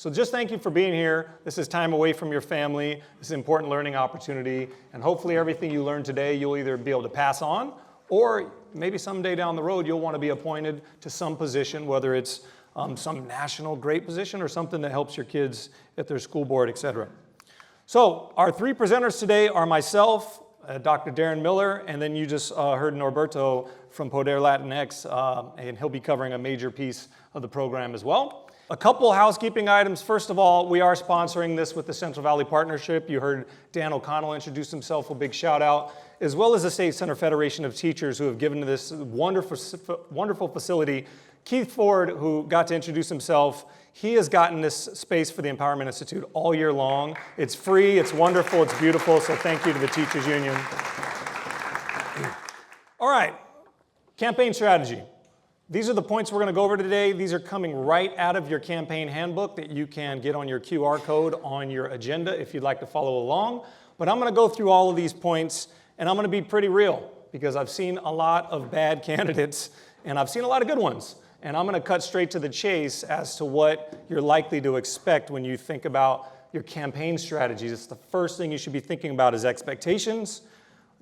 So just thank you for being here. This is time away from your family. This is an important learning opportunity. And hopefully everything you learned today, you'll either be able to pass on, or maybe someday down the road, you'll want to be appointed to some position, whether it's some national great position or something that helps your kids at their school board, et cetera. So our three presenters today are myself, Dr. Darren Miller, and then you just heard Norberto from Poder Latinx, and he'll be covering a major piece of the program as well. A couple housekeeping items. First of all, we are sponsoring this with the Central Valley Partnership. You heard Dan O'Connell introduce himself, a big shout out, as well as the State Center Federation of Teachers who have given this wonderful facility. Keith Ford, who got to introduce himself, he has gotten this space for the Empowerment Institute all year long. It's free, it's wonderful, it's beautiful, so thank you to the Teachers Union. All right, campaign strategy. These are the points we're going to go over today. These are coming right out of your campaign handbook that you can get on your QR code on your agenda if you'd like to follow along. But I'm going to go through all of these points, and I'm going to be pretty real because I've seen a lot of bad candidates, and I've seen a lot of good ones. And I'm going to cut straight to the chase as to what you're likely to expect when you think about your campaign strategies. It's the first thing you should be thinking about is expectations,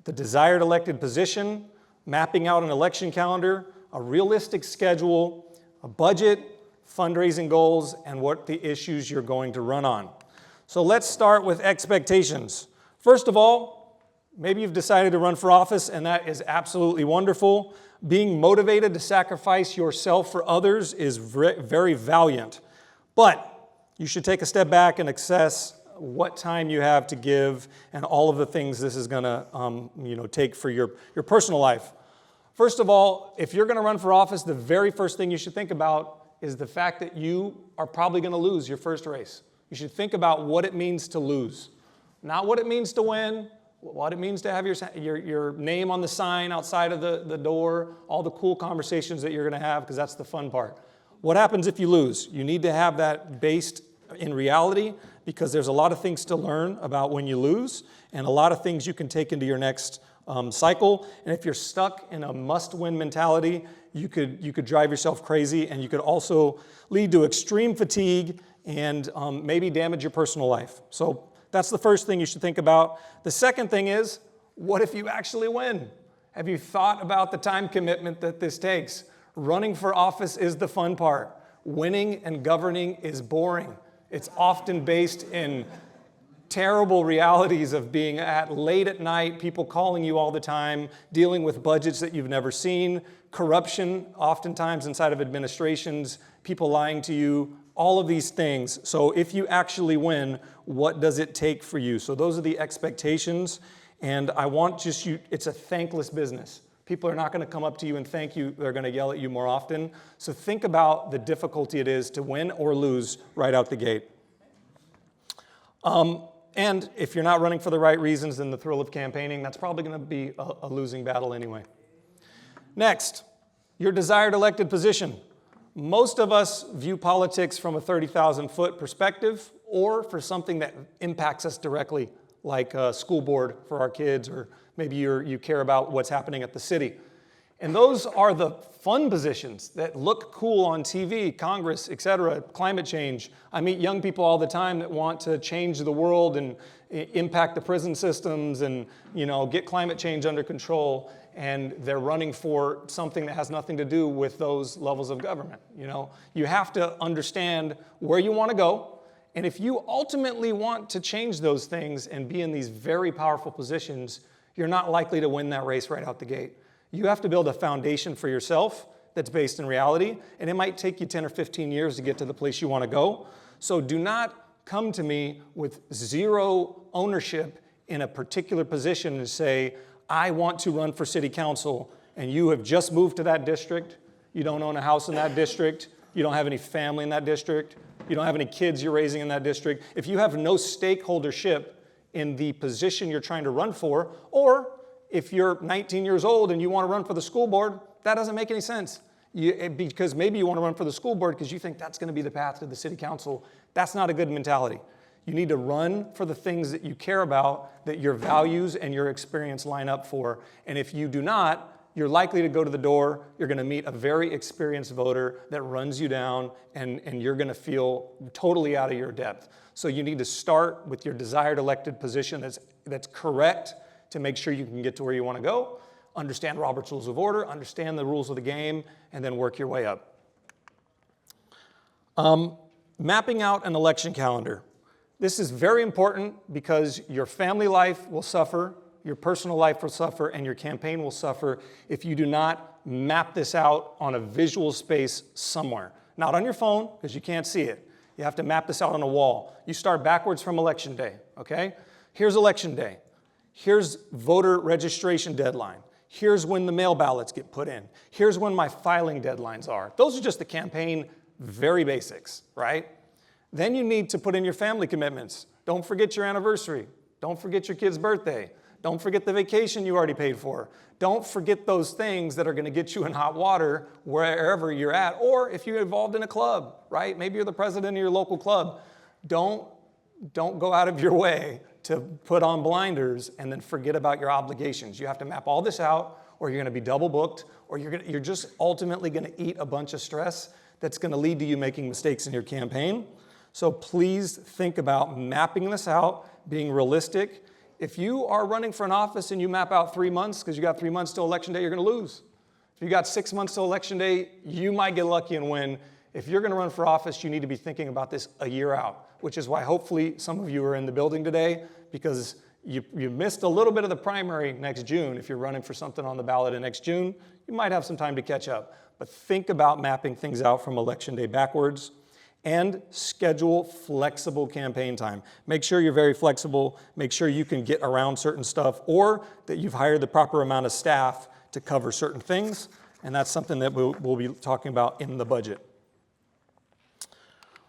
the desired elected position, mapping out an election calendar, a realistic schedule, a budget, fundraising goals, and what the issues you're going to run on. So let's start with expectations. First of all, maybe you've decided to run for office, and that is absolutely wonderful. Being motivated to sacrifice yourself for others is very valiant. But you should take a step back and assess what time you have to give and all of the things this is going to take for your personal life. First of all, if you're going to run for office, the very first thing you should think about is the fact that you are probably going to lose your first race. You should think about what it means to lose, not what it means to win, what it means to have your name on the sign outside of the door, all the cool conversations that you're going to have, because that's the fun part. What happens if you lose? You need to have that based in reality, because there's a lot of things to learn about when you lose, and a lot of things you can take into your next cycle. And if you're stuck in a must-win mentality, you could drive yourself crazy, and you could also lead to extreme fatigue and maybe damage your personal life. So that's the first thing you should think about. The second thing is, what if you actually win? Have you thought about the time commitment that this takes? Running for office is the fun part. Winning and governing is boring. It's often based in terrible realities of being late at night, people calling you all the time, dealing with budgets that you've never seen, corruption oftentimes inside of administrations, people lying to you, all of these things. So if you actually win, what does it take for you? So those are the expectations, and I want it's a thankless business. People are not going to come up to you and thank you. They're going to yell at you more often. So think about the difficulty it is to win or lose right out the gate. And if you're not running for the right reasons, then the thrill of campaigning, that's probably going to be a losing battle anyway. Next, your desired elected position. Most of us view politics from a 30,000-foot perspective, or for something that impacts us directly, like a school board for our kids, or maybe you care about what's happening at the city. And those are the fun positions that look cool on TV, Congress, et cetera, climate change. I meet young people all the time that want to change the world and impact the prison systems and get climate change under control. And they're running for something that has nothing to do with those levels of government. You have to understand where you want to go. And if you ultimately want to change those things and be in these very powerful positions, you're not likely to win that race right out the gate. You have to build a foundation for yourself that's based in reality, and it might take you 10 or 15 years to get to the place you want to go. So do not come to me with zero ownership in a particular position and say, I want to run for city council, and you have just moved to that district, you don't own a house in that district, you don't have any family in that district, you don't have any kids you're raising in that district. If you have no stakeholdership in the position you're trying to run for, or if you're 19 years old and you want to run for the school board, that doesn't make any sense. Because maybe you want to run for the school board because you think that's going to be the path to the city council. That's not a good mentality. You need to run for the things that you care about, that your values and your experience line up for. And if you do not, you're likely to go to the door, you're going to meet a very experienced voter that runs you down, and you're going to feel totally out of your depth. So you need to start with your desired elected position that's correct to make sure you can get to where you want to go. Understand Robert's Rules of Order, understand the rules of the game, and then work your way up. Mapping out an election calendar. This is very important because your family life will suffer, your personal life will suffer, and your campaign will suffer if you do not map this out on a visual space somewhere. Not on your phone, because you can't see it. You have to map this out on a wall. You start backwards from Election Day, okay? Here's Election Day. Here's voter registration deadline. Here's when the mail ballots get put in. Here's when my filing deadlines are. Those are just the campaign very basics, right? Then you need to put in your family commitments. Don't forget your anniversary. Don't forget your kid's birthday. Don't forget the vacation you already paid for. Don't forget those things that are going to get you in hot water wherever you're at, or if you're involved in a club, right? Maybe you're the president of your local club. Don't go out of your way to put on blinders and then forget about your obligations. You have to map all this out, or you're going to be double booked, or you're just ultimately going to eat a bunch of stress that's going to lead to you making mistakes in your campaign. So please think about mapping this out, being realistic. If you are running for an office and you map out 3 months, because you got 3 months till Election Day, you're going to lose. If you got 6 months till Election Day, you might get lucky and win. If you're going to run for office, you need to be thinking about this a year out, which is why hopefully some of you are in the building today, because you missed a little bit of the primary next June. If you're running for something on the ballot in next June, you might have some time to catch up. But think about mapping things out from Election Day backwards. And schedule flexible campaign time. Make sure you're very flexible. Make sure you can get around certain stuff, or that you've hired the proper amount of staff to cover certain things. And that's something that we'll be talking about in the budget.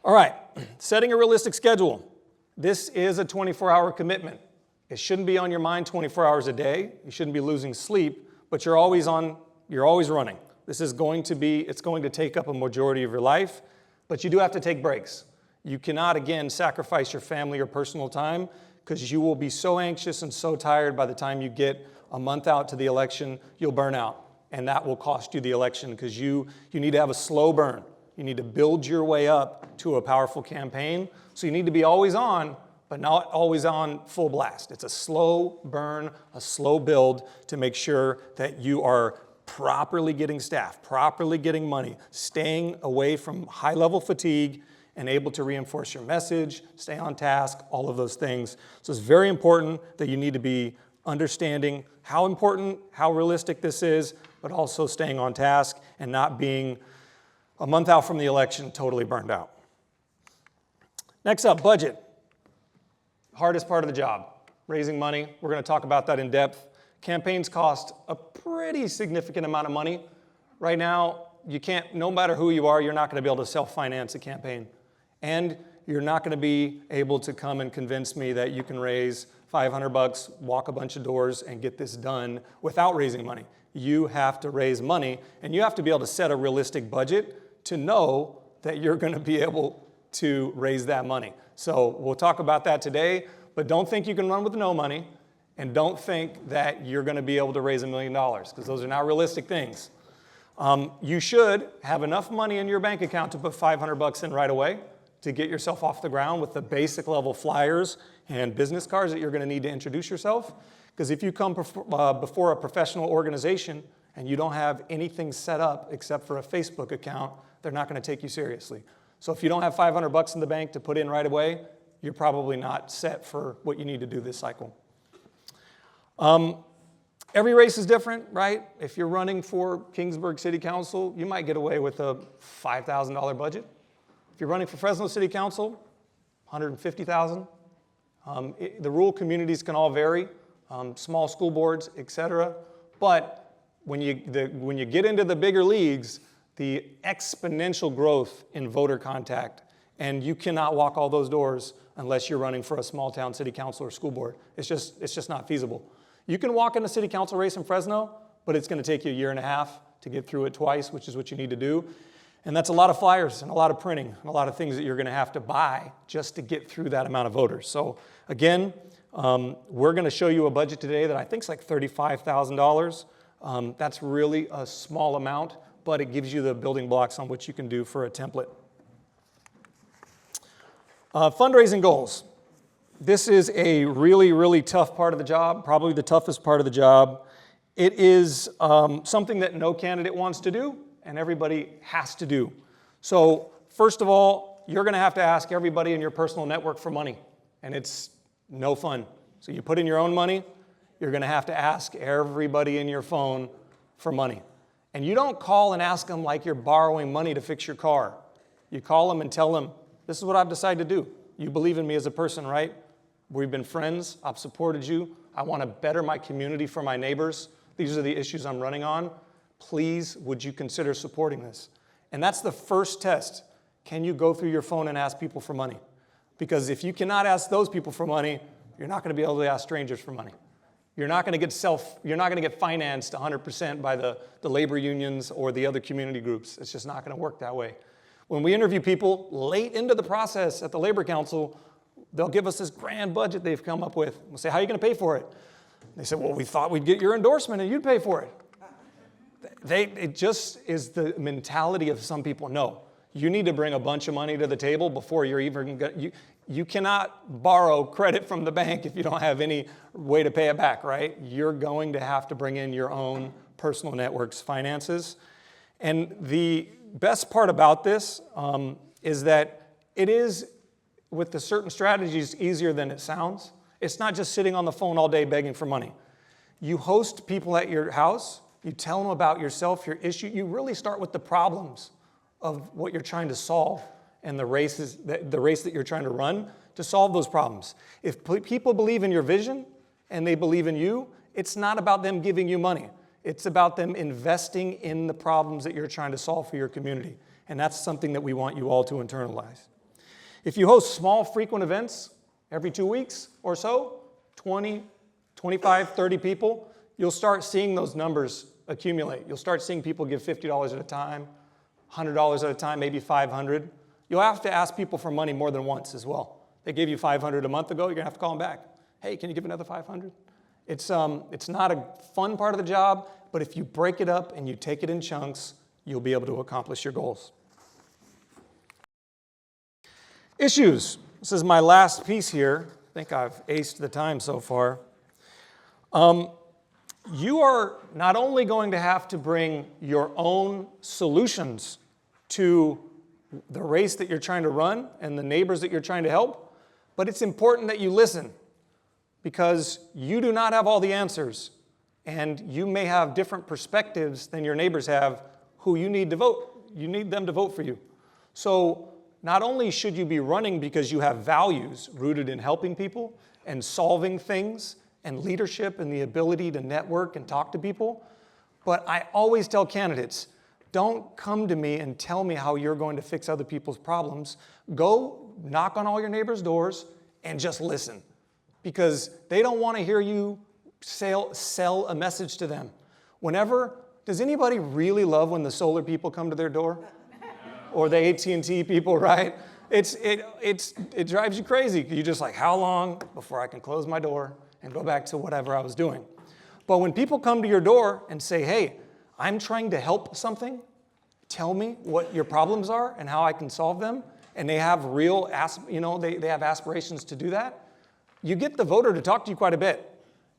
All right, setting a realistic schedule. This is a 24-hour commitment. It shouldn't be on your mind 24 hours a day. You shouldn't be losing sleep, but you're always running. It's going to take up a majority of your life. But you do have to take breaks. You cannot, again, sacrifice your family or personal time, because you will be so anxious and so tired by the time you get a month out to the election, you'll burn out. And that will cost you the election, because you need to have a slow burn. You need to build your way up to a powerful campaign. So you need to be always on, but not always on full blast. It's a slow burn, a slow build to make sure that you are properly getting staff, properly getting money, staying away from high-level fatigue, and able to reinforce your message, stay on task, all of those things. So it's very important that you need to be understanding how important, how realistic this is, but also staying on task and not being a month out from the election totally burned out. Next up, budget. Hardest part of the job, raising money. We're going to talk about that in depth. Campaigns cost a pretty significant amount of money. Right now, no matter who you are, you're not going to be able to self-finance a campaign. And you're not going to be able to come and convince me that you can raise $500, walk a bunch of doors, and get this done without raising money. You have to raise money, and you have to be able to set a realistic budget to know that you're going to be able to raise that money. So we'll talk about that today, but don't think you can run with no money. And don't think that you're going to be able to raise $1 million, because those are not realistic things. You should have enough money in your bank account to put $500 in right away to get yourself off the ground with the basic level flyers and business cards that you're going to need to introduce yourself. Because if you come before a professional organization and you don't have anything set up except for a Facebook account, they're not going to take you seriously. So if you don't have $500 in the bank to put in right away, you're probably not set for what you need to do this cycle. Every race is different, right? If you're running for Kingsburg City Council, you might get away with a $5,000 budget. If you're running for Fresno City Council, $150,000. The rural communities can all vary, small school boards, etc. But when you get into the bigger leagues, the exponential growth in voter contact, and you cannot walk all those doors unless you're running for a small town city council or school board. It's just not feasible. You can walk in a city council race in Fresno, but it's going to take you 1.5 years to get through it twice, which is what you need to do. And that's a lot of flyers and a lot of printing and a lot of things that you're going to have to buy just to get through that amount of voters. So again, we're going to show you a budget today that I think is like $35,000. That's really a small amount, but it gives you the building blocks on what you can do for a template. Fundraising goals. This is a really, really tough part of the job, probably the toughest part of the job. It is something that no candidate wants to do, and everybody has to do. So first of all, you're going to have to ask everybody in your personal network for money, and it's no fun. So you put in your own money, you're going to have to ask everybody in your phone for money. And you don't call and ask them like you're borrowing money to fix your car. You call them and tell them, this is what I've decided to do. You believe in me as a person, right? We've been friends. I've supported you. I want to better my community for my neighbors. These are the issues I'm running on. Please, would you consider supporting this? And that's the first test. Can you go through your phone and ask people for money? Because if you cannot ask those people for money, you're not going to be able to ask strangers for money. You're not going to get financed 100% by the labor unions or the other community groups. It's just not going to work that way. When we interview people late into the process at the Labor Council, they'll give us this grand budget they've come up with. We'll say, how are you going to pay for it? They say, well, we thought we'd get your endorsement and you'd pay for it. It just is the mentality of some people. No, you need to bring a bunch of money to the table before you're even going. You cannot borrow credit from the bank if you don't have any way to pay it back, right? You're going to have to bring in your own personal network's finances. And the best part about this is that it is, with the certain strategies, easier than it sounds. It's not just sitting on the phone all day begging for money. You host people at your house. You tell them about yourself, your issue. You really start with the problems of what you're trying to solve and the race that you're trying to run to solve those problems. If people believe in your vision and they believe in you, it's not about them giving you money. It's about them investing in the problems that you're trying to solve for your community. And that's something that we want you all to internalize. If you host small, frequent events every 2 weeks or so, 20, 25, 30 people, you'll start seeing those numbers accumulate. You'll start seeing people give $50 at a time, $100 at a time, maybe $500. You'll have to ask people for money more than once as well. They gave you $500 a month ago, you're going to have to call them back. Hey, can you give another $500? It's not a fun part of the job, but if you break it up and you take it in chunks, you'll be able to accomplish your goals. Issues. This is my last piece here. I think I've aced the time so far. You are not only going to have to bring your own solutions to the race that you're trying to run and the neighbors that you're trying to help, but it's important that you listen because you do not have all the answers and you may have different perspectives than your neighbors have who you need to vote. You need them to vote for you. So not only should you be running because you have values rooted in helping people and solving things and leadership and the ability to network and talk to people, but I always tell candidates, don't come to me and tell me how you're going to fix other people's problems. Go knock on all your neighbors' doors and just listen because they don't want to hear you sell a message to them. Does anybody really love when the solar people come to their door? Or the AT&T people, right? It drives you crazy. You're just like, how long before I can close my door and go back to whatever I was doing? But when people come to your door and say, hey, I'm trying to help something, tell me what your problems are and how I can solve them, and they have they have aspirations to do that, you get the voter to talk to you quite a bit.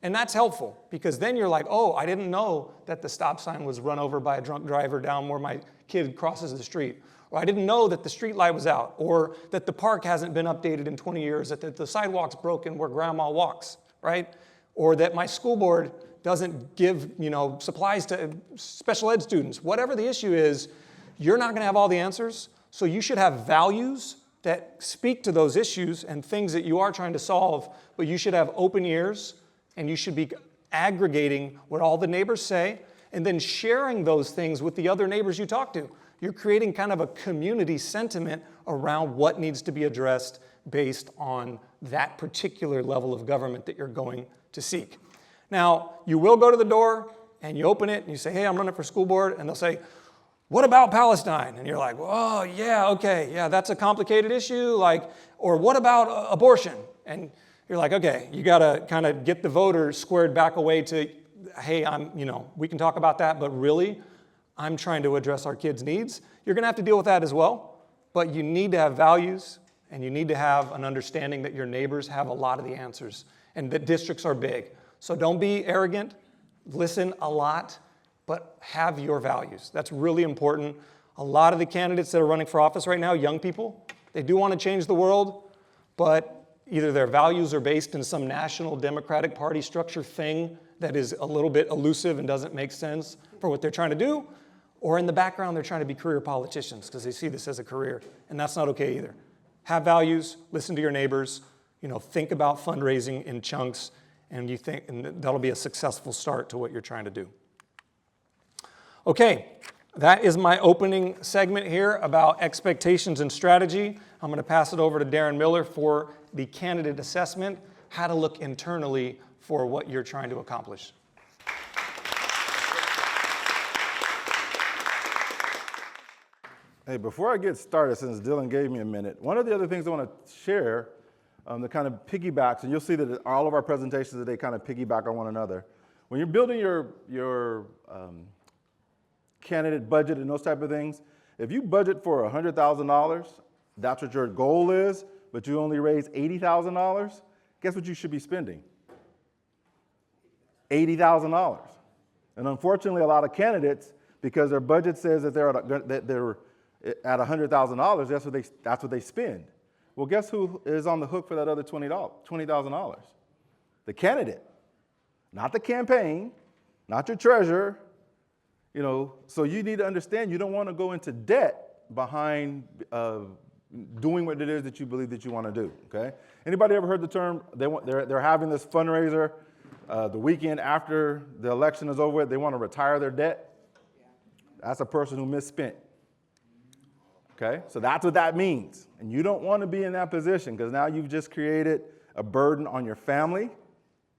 And that's helpful because then you're like, oh, I didn't know that the stop sign was run over by a drunk driver down where my kid crosses the street. Or I didn't know that the street light was out, or that the park hasn't been updated in 20 years, that the sidewalk's broken where grandma walks, right? Or that my school board doesn't give supplies to special ed students. Whatever the issue is, you're not going to have all the answers. So you should have values that speak to those issues and things that you are trying to solve, but you should have open ears and you should be aggregating what all the neighbors say and then sharing those things with the other neighbors you talk to. You're creating kind of a community sentiment around what needs to be addressed based on that particular level of government that you're going to seek. Now, you will go to the door and you open it and you say, hey, I'm running for school board, and they'll say, what about Palestine? And you're like, oh, yeah, okay, yeah, that's a complicated issue, or what about abortion? And you're like, okay, you gotta kind of get the voter squared back away to hey, we can talk about that, but really, I'm trying to address our kids' needs. You're going to have to deal with that as well, but you need to have values, and you need to have an understanding that your neighbors have a lot of the answers, and that districts are big. So don't be arrogant, listen a lot, but have your values. That's really important. A lot of the candidates that are running for office right now, young people, they do want to change the world, but either their values are based in some national Democratic Party structure thing that is a little bit elusive and doesn't make sense for what they're trying to do, or in the background they're trying to be career politicians because they see this as a career, and that's not okay either. Have values, listen to your neighbors, think about fundraising in chunks, and that'll be a successful start to what you're trying to do. Okay, that is my opening segment here about expectations and strategy. I'm going to pass it over to Darren Miller for the candidate assessment, how to look internally for what you're trying to accomplish. Hey, before I get started, since Dylan gave me a minute, one of the other things I want to share that kind of piggybacks, and you'll see that all of our presentations today kind of piggyback on one another. When you're building your candidate budget and those type of things, if you budget for $100,000, that's what your goal is, but you only raise $80,000, guess what you should be spending? $80,000. And unfortunately, a lot of candidates, because their budget says that they're at $100,000, that's what they spend. Well, guess who is on the hook for that other $20,000? The candidate, not the campaign, not your treasurer. So you need to understand you don't want to go into debt behind doing what it is that you believe that you want to do. Okay? Anybody ever heard the term? They're having this fundraiser the weekend after the election is over. They want to retire their debt. That's a person who misspent. Okay? So that's what that means. And you don't want to be in that position because now you've just created a burden on your family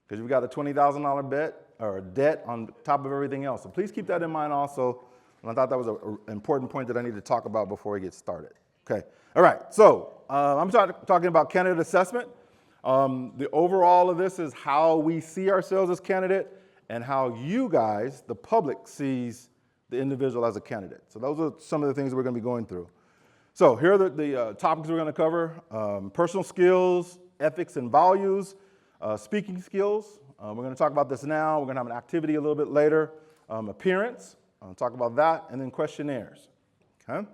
because you've got a $20,000 bet or debt on top of everything else. So please keep that in mind also. And I thought that was an important point that I need to talk about before we get started. Okay. All right. So I'm talking about candidate assessment. The overall of this is how we see ourselves as candidate and how you guys, the public, sees the individual as a candidate. So those are some of the things that we're going to be going through. So here are the topics we're going to cover. Personal skills, ethics and values, speaking skills. We're going to talk about this now. We're going to have an activity a little bit later. Appearance, I'll talk about that, and then questionnaires. Okay?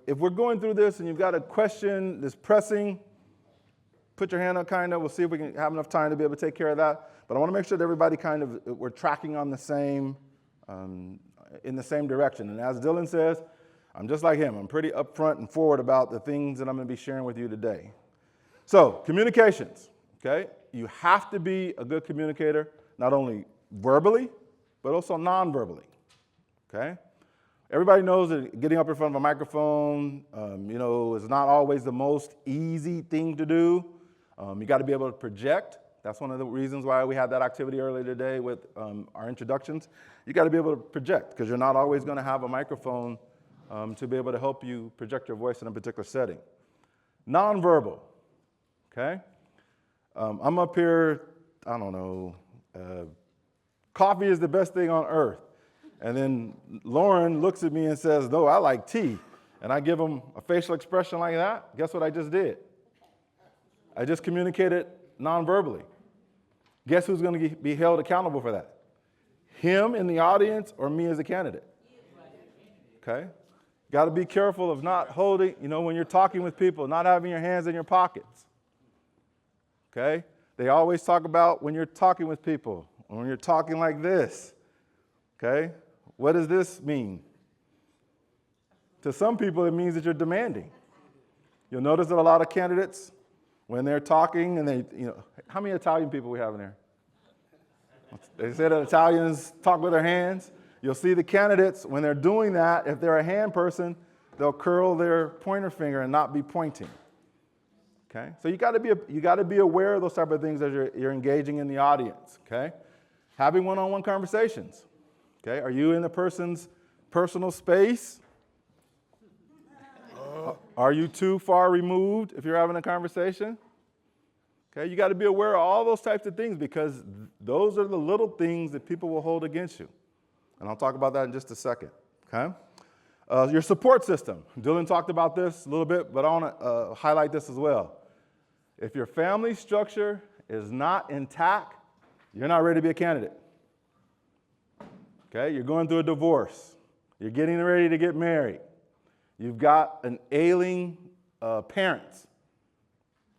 If we're going through this and you've got a question that's pressing, put your hand up kind of. We'll see if we can have enough time to be able to take care of that. But I want to make sure that everybody we're tracking on the same, in the same direction. And as Dylan says, I'm just like him. I'm pretty upfront and forward about the things that I'm going to be sharing with you today. So, communications, okay? You have to be a good communicator, not only verbally, but also non-verbally, okay? Everybody knows that getting up in front of a microphone, is not always the most easy thing to do. You got to be able to project. That's one of the reasons why we had that activity earlier today with our introductions. You got to be able to project because you're not always going to have a microphone to be able to help you project your voice in a particular setting. Nonverbal, okay? I'm up here, I don't know, coffee is the best thing on earth. And then Lauren looks at me and says, no, I like tea. And I give them a facial expression like that. Guess what I just did? I just communicated nonverbally. Guess who's going to be held accountable for that? Him in the audience or me as a candidate? Okay? Got to be careful of not holding, when you're talking with people, not having your hands in your pockets. Okay? They always talk about when you're talking with people, when you're talking like this. Okay? What does this mean? To some people, it means that you're demanding. You'll notice that a lot of candidates, when they're talking and how many Italian people we have in here? They say that Italians talk with their hands. You'll see the candidates, when they're doing that, if they're a hand person, they'll curl their pointer finger and not be pointing. Okay? So you got to be aware of those type of things as you're engaging in the audience. Okay? Having one-on-one conversations. Okay? Are you in the person's personal space? Are you too far removed if you're having a conversation? Okay, you got to be aware of all those types of things because those are the little things that people will hold against you. And I'll talk about that in just a second, okay? Your support system. Dylan talked about this a little bit, but I want to highlight this as well. If your family structure is not intact, you're not ready to be a candidate. Okay, you're going through a divorce. You're getting ready to get married. You've got an ailing parents.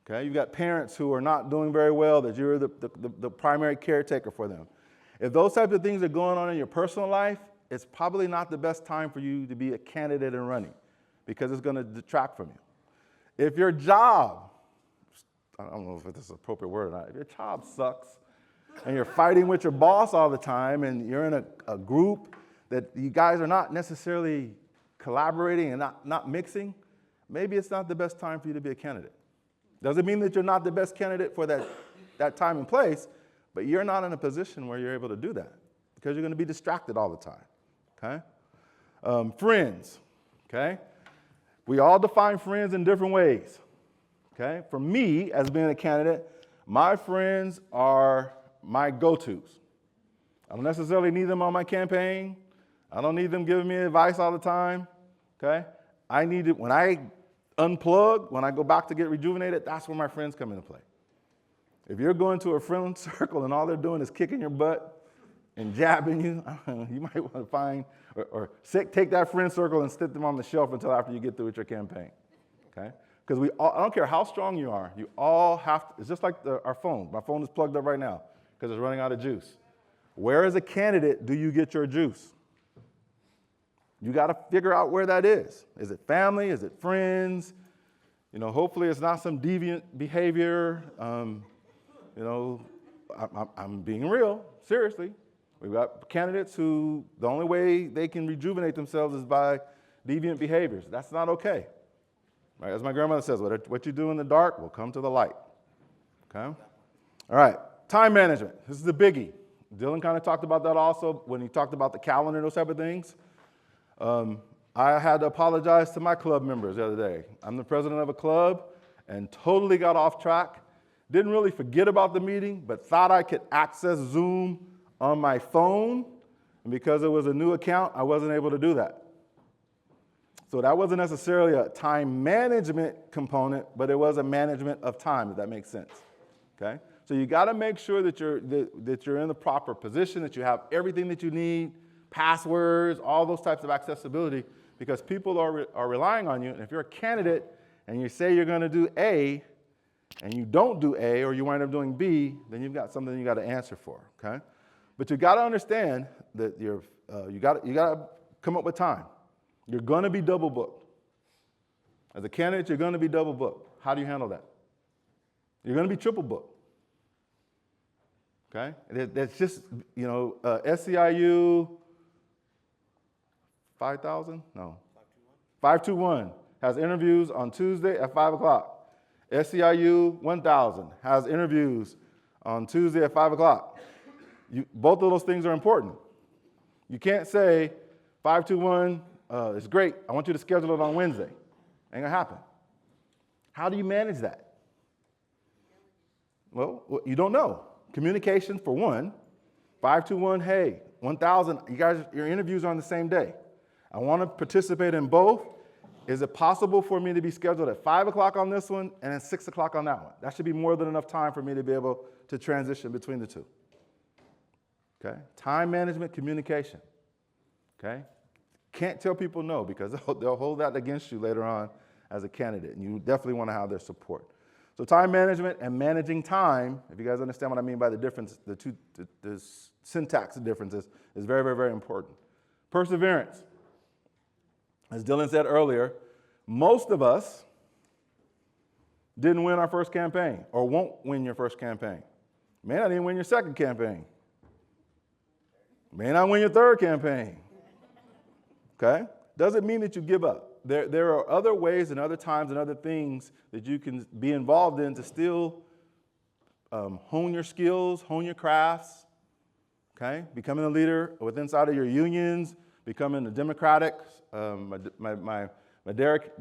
Okay, you've got parents who are not doing very well, that you're the primary caretaker for them. If those types of things are going on in your personal life, it's probably not the best time for you to be a candidate and running because it's going to detract from you. If your job, I don't know if this is an appropriate word or not, if your job sucks and you're fighting with your boss all the time and you're in a group that you guys are not necessarily collaborating and not mixing, maybe it's not the best time for you to be a candidate. Doesn't mean that you're not the best candidate for that time and place, but you're not in a position where you're able to do that because you're going to be distracted all the time, okay? Friends, okay? We all define friends in different ways, okay? For me, as being a candidate, my friends are my go-tos. I don't necessarily need them on my campaign. I don't need them giving me advice all the time, okay? I need it when I unplug, when I go back to get rejuvenated, that's where my friends come into play. If you're going to a friend circle and all they're doing is kicking your butt and jabbing you, you might want to find, or take that friend circle and stick them on the shelf until after you get through with your campaign, okay? Because I don't care how strong you are, you all have to, it's just like our phone. My phone is plugged up right now because it's running out of juice. Where as a candidate do you get your juice? You got to figure out where that is. Is it family? Is it friends? You know, hopefully it's not some deviant behavior. You know, I'm being real, seriously. We've got candidates who the only way they can rejuvenate themselves is by deviant behaviors. That's not okay. Right? As my grandmother says, what you do in the dark will come to the light. Okay? All right, time management. This is a biggie. Dylan kind of talked about that also when he talked about the calendar and those type of things. I had to apologize to my club members the other day. I'm the president of a club and totally got off track. Didn't really forget about the meeting, but thought I could access Zoom on my phone. And because it was a new account, I wasn't able to do that. So that wasn't necessarily a time management component, but it was a management of time, if that makes sense. Okay? So you got to make sure that you're in the proper position, that you have everything that you need, passwords, all those types of accessibility, because people are relying on you. And if you're a candidate and you say you're going to do A and you don't do A or you wind up doing B, then you've got something you got to answer for, okay? But you got to understand that you got to come up with time. You're going to be double booked. As a candidate, you're going to be double booked. How do you handle that? You're going to be triple booked. Okay? That's just, you know, SCIU 5,000? No. 521 has interviews on Tuesday at 5 o'clock. SCIU 1,000 has interviews on Tuesday at 5 o'clock. Both of those things are important. You can't say 521 is great. I want you to schedule it on Wednesday. Ain't gonna happen. How do you manage that? Well, you don't know. Communication for one. 521, hey, 1,000, you guys, your interviews are on the same day. I want to participate in both. Is it possible for me to be scheduled at 5 o'clock on this one and at 6 o'clock on that one? That should be more than enough time for me to be able to transition between the two. Okay? Time management, communication. Okay? Can't tell people no because they'll hold that against you later on as a candidate, and you definitely want to have their support. So time management and managing time, if you guys understand what I mean by the difference, the syntax differences, is very, very, very important. Perseverance. As Dylan said earlier, most of us didn't win our first campaign or won't win your first campaign. May not even win your second campaign. May not win your third campaign. Okay? Doesn't mean that you give up. There are other ways and other times and other things that you can be involved in to still hone your skills, hone your crafts, okay? Becoming a leader within inside of your unions, becoming a Democratic, my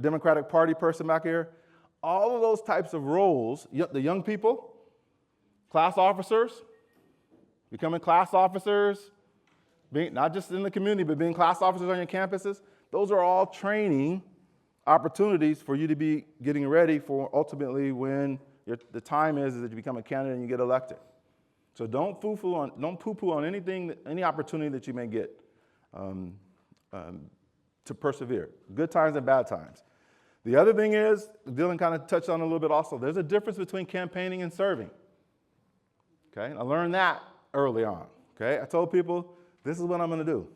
Democratic Party person back here. All of those types of roles, the young people, Class officers, becoming class officers, being, not just in the community, but being class officers on your campuses, those are all training opportunities for you to be getting ready for ultimately when the time is that you become a candidate and you get elected. So don't poo-poo on anything, any opportunity that you may get to persevere. Good times and bad times. The other thing is, Dylan kind of touched on it a little bit also, there's a difference between campaigning and serving. Okay, I learned that early on. Okay, I told people, this is what I'm going to do.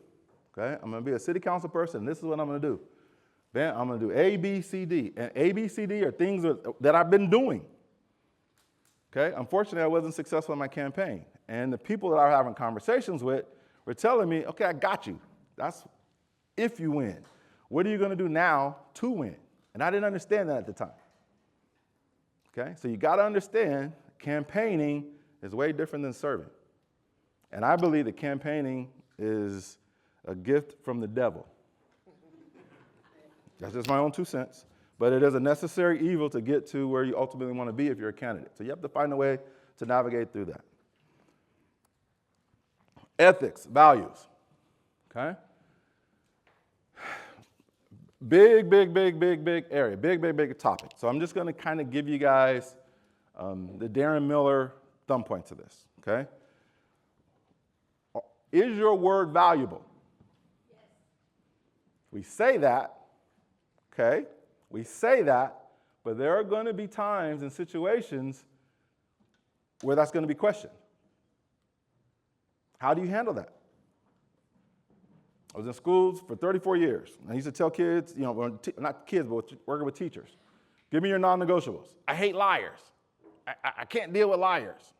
Okay, I'm going to be a city council person. This is what I'm going to do. Then I'm going to do A, B, C, D. And A, B, C, D are things that I've been doing. Okay, unfortunately, I wasn't successful in my campaign. And the people that I was having conversations with were telling me, okay, I got you. That's if you win. What are you going to do now to win? And I didn't understand that at the time. Okay, so you got to understand campaigning is way different than serving. And I believe that campaigning is a gift from the devil. That's just my own 2 cents. But it is a necessary evil to get to where you ultimately want to be if you're a candidate. So you have to find a way to navigate through that. Ethics, values. Okay? Big area, big topic. So I'm just going to kind of give you guys the Darren Miller thumb point to this, okay? Is your word valuable? Yes. We say that, okay? We say that, but there are going to be times and situations where that's going to be questioned. How do you handle that? I was in schools for 34 years. I used to tell kids, not kids, but working with teachers, give me your non-negotiables. I hate liars. I can't deal with liars.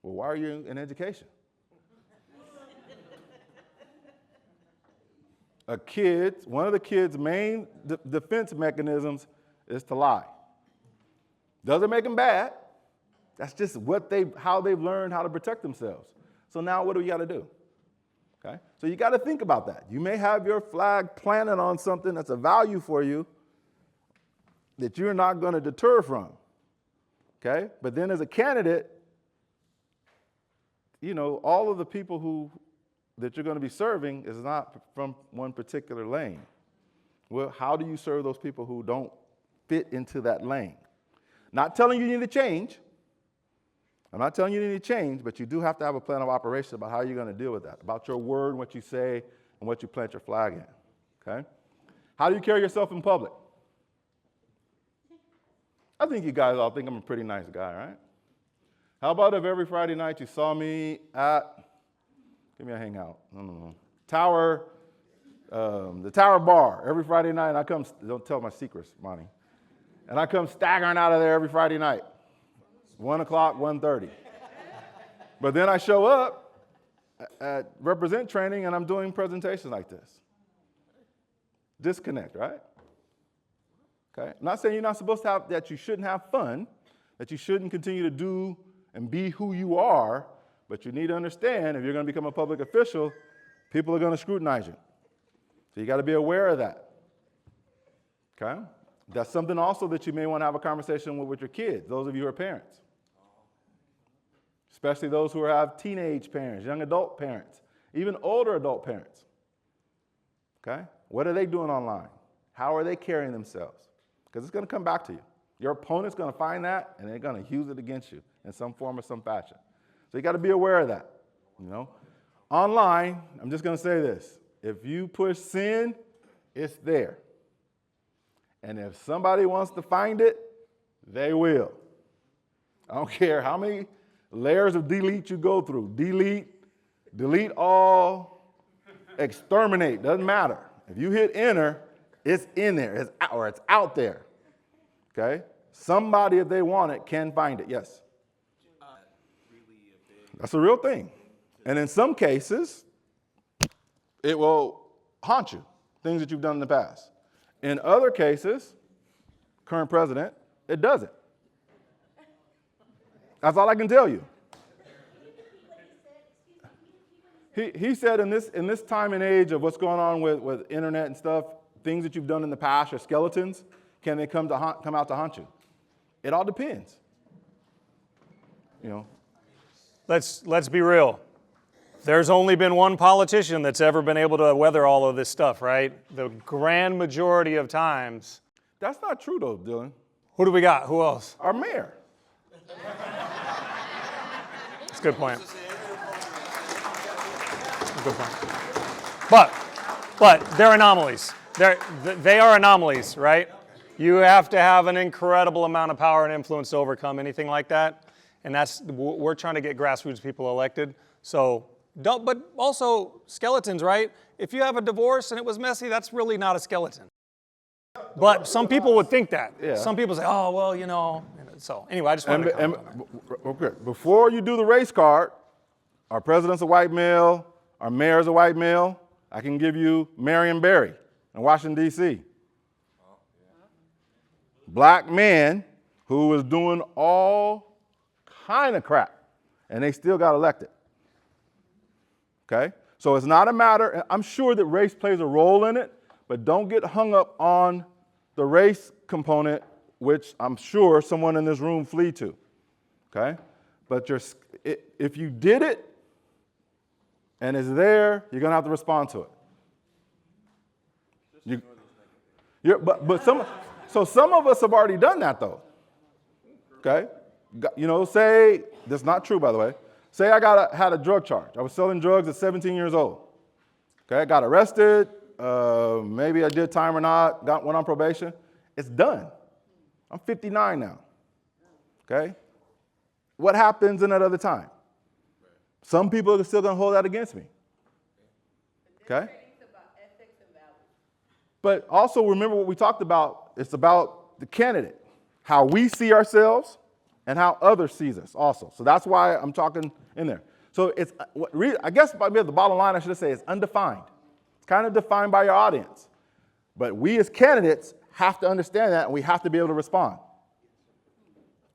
Well, why are you in education? One of the kids' main defense mechanisms is to lie. Doesn't make them bad. That's just how they've learned how to protect themselves. So now what do we got to do? Okay? So you got to think about that. You may have your flag planted on something that's a value for you that you're not going to deter from. Okay? But then as a candidate, all of the people that you're going to be serving is not from one particular lane. Well, how do you serve those people who don't fit into that lane? Not telling you need to change. I'm not telling you need to change, but you do have to have a plan of operation about how you're going to deal with that, about your word, what you say, and what you plant your flag in. Okay? How do you carry yourself in public? I think you guys all think I'm a pretty nice guy, right? How about if every Friday night you saw me at, give me a hangout, Tower, the Tower Bar every Friday night, and I come, don't tell my secrets, Monty, and I come staggering out of there every Friday night, 1 o'clock, 1:30. But then I show up at Represent training and I'm doing presentations like this. Disconnect, right? Okay. I'm not saying you're not supposed to have, that you shouldn't have fun, that you shouldn't continue to do and be who you are, but you need to understand if you're going to become a public official, people are going to scrutinize you. So you got to be aware of that. Okay? That's something also that you may want to have a conversation with your kids, those of you who are parents. Especially those who have teenage parents, young adult parents, even older adult parents. Okay? What are they doing online? How are they carrying themselves? Because it's going to come back to you. Your opponent's going to find that, and they're going to use it against you in some form or some fashion. So you got to be aware of that. Online, I'm just going to say this. If you push sin, it's there. And if somebody wants to find it, they will. I don't care how many layers of delete you go through. Delete all, exterminate, doesn't matter. If you hit enter, it's in there, it's out there. Okay? Somebody, if they want it, can find it. Yes? That's a real thing. And in some cases, it will haunt you, things that you've done in the past. In other cases, current president, it doesn't. That's all I can tell you. He said in this time and age of what's going on with internet and stuff, things that you've done in the past are skeletons. Can they come out to haunt you? It all depends. let's be real. There's only been one politician that's ever been able to weather all of this stuff, right? The grand majority of times. That's not true, though, Dylan. Who do we got? Who else? Our mayor. That's a good point. Good point. But they're anomalies. They are anomalies, right? You have to have an incredible amount of power and influence to overcome anything like that. And we're trying to get grassroots people elected. So, but also skeletons, right? If you have a divorce and it was messy, that's really not a skeleton. But some people would think that. Yeah. Some people say, oh, well, you know. So anyway, I just wanted to comment on that. Okay. Before you do the race card, our president's a white male, our mayor's a white male. I can give you Marion Barry in Washington, D.C. Black man who was doing all kind of crap, and they still got elected. Okay? So it's not a matter, I'm sure that race plays a role in it, but don't get hung up on the race component, which I'm sure someone in this room flee to. Okay? But if you did it and it's there, you're going to have to respond to it. Some of us have already done that, though. Okay? You know, say, that's not true, by the way. Say I had a drug charge. I was selling drugs at 17 years old. Okay, I got arrested. Maybe I did time or not, went on probation. It's done. I'm 59 now. Okay? What happens in that other time? Some people are still going to hold that against me. Okay? But also remember what we talked about. It's about the candidate, how we see ourselves and how others sees us also. So that's why I'm talking in there. So it's, I guess the bottom line I should say is undefined. It's kind of defined by your audience. But we as candidates have to understand that, and we have to be able to respond.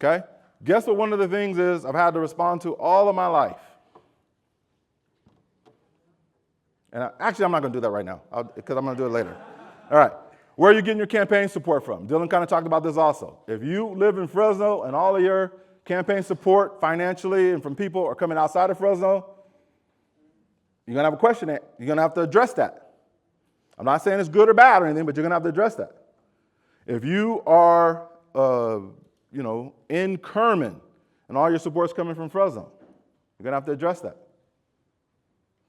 Okay? Guess what one of the things is I've had to respond to all of my life? And actually, I'm not going to do that right now, because I'm going to do it later. All right. Where are you getting your campaign support from? Dylan kind of talked about this also. If you live in Fresno and all of your campaign support financially and from people are coming outside of Fresno, you're going to have a question. You're going to have to address that. I'm not saying it's good or bad or anything, but you're going to have to address that. If you are, in Kerman and all your support's coming from Fresno, you're going to have to address that.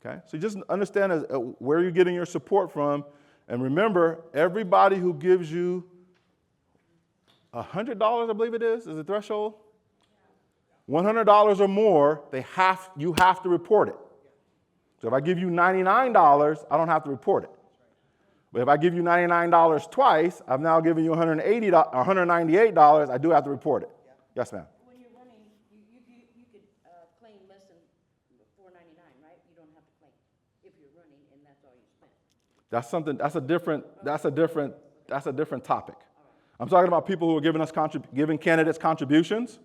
Okay? So just understand where you're getting your support from. And remember, everybody who gives you $100, I believe it is the threshold, $100 or more, you have to report it. So if I give you $99, I don't have to report it. But if I give you $99 twice, I've now given you $198, I do have to report it. Yes, ma'am. When you're running, you could claim less than $4.99, right? You don't have to claim if you're running and that's all you spend. That's a different topic. I'm talking about people who are giving candidates contributions,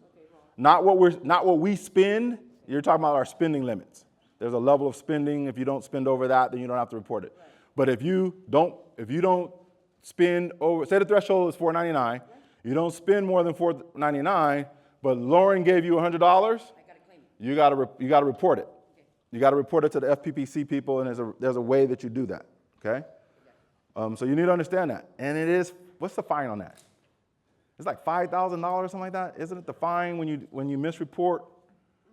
not what we spend. You're talking about our spending limits. There's a level of spending. If you don't spend over that, then you don't have to report it. Right. But if you don't spend over, say the threshold is $4.99, you don't spend more than $4.99, but Lauren gave you $100, I gotta claim it. You got to report it. Okay. You got to report it to the FPPC people, and there's a way that you do that. Okay? So you need to understand that. And it is, what's the fine on that? It's like $5,000 or something like that. Isn't it the fine when you misreport?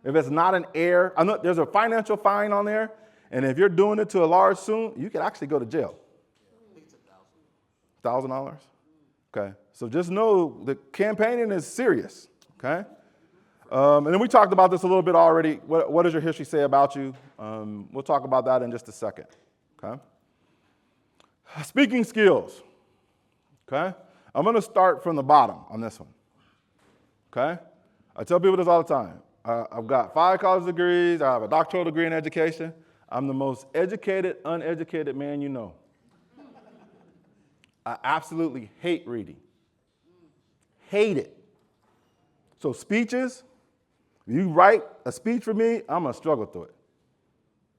If it's not an error, I know there's a financial fine on there, and if you're doing it to a large sum, you could actually go to jail. $1,000? Okay. So just know the campaigning is serious. Okay? And then we talked about this a little bit already. What does your history say about you? We'll talk about that in just a second. Okay? Speaking skills. Okay? I'm going to start from the bottom on this one. Okay? I tell people this all the time. I've got 5 college degrees. I have a doctoral degree in education. I'm the most educated, uneducated man you know. I absolutely hate reading. Hate it. So speeches, if you write a speech for me, I'm going to struggle through it.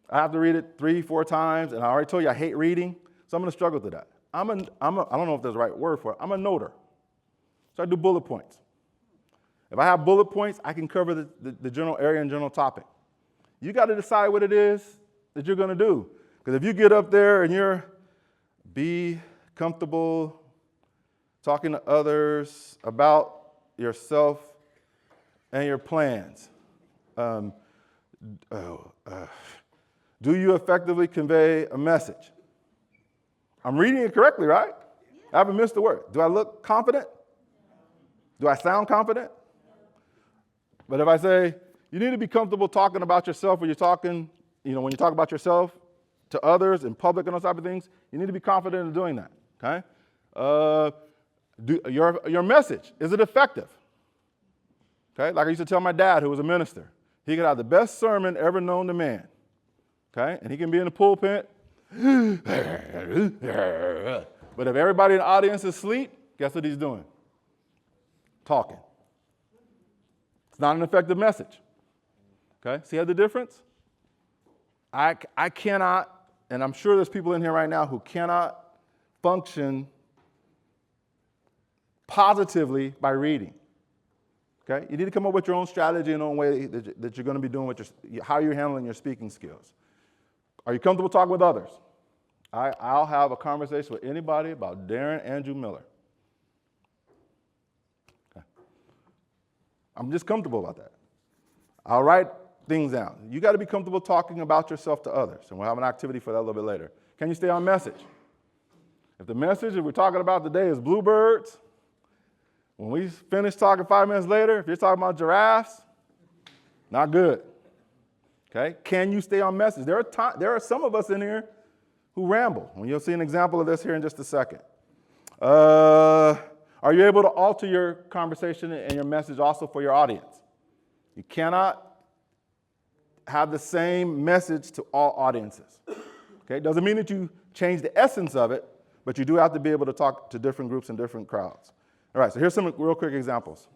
I have to read it 3-4 times, and I already told you I hate reading, so I'm going to struggle through that. I don't know if there's a right word for it. I'm a noter. So I do bullet points. If I have bullet points, I can cover the general area and general topic. You got to decide what it is that you're going to do. Because if you get up there and be comfortable talking to others about yourself and your plans. Do you effectively convey a message? I'm reading it correctly, right? I haven't missed a word. Do I look confident? Do I sound confident? But if I say, you need to be comfortable talking about yourself when you're talking, when you talk about yourself to others in public and those type of things, you need to be confident in doing that, okay? Your message, is it effective? Okay, like I used to tell my dad, who was a minister, he could have the best sermon ever known to man, okay? And he can be in the pulpit, but if everybody in the audience is asleep, guess what he's doing? Talking. It's not an effective message, okay? See the difference? I cannot, and I'm sure there's people in here right now who cannot function positively by reading. Okay? You need to come up with your own strategy and own way that you're going to be doing how you're handling your speaking skills. Are you comfortable talking with others? I'll have a conversation with anybody about Darren Andrew Miller. Okay. I'm just comfortable about that. I'll write things down. You got to be comfortable talking about yourself to others, and we'll have an activity for that a little bit later. Can you stay on message? If the message that we're talking about today is bluebirds, when we finish talking 5 minutes later, if you're talking about giraffes, not good. Okay? Can you stay on message? There are some of us in here who ramble, and you'll see an example of this here in just a second. Are you able to alter your conversation and your message also for your audience? You cannot have the same message to all audiences. Okay? Doesn't mean that you change the essence of it, but you do have to be able to talk to different groups and different crowds. All right, so here's some real quick examples.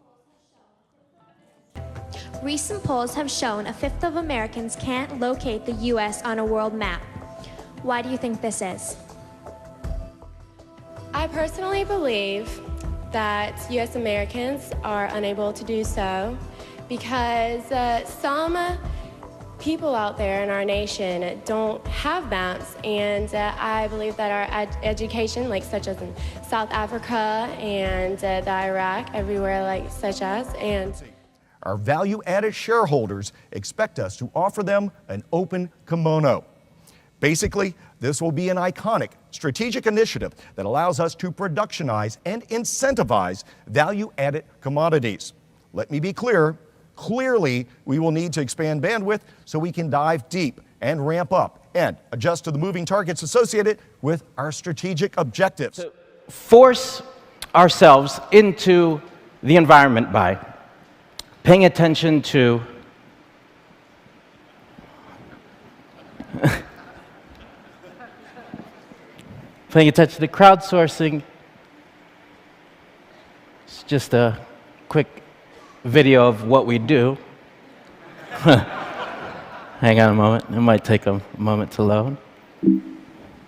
Recent polls have shown a fifth of Americans can't locate the U.S. on a world map. Why do you think this is? I personally believe that U.S. Americans are unable to do so because some people out there in our nation don't have maps, and I believe that our education, such as in South Africa and the Iraq, everywhere such as, and our value-added shareholders expect us to offer them an open kimono. Basically, this will be an iconic strategic initiative that allows us to productionize and incentivize value-added commodities. Let me be clear. Clearly, we will need to expand bandwidth so we can dive deep and ramp up and adjust to the moving targets associated with our strategic objectives. To force ourselves into the environment by paying attention to crowdsourcing. It's just a quick video of what we do. Hang on a moment. It might take a moment to load.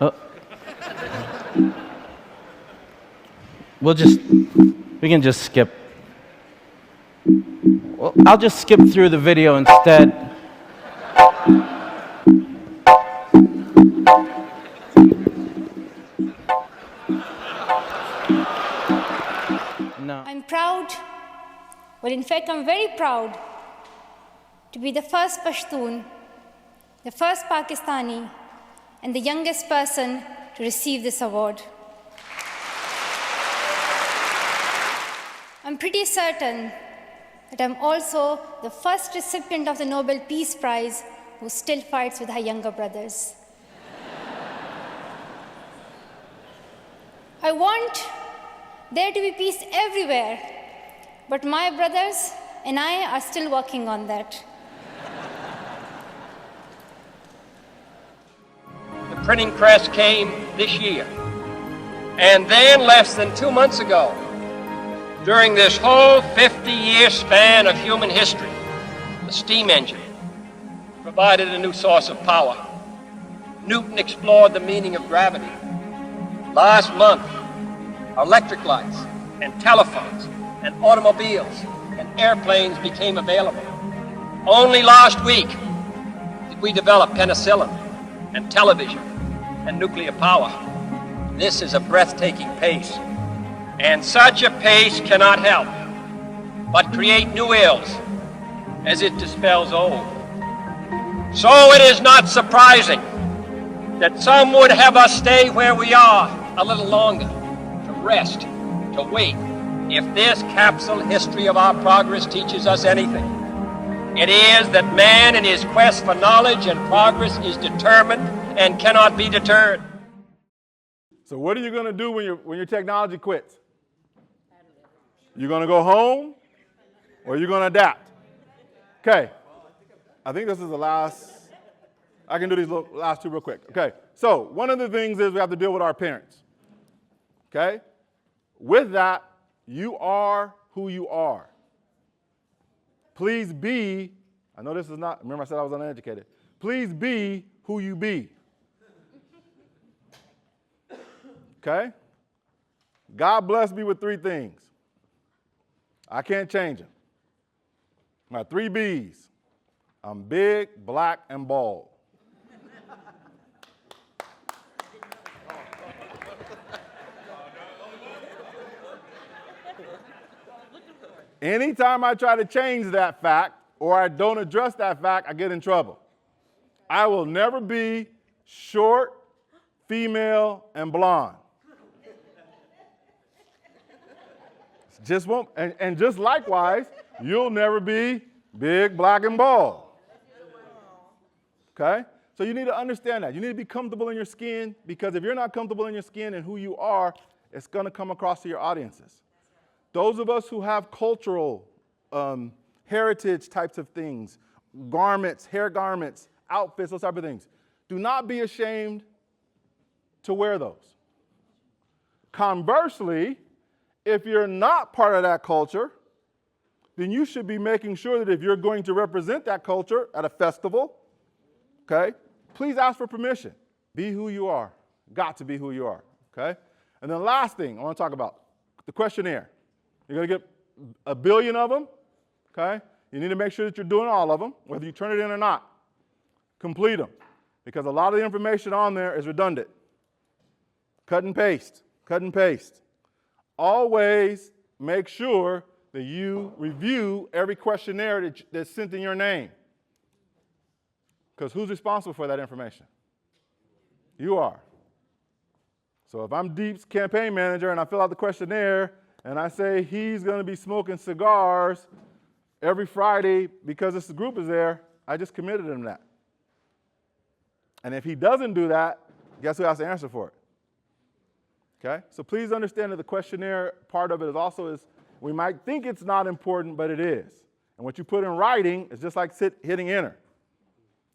Oh. We can just skip. Well, I'll just skip through the video instead. No. I'm proud, well, in fact, I'm very proud to be the first Pashtun, the first Pakistani, and the youngest person to receive this award. I'm pretty certain that I'm also the first recipient of the Nobel Peace Prize who still fights with her younger brothers. I want there to be peace everywhere, but my brothers and I are still working on that. The printing press came this year, and then less than 2 months ago, during this whole 50-year span of human history, the steam engine provided a new source of power. Newton explored the meaning of gravity. Last month, electric lights and telephones and automobiles and airplanes became available. Only last week, we develop penicillin and television and nuclear power. This is a breathtaking pace, and such a pace cannot help but create new ills as it dispels old. So it is not surprising that some would have us stay where we are a little longer, to rest, to wait. If this capsule history of our progress teaches us anything, it is that man in his quest for knowledge and progress is determined and cannot be deterred. So what are you going to do when your technology quits? You're going to go home, or you're going to adapt? Okay. I think this is the last. I can do these last two real quick. Okay. So one of the things is we have to deal with our parents. Okay. With that, you are who you are. Please be, I know this is not, remember I said I was uneducated. Please be who you be. Okay? God blessed me with three things. I can't change them. My three B's. I'm big, black, and bald. Anytime I try to change that fact or I don't address that fact, I get in trouble. I will never be short, female, and blonde. Just won't, and just likewise, you'll never be big, black, and bald. Okay? So you need to understand that. You need to be comfortable in your skin, because if you're not comfortable in your skin and who you are, it's going to come across to your audiences. Those of us who have cultural heritage types of things, garments, hair garments, outfits, those type of things, do not be ashamed to wear those. Conversely, if you're not part of that culture, then you should be making sure that if you're going to represent that culture at a festival, okay, please ask for permission. Be who you are. Got to be who you are, okay? And then the last thing I want to talk about, the questionnaire. You're going to get 1 billion of them, okay? You need to make sure that you're doing all of them, whether you turn it in or not. Complete them, because a lot of the information on there is redundant. Cut and paste, cut and paste. Always make sure that you review every questionnaire that's sent in your name. Because who's responsible for that information? You are. So if I'm Deep's campaign manager and I fill out the questionnaire and I say he's going to be smoking cigars every Friday because this group is there, I just committed him that. And if he doesn't do that, guess who has to answer for it? Okay? So please understand that the questionnaire part of it is also we might think it's not important, but it is. And what you put in writing is just like hitting enter.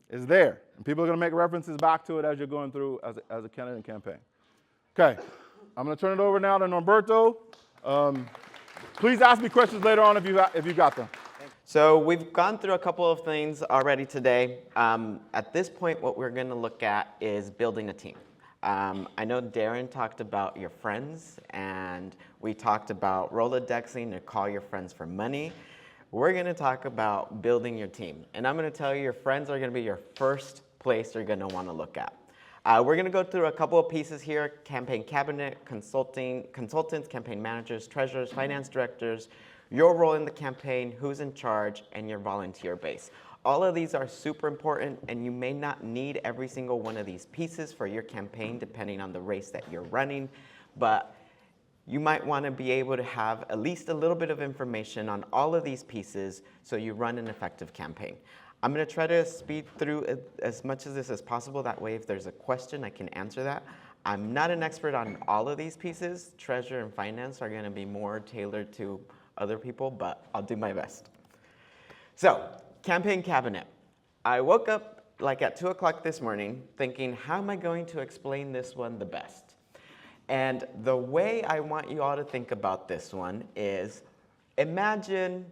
It's there. And people are going to make references back to it as you're going through as a candidate campaign. Okay. I'm going to turn it over now to Norberto. Please ask me questions later on if you got them. So we've gone through a couple of things already today. At this point, what we're going to look at is building a team. I know Darren talked about your friends, and we talked about Rolodexing and call your friends for money. We're going to talk about building your team. And I'm going to tell you your friends are going to be your first place you're going to want to look at. We're going to go through a couple of pieces here: campaign cabinet, consultants, campaign managers, treasurers, finance directors, your role in the campaign, who's in charge, and your volunteer base. All of these are super important, and you may not need every single one of these pieces for your campaign depending on the race that you're running, but you might want to be able to have at least a little bit of information on all of these pieces so you run an effective campaign. I'm going to try to speed through as much of this as possible. That way, if there's a question, I can answer that. I'm not an expert on all of these pieces. Treasurer and finance are going to be more tailored to other people, but I'll do my best. So, campaign cabinet. I woke up like at 2 o'clock this morning thinking, how am I going to explain this one the best? And the way I want you all to think about this one is, imagine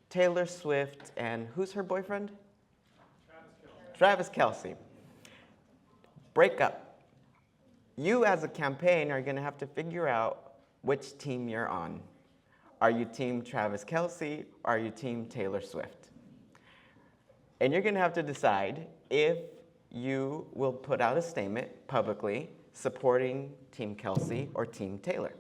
Taylor Swift and who's her boyfriend? Travis Kelce. Break up. You as a campaign are going to have to figure out which team you're on. Are you team Travis Kelce? Or are you team Taylor Swift? And you're going to have to decide if you will put out a statement publicly supporting Team Kelsey or Team Taylor.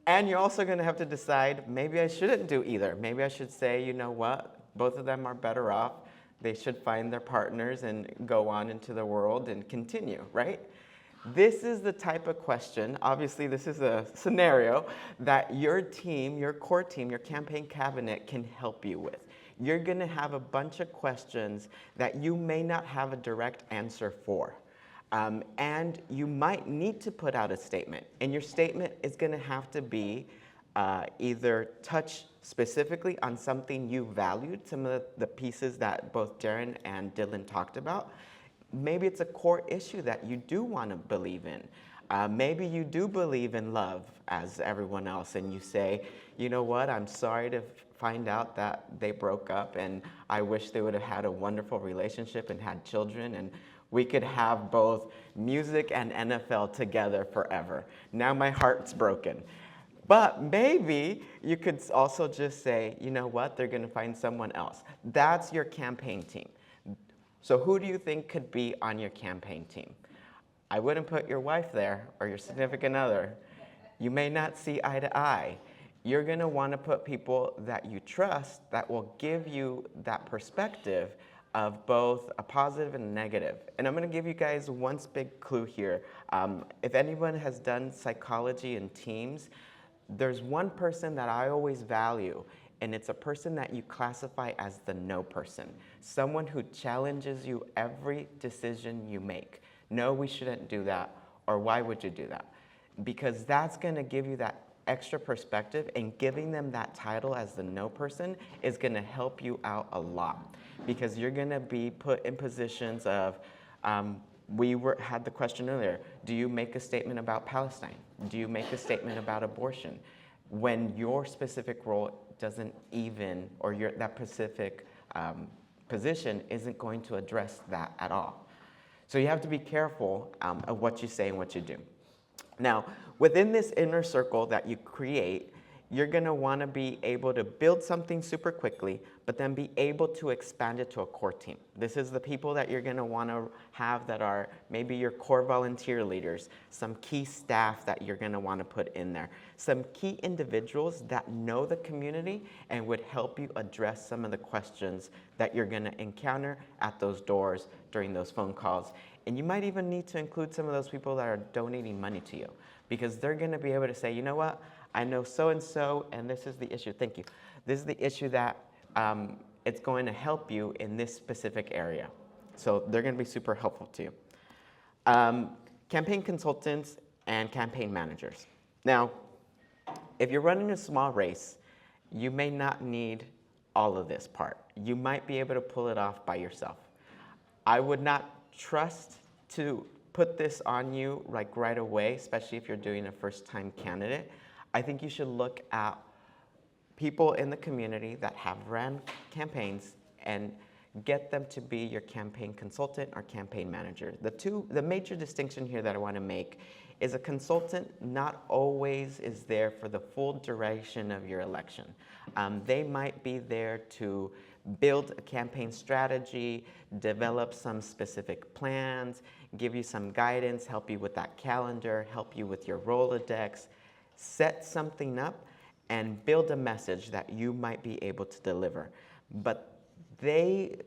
And you're also going to have to decide, maybe I shouldn't do either. Maybe I should say, you know what, both of them are better off. They should find their partners and go on into the world and continue, right? This is the type of question, obviously this is a scenario that your team, your core team, your campaign cabinet can help you with. You're going to have a bunch of questions that you may not have a direct answer for. And you might need to put out a statement. And your statement is going to have to be either touch specifically on something you valued, some of the pieces that both Darren and Dylan talked about. Maybe it's a core issue that you do want to believe in. Maybe you do believe in love as everyone else, and you say, you know what, I'm sorry to find out that they broke up, and I wish they would have had a wonderful relationship and had children, and we could have both music and NFL together forever. Now my heart's broken. But maybe you could also just say, you know what, they're going to find someone else. That's your campaign team. So who do you think could be on your campaign team? I wouldn't put your wife there or your significant other. You may not see eye to eye. You're going to want to put people that you trust that will give you that perspective of both a positive and a negative. And I'm going to give you guys one big clue here. If anyone has done psychology in teams, there's one person that I always value, and it's a person that you classify as the no person. Someone who challenges you every decision you make. No, we shouldn't do that, or why would you do that? Because that's going to give you that extra perspective, and giving them that title as the no person is going to help you out a lot. Because you're going to be put in positions of, had the question earlier, do you make a statement about Palestine? Do you make a statement about abortion? When your specific role doesn't even, or that specific position isn't going to address that at all. So you have to be careful of what you say and what you do. Now, within this inner circle that you create, you're going to want to be able to build something super quickly, but then be able to expand it to a core team. This is the people that you're going to want to have that are maybe your core volunteer leaders, some key staff that you're going to want to put in there, some key individuals that know the community and would help you address some of the questions that you're going to encounter at those doors during those phone calls. And you might even need to include some of those people that are donating money to you, because they're going to be able to say, you know what, I know so-and-so, and this is the issue. Thank you. This is the issue that it's going to help you in this specific area. So they're going to be super helpful to you. Campaign consultants and campaign managers. Now, if you're running a small race, you may not need all of this part. You might be able to pull it off by yourself. I would not trust to put this on you like right away, especially if you're doing a first-time candidate. I think you should look at people in the community that have ran campaigns and get them to be your campaign consultant or campaign manager. The major distinction here that I want to make is a consultant not always is there for the full duration of your election. They might be there to build a campaign strategy, develop some specific plans, give you some guidance, help you with that calendar, help you with your Rolodex, set something up and build a message that you might be able to deliver. But they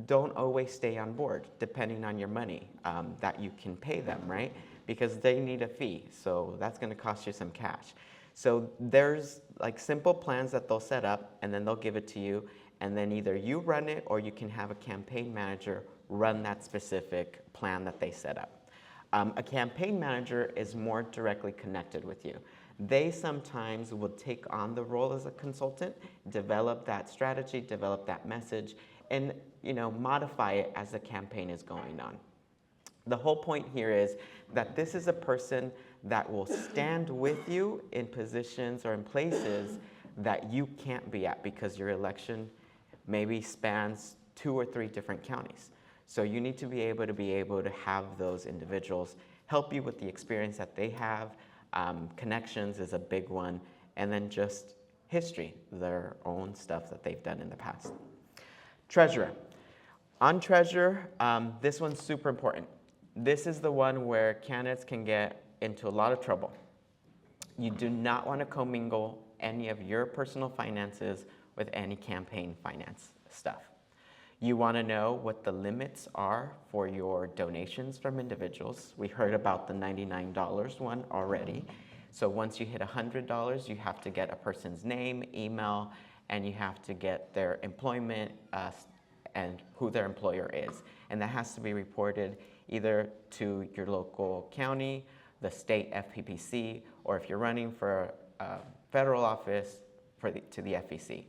don't always stay on board, depending on your money that you can pay them, right? Because they need a fee, so that's going to cost you some cash. So there's like simple plans that they'll set up, and then they'll give it to you, and then either you run it or you can have a campaign manager run that specific plan that they set up. A campaign manager is more directly connected with you. They sometimes will take on the role as a consultant, develop that strategy, develop that message, and modify it as the campaign is going on. The whole point here is that this is a person that will stand with you in positions or in places that you can't be at because your election maybe spans 2 or 3 different counties. So you need to be able to have those individuals help you with the experience that they have. Connections is a big one, and then just history, their own stuff that they've done in the past. Treasurer. On treasurer, this one's super important. This is the one where candidates can get into a lot of trouble. You do not want to commingle any of your personal finances with any campaign finance stuff. You want to know what the limits are for your donations from individuals. We heard about the $99 one already. So once you hit $100, you have to get a person's name, email, and you have to get their employment and who their employer is. And that has to be reported either to your local county, the state FPPC, or if you're running for a federal office, to the FEC.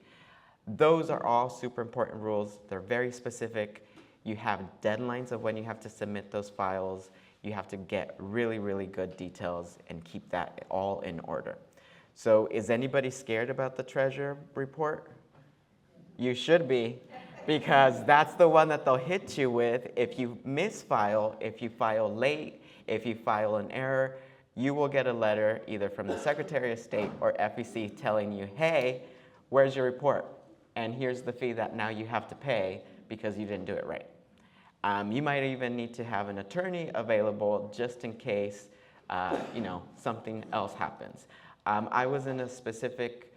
Those are all super important rules. They're very specific. You have deadlines of when you have to submit those files. You have to get really, really good details and keep that all in order. So is anybody scared about the treasurer report? You should be, because that's the one that they'll hit you with. If you misfile, if you file late, if you file an error, you will get a letter either from the Secretary of State or FEC telling you, hey, where's your report? And here's the fee that now you have to pay because you didn't do it right. You might even need to have an attorney available just in case something else happens. I was in a specific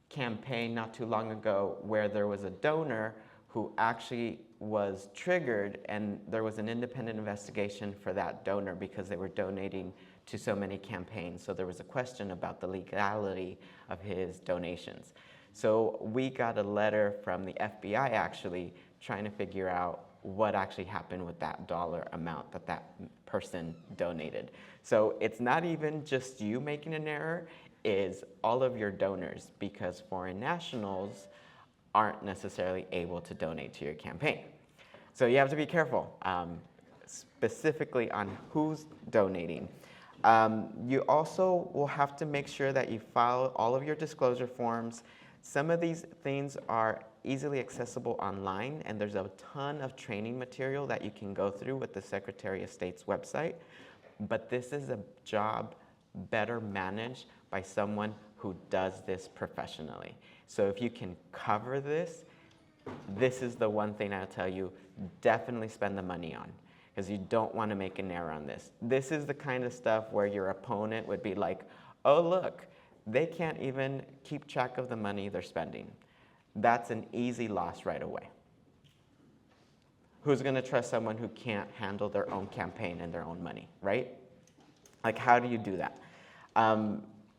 campaign not too long ago where there was a donor who actually was triggered, and there was an independent investigation for that donor because they were donating to so many campaigns. So there was a question about the legality of his donations. So we got a letter from the FBI actually trying to figure out what actually happened with that dollar amount that that person donated. So it's not even just you making an error, it's all of your donors, because foreign nationals aren't necessarily able to donate to your campaign. So you have to be careful, specifically on who's donating. You also will have to make sure that you file all of your disclosure forms. Some of these things are easily accessible online, and there's a ton of training material that you can go through with the Secretary of State's website. But this is a job better managed by someone who does this professionally. So if you can cover this, this is the one thing I'll tell you, definitely spend the money on, because you don't want to make an error on this. This is the kind of stuff where your opponent would be like, oh, look, they can't even keep track of the money they're spending. That's an easy loss right away. Who's going to trust someone who can't handle their own campaign and their own money, right? Like, how do you do that?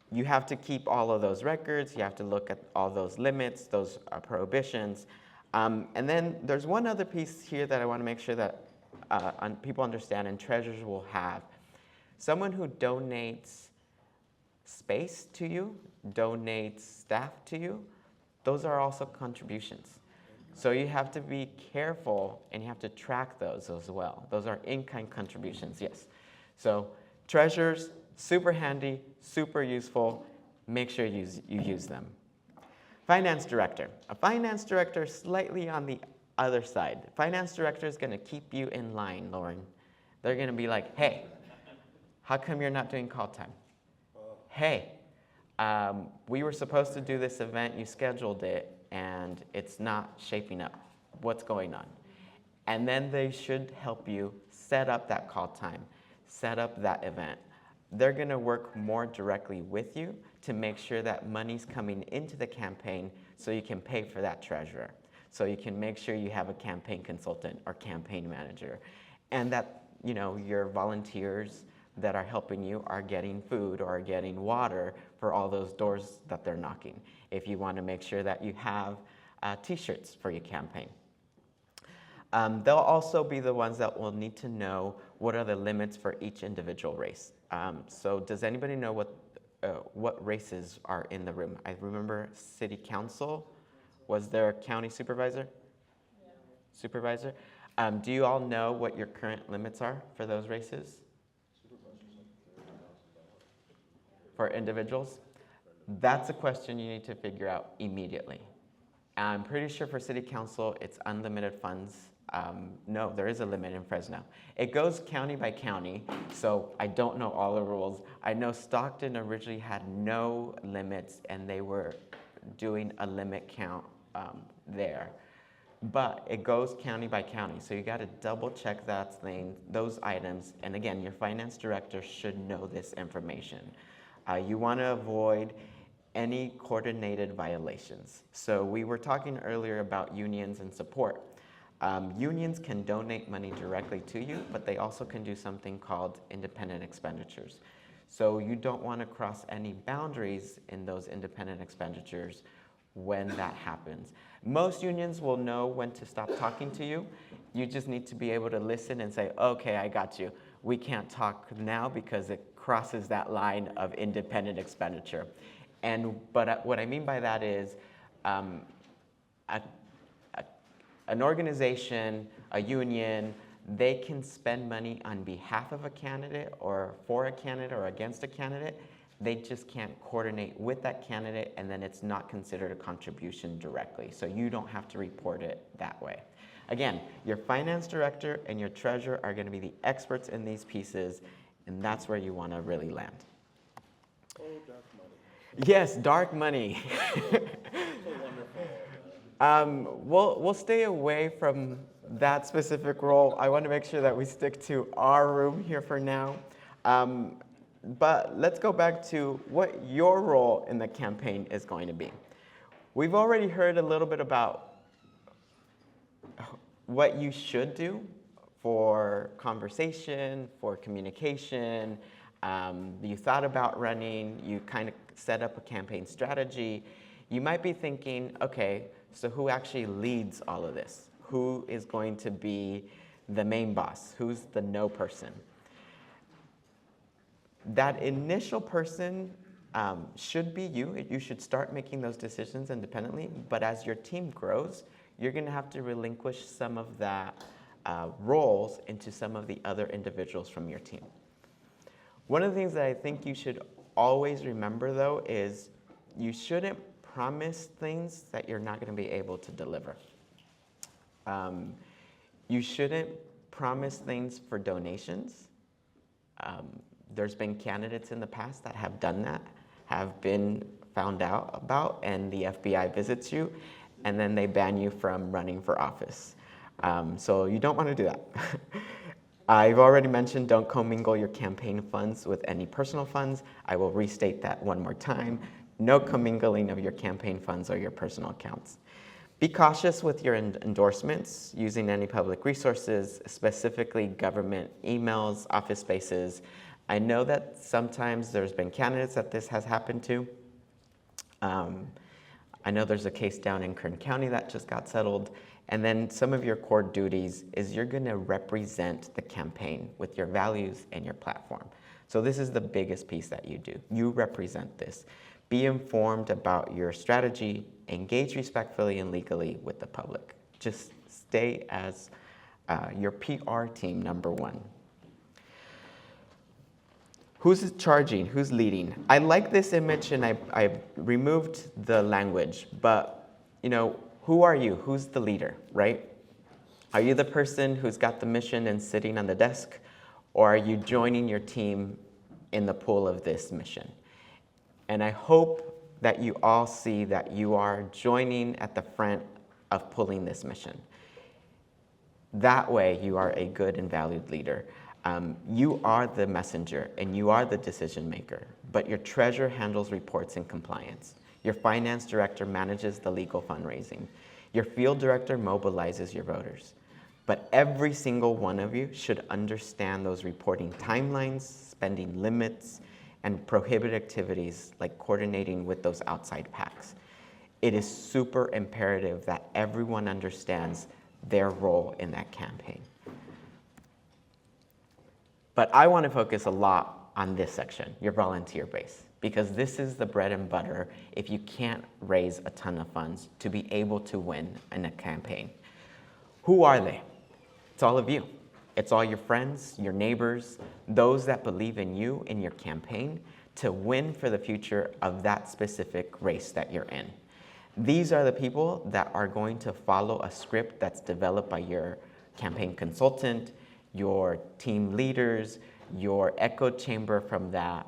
You have to keep all of those records. You have to look at all those limits, those prohibitions. And then there's one other piece here that I want to make sure that people understand and treasurers will have. Someone who donates space to you, donates staff to you, those are also contributions. So you have to be careful and you have to track those as well. Those are in-kind contributions, yes. So treasurers, super handy, super useful. Make sure you use them. Finance director. A finance director is slightly on the other side. Finance director is going to keep you in line, Lauren. They're going to be like, hey, how come you're not doing call time? Hey, we were supposed to do this event, you scheduled it, and it's not shaping up. What's going on? And then they should help you set up that call time, set up that event. They're going to work more directly with you to make sure that money's coming into the campaign so you can pay for that treasurer. So you can make sure you have a campaign consultant or campaign manager, and that your volunteers that are helping you are getting food or are getting water for all those doors that they're knocking. If you want to make sure that you have t-shirts for your campaign. They'll also be the ones that will need to know what are the limits for each individual race. So does anybody know what races are in the room? I remember city council. Was there a county supervisor? Yeah. Supervisor? Do you all know what your current limits are for those races? For individuals? That's a question you need to figure out immediately. I'm pretty sure for city council, it's unlimited funds. No, there is a limit in Fresno. It goes county by county, so I don't know all the rules. I know Stockton originally had no limits, and they were doing a limit count there. but it goes county by county. So you got to double check those items. And again, your finance director should know this information. You want to avoid any coordinated violations. So we were talking earlier about unions and support. Unions can donate money directly to you, but they also can do something called independent expenditures. So you don't want to cross any boundaries in those independent expenditures when that happens. Most unions will know when to stop talking to you. You just need to be able to listen and say, okay, I got you. We can't talk now because it crosses that line of independent expenditure. But what I mean by that is an organization, a union, they can spend money on behalf of a candidate or for a candidate or against a candidate. They just can't coordinate with that candidate, and then it's not considered a contribution directly. So you don't have to report it that way. Again, your finance director and your treasurer are going to be the experts in these pieces, and that's where you want to really land. Oh, dark money. Yes, dark money. We'll stay away from that specific role. I want to make sure that we stick to our room here for now. But let's go back to what your role in the campaign is going to be. We've already heard a little bit about what you should do for conversation, for communication. You thought about running, you kind of set up a campaign strategy. You might be thinking, okay, so who actually leads all of this? Who is going to be the main boss? Who's the no person? That initial person should be you. You should start making those decisions independently. But as your team grows, you're going to have to relinquish some of that roles into some of the other individuals from your team. One of the things that I think you should always remember, though, is you shouldn't promise things that you're not going to be able to deliver. You shouldn't promise things for donations. There's been candidates in the past that have done that, have been found out about, and the FBI visits you, and then they ban you from running for office. So you don't want to do that. I've already mentioned don't commingle your campaign funds with any personal funds. I will restate that one more time. No commingling of your campaign funds or your personal accounts. Be cautious with your endorsements using any public resources, specifically government emails, office spaces. I know that sometimes there's been candidates that this has happened to. I know there's a case down in Kern County that just got settled. And then some of your core duties is you're going to represent the campaign with your values and your platform. So this is the biggest piece that you do. You represent this. Be informed about your strategy, engage respectfully and legally with the public. Just stay as your PR team number one. Who's charging? Who's leading? I like this image, and I removed the language, but who are you? Who's the leader, right? Are you the person who's got the mission and sitting on the desk, or are you joining your team in the pool of this mission? And I hope that you all see that you are joining at the front of pulling this mission. That way, you are a good and valued leader. You are the messenger and you are the decision maker, but your treasurer handles reports and compliance. Your finance director manages the legal fundraising. Your field director mobilizes your voters. But every single one of you should understand those reporting timelines, spending limits, and prohibited activities like coordinating with those outside PACs. It is super imperative that everyone understands their role in that campaign. But I want to focus a lot on this section, your volunteer base, because this is the bread and butter if you can't raise a ton of funds to be able to win in a campaign. Who are they? It's all of you. It's all your friends, your neighbors, those that believe in you, in your campaign, to win for the future of that specific race that you're in. These are the people that are going to follow a script that's developed by your campaign consultant, your team leaders, your echo chamber from that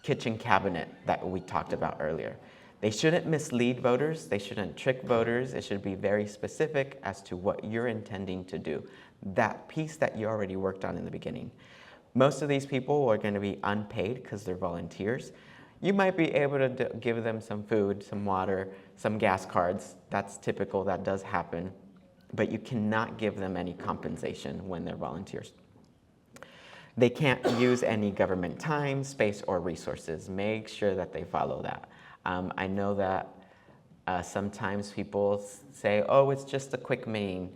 kitchen cabinet that we talked about earlier. They shouldn't mislead voters. They shouldn't trick voters. It should be very specific as to what you're intending to do. That piece that you already worked on in the beginning. Most of these people are going to be unpaid because they're volunteers. You might be able to give them some food, some water, some gas cards. That's typical, that does happen. But you cannot give them any compensation when they're volunteers. They can't use any government time, space, or resources. Make sure that they follow that. I know that sometimes people say, oh, it's just a quick meeting.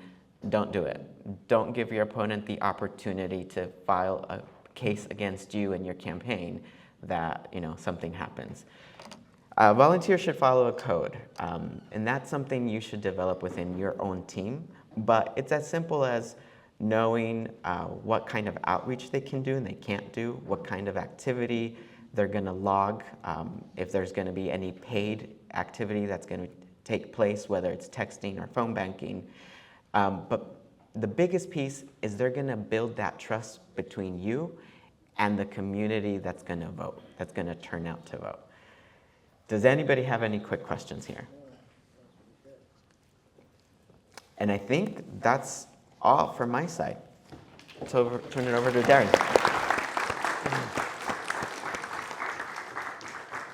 Don't do it. Don't give your opponent the opportunity to file a case against you in your campaign that something happens. Volunteers should follow a code, and that's something you should develop within your own team. But it's as simple as knowing what kind of outreach they can do and they can't do, what kind of activity they're going to log, if there's going to be any paid activity that's going to take place, whether it's texting or phone banking. But the biggest piece is they're going to build that trust between you and the community that's going to vote, that's going to turn out to vote. Does anybody have any quick questions here? And I think that's all from my side. So turn it over to Darren.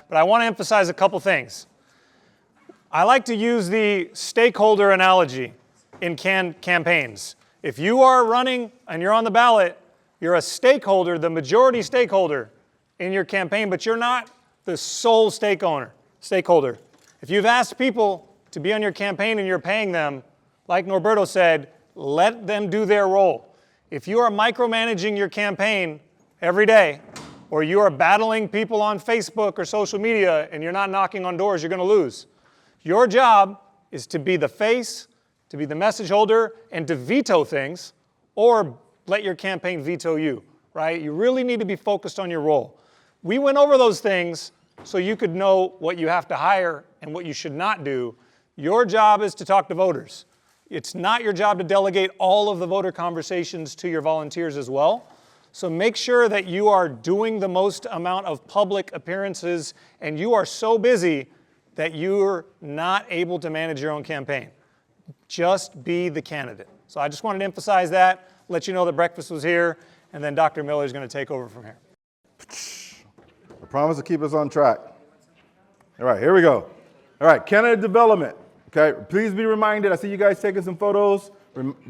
But I want to emphasize a couple things. I like to use the stakeholder analogy in campaigns. If you are running and you're on the ballot, you're a stakeholder, the majority stakeholder in your campaign, but you're not the sole stakeholder. If you've asked people to be on your campaign and you're paying them, like Norberto said, let them do their role. If you are micromanaging your campaign every day, or you are battling people on Facebook or social media and you're not knocking on doors, you're going to lose. Your job is to be the face, to be the message holder, and to veto things, or let your campaign veto you, right? You really need to be focused on your role. We went over those things so you could know what you have to hire and what you should not do. Your job is to talk to voters. It's not your job to delegate all of the voter conversations to your volunteers as well. So make sure that you are doing the most amount of public appearances and you are so busy that you're not able to manage your own campaign. Just be the candidate. So I just wanted to emphasize that, let you know that breakfast was here, and then Dr. Miller is going to take over from here. I promise to keep us on track. All right, here we go. All right, candidate development. Okay, please be reminded, I see you guys taking some photos.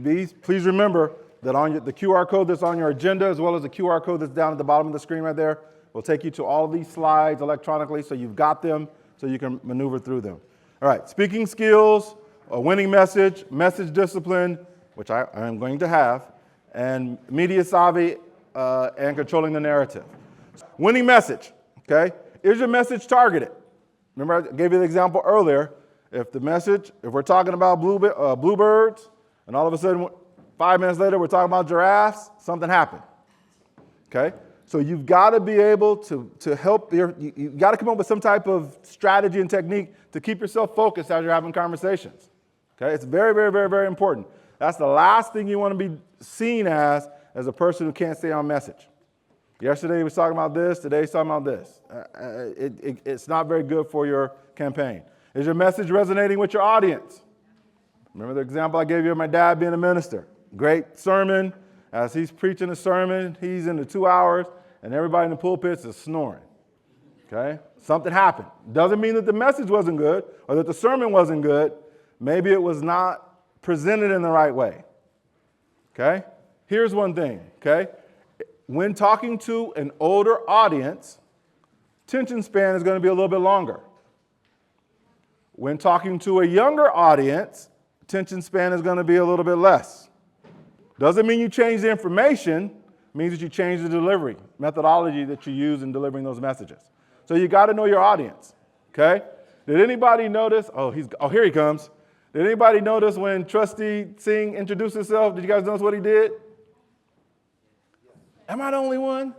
Please remember that on the QR code that's on your agenda, as well as the QR code that's down at the bottom of the screen right there, will take you to all of these slides electronically, so you've got them, so you can maneuver through them. All right, speaking skills, a winning message, message discipline, which I am going to have, and media savvy and controlling the narrative. Winning message, okay? Is your message targeted? Remember I gave you the example earlier. If we're talking about bluebirds, and all of a sudden 5 minutes later we're talking about giraffes, something happened, okay? So you've got to be able to help, you've got to come up with some type of strategy and technique to keep yourself focused as you're having conversations, okay? It's very, very, very, very important. That's the last thing you want to be seen as a person who can't stay on message. Yesterday he was talking about this, today he's talking about this. It's not very good for your campaign. Is your message resonating with your audience? Remember the example I gave you of my dad being a minister. Great sermon. As he's preaching a sermon, he's into 2 hours, and everybody in the pulpits is snoring. Okay? Something happened. Doesn't mean that the message wasn't good or that the sermon wasn't good. Maybe it was not presented in the right way. Okay? Here's one thing, okay? When talking to an older audience, attention span is going to be a little bit longer. When talking to a younger audience, attention span is going to be a little bit less. Doesn't mean you change the information, it means that you change the delivery methodology that you use in delivering those messages. So you got to know your audience, okay? Did anybody notice, here he comes. Did anybody notice when Trustee Singh introduced himself? Did you guys notice what he did? Am I the only one?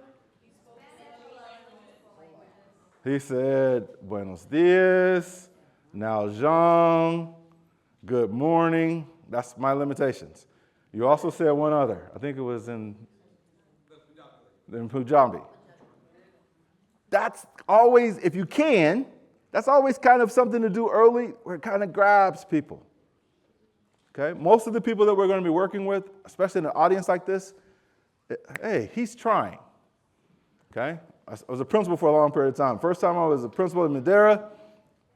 He said, Buenos dias, now Jean, good morning. That's my limitations. You also said one other. I think it was in Punjabi. That's always, if you can, That's always kind of something to do early where it kind of grabs people. Okay? Most of the people that we're going to be working with, especially in an audience like this, hey, he's trying. Okay? I was a principal for a long period of time. First time I was a principal in Madera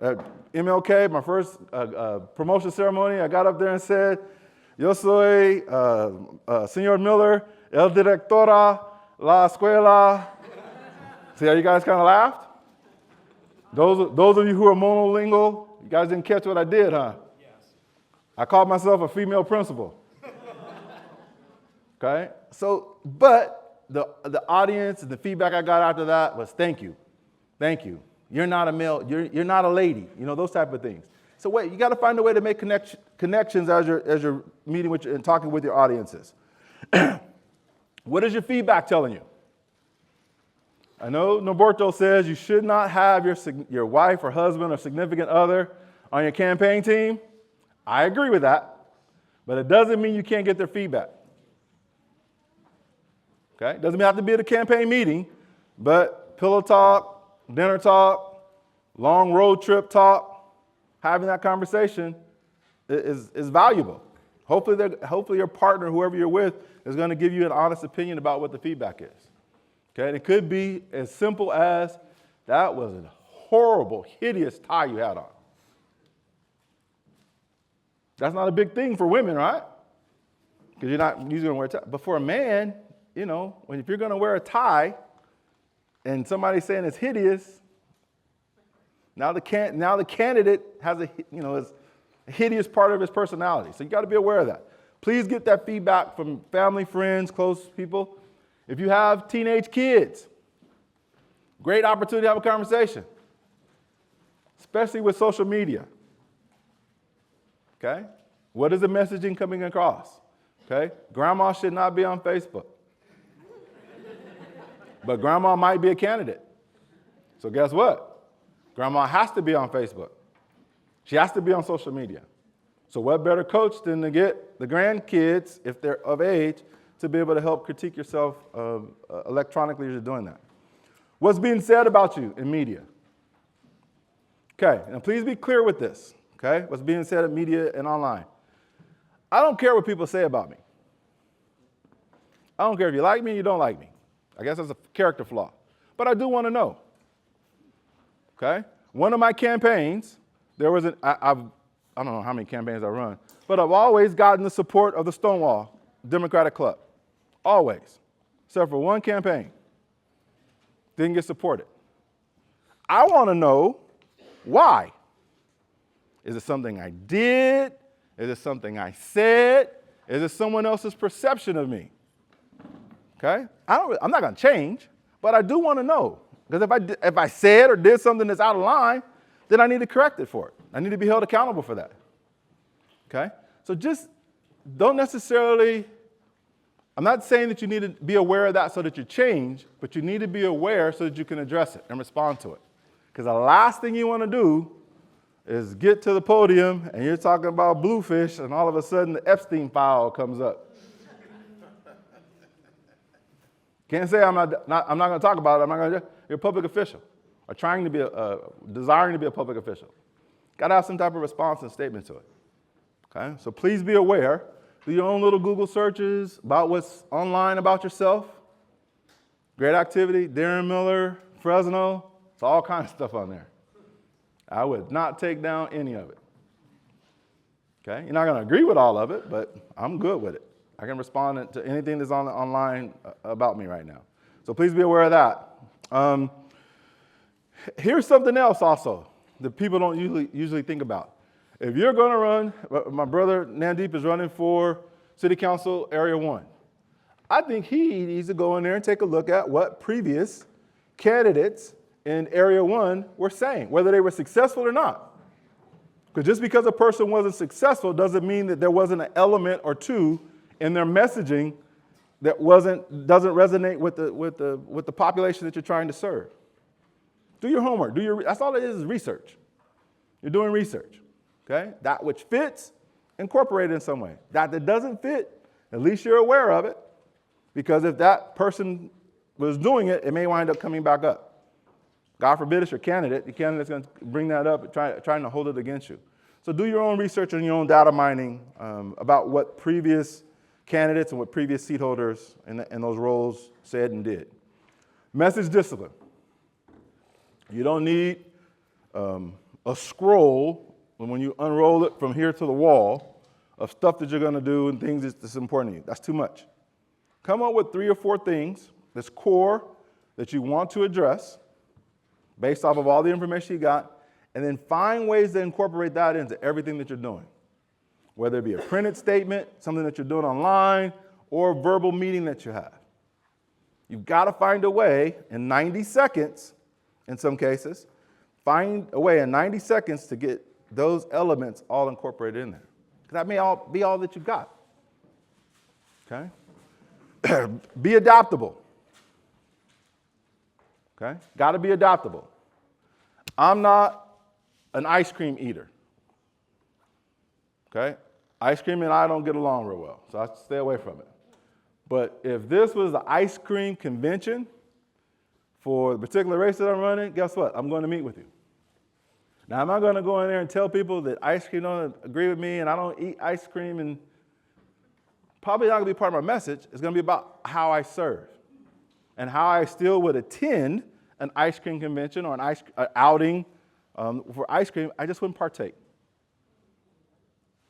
at MLK, my first promotion ceremony, I got up there and said, Yo soy Señor Miller, el directora la escuela. See how you guys kind of laughed? Those of you who are monolingual, you guys didn't catch what I did, huh? Yes. I called myself a female principal. Okay? So, but the audience and the feedback I got after that was thank you. Thank you. You're not a male, you're not a lady, those type of things. So wait, you got to find a way to make connections as you're meeting with and talking with your audiences. What is your feedback telling you? I know Norberto says you should not have your wife or husband or significant other on your campaign team. I agree with that, but it doesn't mean you can't get their feedback. Okay? It doesn't have to be at a campaign meeting, but pillow talk, dinner talk, long road trip talk, having that conversation is valuable. Hopefully your partner, whoever you're with, is going to give you an honest opinion about what the feedback is. Okay? And it could be as simple as, that was a horrible, hideous tie you had on. That's not a big thing for women, right? Because you're not usually going to wear a tie. But for a man, if you're going to wear a tie and somebody's saying it's hideous, now the candidate has is a hideous part of his personality. So you got to be aware of that. Please get that feedback from family, friends, close people. If you have teenage kids, great opportunity to have a conversation, especially with social media. Okay? What is the messaging coming across? Okay? Grandma should not be on Facebook. But grandma might be a candidate. So guess what? Grandma has to be on Facebook. She has to be on social media. So what better coach than to get the grandkids, if they're of age, to be able to help critique yourself electronically as you're doing that. What's being said about you in media? Okay, and please be clear with this, okay? What's being said in media and online. I don't care what people say about me. I don't care if you like me or you don't like me. I guess that's a character flaw. But I do want to know, okay? One of my campaigns, there was I don't know how many campaigns I run, but I've always gotten the support of the Stonewall Democratic Club. Always. Except for one campaign. Didn't get supported. I want to know why. Is it something I did? Is it something I said? Is it someone else's perception of me? Okay? I'm not going to change, but I do want to know. Because if I said or did something that's out of line, then I need to correct it for it. I need to be held accountable for that. Okay? So just don't necessarily, I'm not saying that you need to be aware of that so that you change, but you need to be aware so that you can address it and respond to it. Because the last thing you want to do is get to the podium and you're talking about bluefish and all of a sudden the Epstein file comes up. Can't say I'm not going to talk about it. You're a public official or trying to be desiring to be a public official. Got to have some type of response and statement to it. Okay? So please be aware. Do your own little Google searches about what's online about yourself. Great activity. Darren Miller, Fresno. It's all kinds of stuff on there. I would not take down any of it. Okay? You're not going to agree with all of it, but I'm good with it. I can respond to anything that's online about me right now. So please be aware of that. Here's something else also that people don't usually think about. If you're going to run, my brother Nandeep is running for City Council Area 1. I think he needs to go in there and take a look at what previous candidates in Area 1 were saying, whether they were successful or not. Because just because a person wasn't successful doesn't mean that there wasn't an element or two in their messaging that doesn't resonate with the population that you're trying to serve. Do your homework. That's all it is research. You're doing research. Okay? That which fits, incorporate it in some way. That doesn't fit, at least you're aware of it, because if that person was doing it, it may wind up coming back up. God forbid it's your candidate. Your candidate's going to bring that up, trying to hold it against you. So do your own research and your own data mining about what previous candidates and what previous seat holders in those roles said and did. Message discipline. You don't need a scroll when you unroll it from here to the wall of stuff that you're going to do and things that's important to you. That's too much. Come up with 3 or 4 things that's core that you want to address based off of all the information you got, and then find ways to incorporate that into everything that you're doing, whether it be a printed statement, something that you're doing online, or a verbal meeting that you have. You've got to find a way in 90 seconds, in some cases, find a way in 90 seconds to get those elements all incorporated in there. That may all be all that you've got. Okay? Be adaptable. Okay? Got to be adaptable. I'm not an ice cream eater. Okay? Ice cream and I don't get along real well, so I stay away from it. But if this was the ice cream convention for the particular race that I'm running, guess what? I'm going to meet with you. Now, am I going to go in there and tell people that ice cream don't agree with me and I don't eat ice cream? And probably not going to be part of my message. It's going to be about how I serve and how I still would attend an ice cream convention or an outing for ice cream. I just wouldn't partake.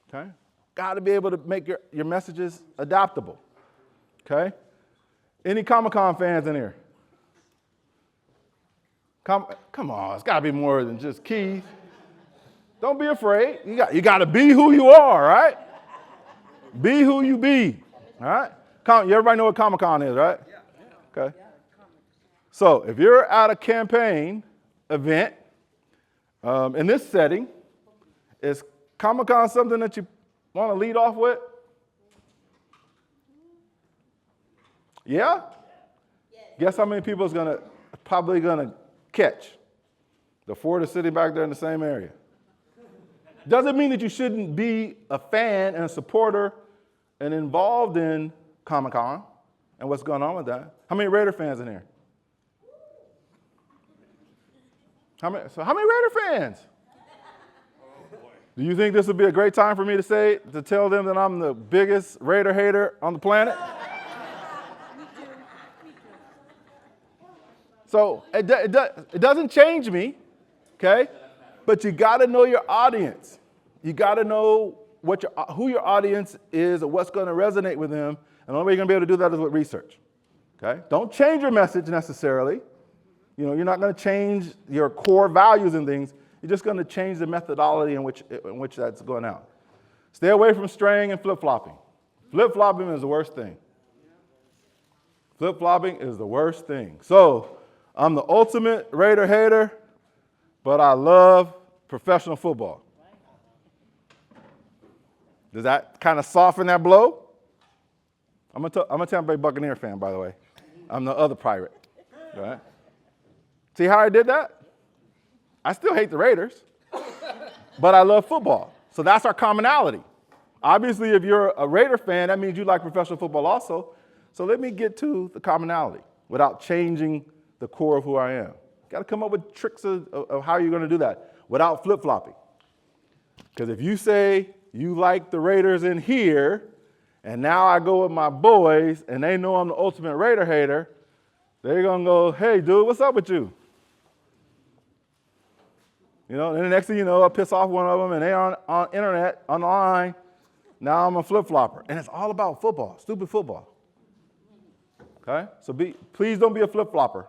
Okay? Got to be able to make your messages adaptable. Okay? Any Comic-Con fans in here? Come on, it's got to be more than just Keith. Don't be afraid. You got to be who you are, right? Be who you be, all right? Everybody know what Comic-Con is, right? Yeah. Okay. So if you're at a campaign event in this setting, is Comic-Con something that you want to lead off with? Yeah? Guess how many people is probably going to catch? The 4 that's sitting back there in the same area. Doesn't mean that you shouldn't be a fan and a supporter and involved in Comic-Con and what's going on with that. How many Raider fans in here? How many Raider fans? Do you think this would be a great time for me to tell them that I'm the biggest Raider hater on the planet? So it doesn't change me, okay? But you got to know your audience. You got to know who your audience is or what's going to resonate with them. And the only way you're going to be able to do that is with research, okay? Don't change your message necessarily. You know, you're not going to change your core values and things. You're just going to change the methodology in which that's going out. Stay away from straying and flip-flopping. Flip-flopping is the worst thing. Flip-flopping is the worst thing. So I'm the ultimate Raider hater, but I love professional football. Does that kind of soften that blow? I'm a Tampa Bay Buccaneer fan, by the way. I'm the other pirate. Right? See how I did that? I still hate the Raiders, but I love football. So that's our commonality. Obviously, if you're a Raider fan, that means you like professional football also. So let me get to the commonality without changing the core of who I am. Got to come up with tricks of how you're going to do that without flip-flopping. Because if you say you like the Raiders in here, and now I go with my boys, and they know I'm the ultimate Raider hater, they're going to go, hey, dude, what's up with you? You know, and the next thing you know, I piss off one of them, and they're on internet, online. Now I'm a flip-flopper. And it's all about football, stupid football. Okay? So please don't be a flip-flopper.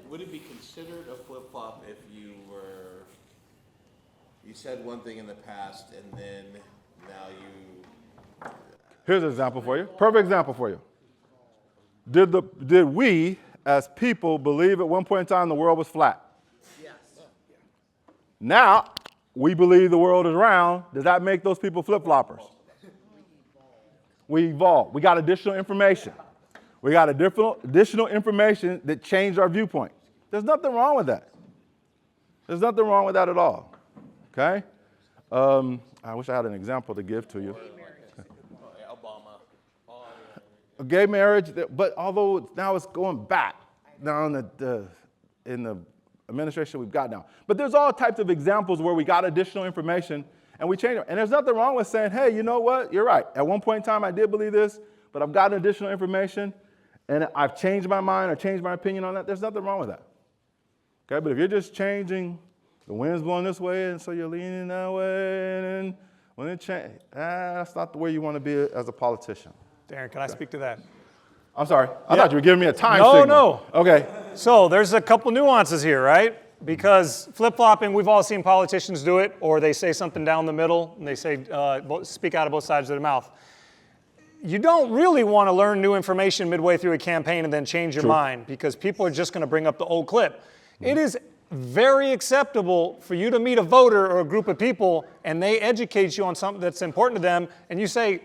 Would it be considered a flip-flop if you said one thing in the past and then now you... Here's an example for you. Perfect example for you. Did we, as people, believe at one point in time the world was flat? Yes. Now, we believe the world is round. Does that make those people flip-floppers? We evolved. We got additional information. We got additional information that changed our viewpoint. There's nothing wrong with that. There's nothing wrong with that at all. Okay? I wish I had an example to give to you. Gay marriage, but although now it's going back down in the administration we've got now. But there's all types of examples where we got additional information and we changed it. And there's nothing wrong with saying, hey, you know what? You're right. At one point in time, I did believe this, but I've gotten additional information and I've changed my mind or changed my opinion on that. There's nothing wrong with that. Okay, but if you're just changing, the wind's blowing this way, and so you're leaning that way, and then when it changes, that's not the way you want to be as a politician. Darren, can I speak to that? I'm sorry. I thought you were giving me a time No, signal. no. Okay. So there's a couple nuances here, right? Because flip-flopping, we've all seen politicians do it, or they say something down the middle, and they say, speak out of both sides of their mouth. You don't really want to learn new information midway through a campaign and then change your mind, because people are just going to bring up the old clip. It is very acceptable for you to meet a voter or a group of people and they educate you on something that's important to them and you say,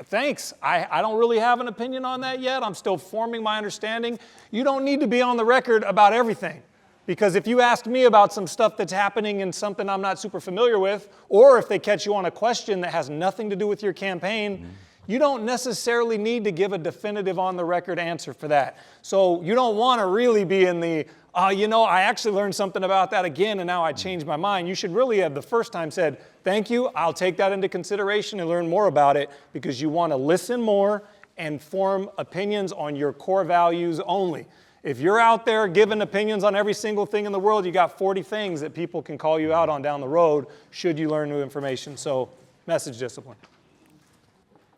thanks, I don't really have an opinion on that yet. I'm still forming my understanding. You don't need to be on the record about everything. Because if you ask me about some stuff that's happening in something I'm not super familiar with, or if they catch you on a question that has nothing to do with your campaign, you don't necessarily need to give a definitive on-the-record answer for that. So you don't want to really be in the, I actually learned something about that again and now I changed my mind. You should really have the first time said, thank you, I'll take that into consideration and learn more about it, because you want to listen more and form opinions on your core values only. If you're out there giving opinions on every single thing in the world, you got 40 things that people can call you out on down the road should you learn new information. So message discipline.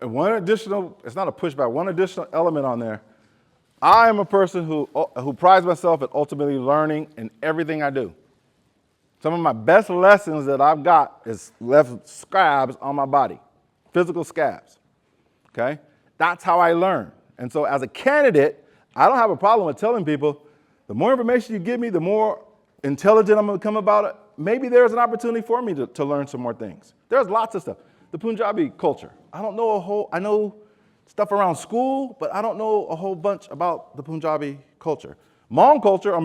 And one additional, it's not a pushback, one additional element on there. I am a person who prides myself at ultimately learning in everything I do. Some of my best lessons that I've got is left scabs on my body, physical scabs, okay? That's how I learn. And so as a candidate, I don't have a problem with telling people, the more information you give me, the more intelligent I'm gonna become about it. Maybe there's an opportunity for me to learn some more things. There's lots of stuff. The Punjabi culture. I know stuff around school, but I don't know a whole bunch about the Punjabi culture. Hmong culture,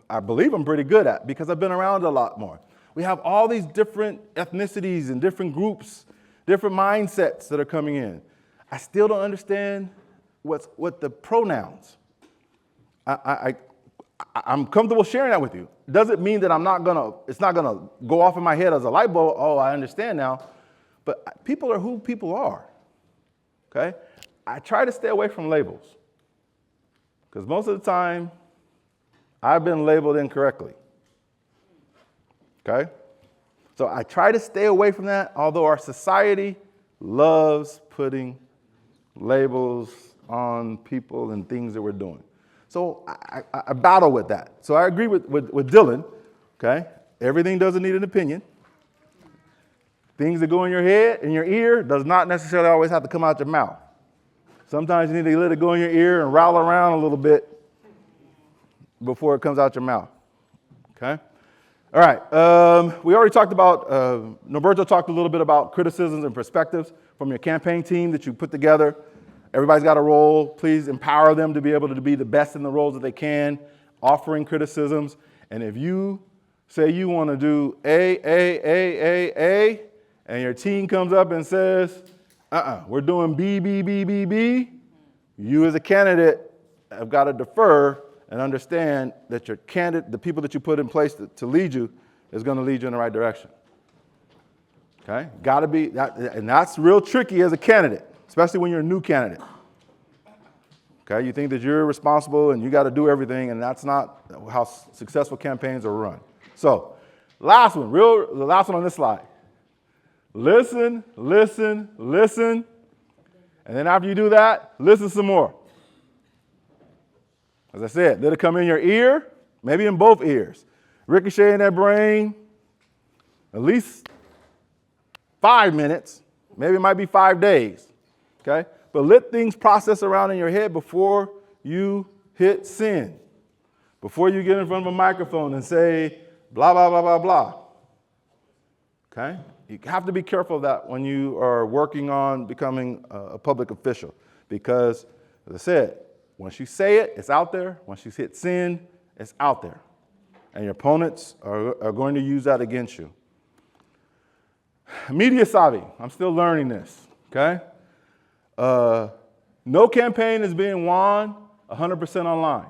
I believe I'm pretty good at because I've been around a lot more. We have all these different ethnicities and different groups, different mindsets that are coming in. I still don't understand what the pronouns. I'm comfortable sharing that with you. Doesn't mean that it's not gonna go off in my head as a light bulb, oh, I understand now. But people are who people are, okay? I try to stay away from labels because most of the time I've been labeled incorrectly, okay? So I try to stay away from that, although our society loves putting labels on people and things that we're doing. So I battle with that. So I agree with Dylan, okay? Everything doesn't need an opinion. Things that go in your head, in your ear, does not necessarily always have to come out your mouth. Sometimes you need to let it go in your ear and rattle around a little bit before it comes out your mouth, okay? All right, we already talked about, Norberto talked a little bit about criticisms and perspectives from your campaign team that you put together. Everybody's got a role. Please empower them to be able to be the best in the roles that they can, offering criticisms. And if you say you want to do A, and your team comes up and says, we're doing B, you as a candidate have got to defer and understand that your candidate, the people that you put in place to lead you, is going to lead you in the right direction. Okay? Got to be, and that's real tricky as a candidate, especially when you're a new candidate. Okay, you think that you're responsible and you got to do everything, and that's not how successful campaigns are run. So, the last one on this slide. Listen, and then after you do that, listen some more. As I said, let it come in your ear, maybe in both ears. Ricochet in that brain, at least 5 minutes, maybe it might be 5 days, okay? But let things process around in your head before you hit send, before you get in front of a microphone and say blah, blah, blah, blah, blah, okay? You have to be careful of that when you are working on becoming a public official because, as I said, once you say it, it's out there. Once you hit send, it's out there. And your opponents are going to use that against you. Media savvy. I'm still learning this, okay? No campaign is being won 100% online.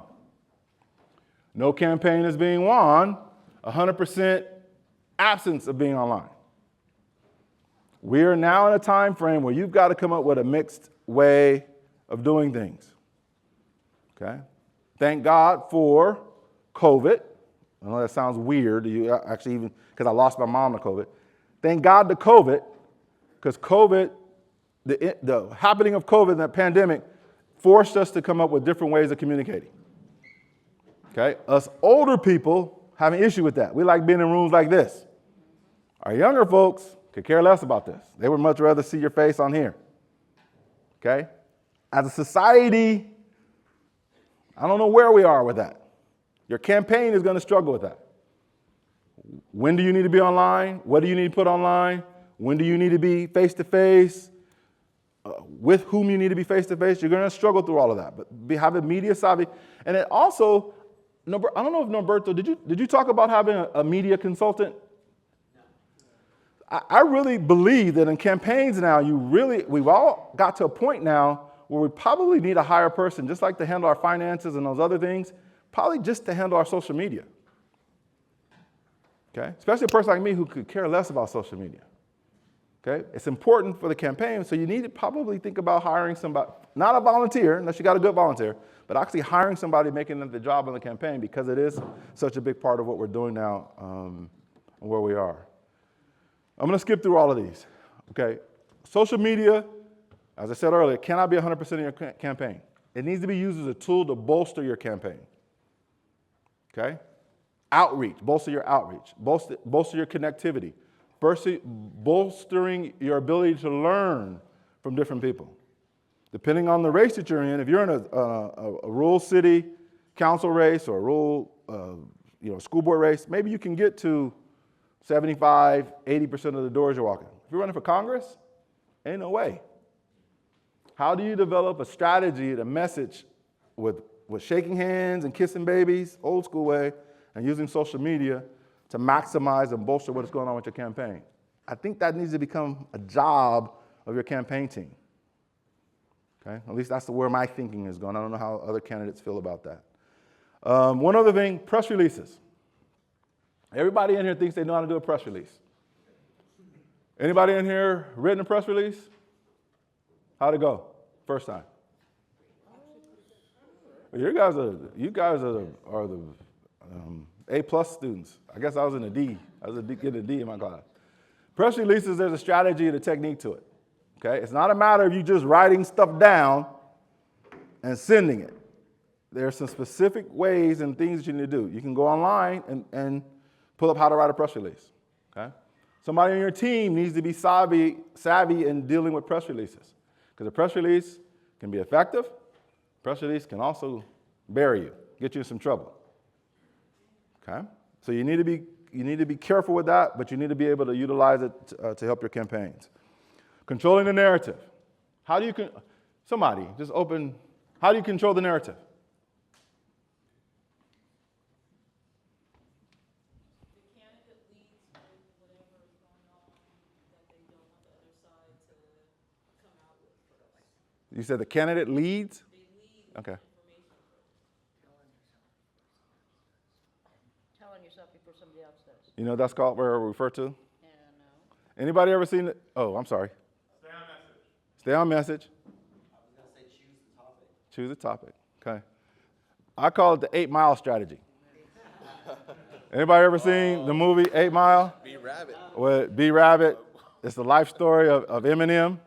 No campaign is being won, 100% absence of being online. We are now in a time frame where you've got to come up with a mixed way of doing things. Okay? Thank God for COVID. I know that sounds weird. You actually, even because I lost my mom to COVID. Thank God to COVID, because COVID, the happening of COVID and that pandemic forced us to come up with different ways of communicating. Okay? Us older people have an issue with that. We like being in rooms like this. Our younger folks could care less about this. They would much rather see your face on here. Okay? As a society, I don't know where we are with that. Your campaign is going to struggle with that. When do you need to be online? What do you need to put online? When do you need to be face-to-face? With whom you need to be face-to-face? You're going to struggle through all of that. But have a media savvy. And it also, I don't know if Norberto, did you talk about having a media consultant? I really believe that in campaigns now, we've all got to a point now where we probably need a higher person, just like to handle our finances and those other things, probably just to handle our social media. Okay? Especially a person like me who could care less about social media. Okay? It's important for the campaign, so you need to probably think about hiring somebody, not a volunteer, unless you got a good volunteer, but actually hiring somebody, making them the job on the campaign, because it is such a big part of what we're doing now and where we are. I'm going to skip through all of these. Okay? Social media, as I said earlier, cannot be 100% of your campaign. It needs to be used as a tool to bolster your campaign. Okay? Outreach, bolster your outreach, bolster your connectivity, bolstering your ability to learn from different people. Depending on the race that you're in, if you're in a rural city council race or a rural school board race, maybe you can get to 75, 80% of the doors you're walking. If you're running for Congress, ain't no way. How do you develop a strategy, a message with shaking hands and kissing babies, old school way, and using social media to maximize and bolster what's going on with your campaign? I think that needs to become a job of your campaign team. Okay? At least that's where my thinking is going. I don't know how other candidates feel about that. One other thing, press releases. Everybody in here thinks they know how to do a press release. Anybody in here written a press release? How'd it go? First time. You guys are the A+ students. I guess I was in a D. I was getting a D in my class. Press releases, there's a strategy and a technique to it. Okay? It's not a matter of you just writing stuff down and sending it. There are some specific ways and things that you need to do. You can go online and pull up how to write a press release. Okay? Somebody on your team needs to be savvy in dealing with press releases, because a press release can be effective. Press release can also bury you, get you in some trouble. Okay? So you need to be careful with that, but you need to be able to utilize it to help your campaigns. Controlling the narrative. How do you control the narrative? You said the candidate leads? Okay. Telling yourself before somebody else does. You know what that's called, where we refer to? Yeah, no. Anybody ever seen it? Oh, I'm sorry. Stay on message. Stay on message. I was going to say choose the topic. Choose a topic. Okay. I call it the 8 Mile strategy. Anybody ever seen the movie 8 Mile? Be Rabbit. With B. Rabbit. It's the life story of Eminem.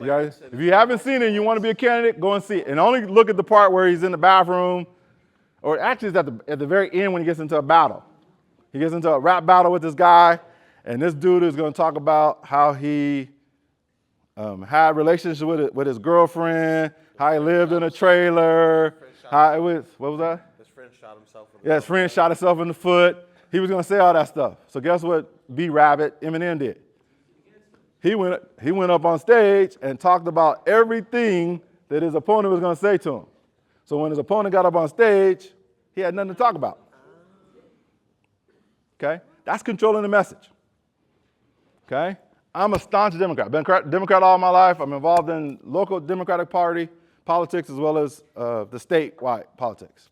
You guys, if you haven't seen it and you want to be a candidate, go and see it. And only look at the part where he's in the bathroom, or actually it's at the very end when he gets into a battle. He gets into a rap battle with this guy, and this dude is going to talk about how he had relationships with his girlfriend, how he lived in a trailer, how it was, what was that? His friend shot himself in the foot. Yeah, his friend shot himself in the foot. He was going to say all that stuff. So guess what B. Rabbit, Eminem did? He went up on stage and talked about everything that his opponent was going to say to him. So when his opponent got up on stage, he had nothing to talk about. Okay? That's controlling the message. Okay? I'm a staunch Democrat. Been a Democrat all my life. I'm involved in local Democratic Party politics as well as the statewide politics.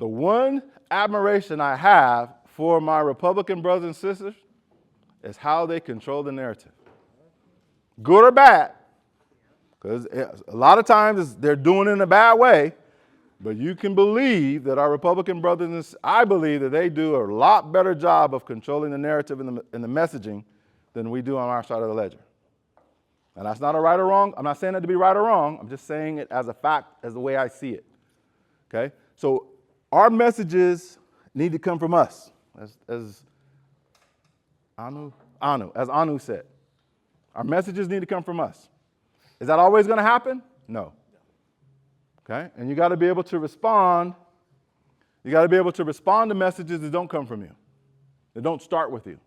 The one admiration I have for my Republican brothers and sisters is how they control the narrative. Good or bad, because a lot of times they're doing it in a bad way, but you can believe that our Republican brothers, I believe that they do a lot better job of controlling the narrative and the messaging than we do on our side of the ledger. And that's not a right or wrong. I'm not saying that to be right or wrong. I'm just saying it as a fact, as the way I see it. Okay? So our messages need to come from us, as Anu said. Our messages need to come from us. Is that always going to happen? No. Okay? And you got to be able to respond. You got to be able to respond to messages that don't come from you, that don't start with you.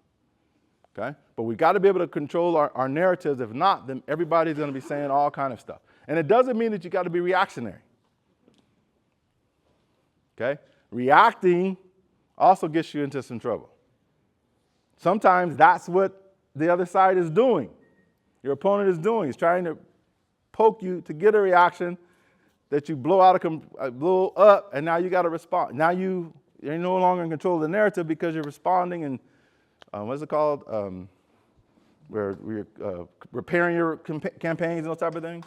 Okay? But we got to be able to control our narratives. If not, then everybody's going to be saying all kind of stuff. And it doesn't mean that you got to be reactionary. Okay? Reacting also gets you into some trouble. Sometimes that's what the other side is doing. Your opponent is doing. He's trying to poke you to get a reaction that you blow up, and now you got to respond. Now you're no longer in control of the narrative because you're responding and what's it called? Where we're repairing your campaigns and those type of things.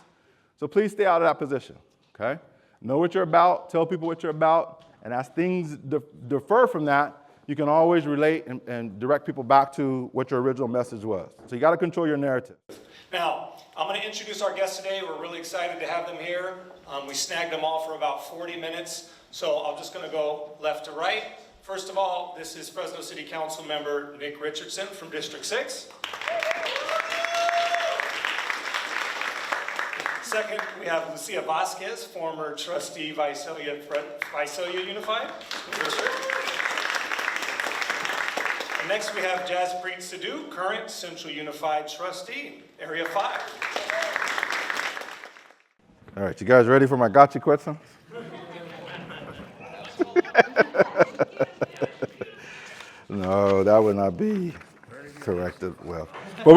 So please stay out of that position, okay? Know what you're about, tell people what you're about, and as things differ from that, you can always relate and direct people back to what your original message was. So you got to control your narrative. Now, I'm going to introduce our guests today. We're really excited to have them here. We snagged them all for about 40 minutes, so I'm just going to go left to right. First of all, this is Fresno City Council member Nick Richardson from District 6. Second, we have Lucia Vasquez, former trustee, Visalia Unified. And next we have Jaspreet Sidhu, current Central Unified trustee, Area 5. All right, you guys ready for my gotcha questions? No, that would not be corrected well. But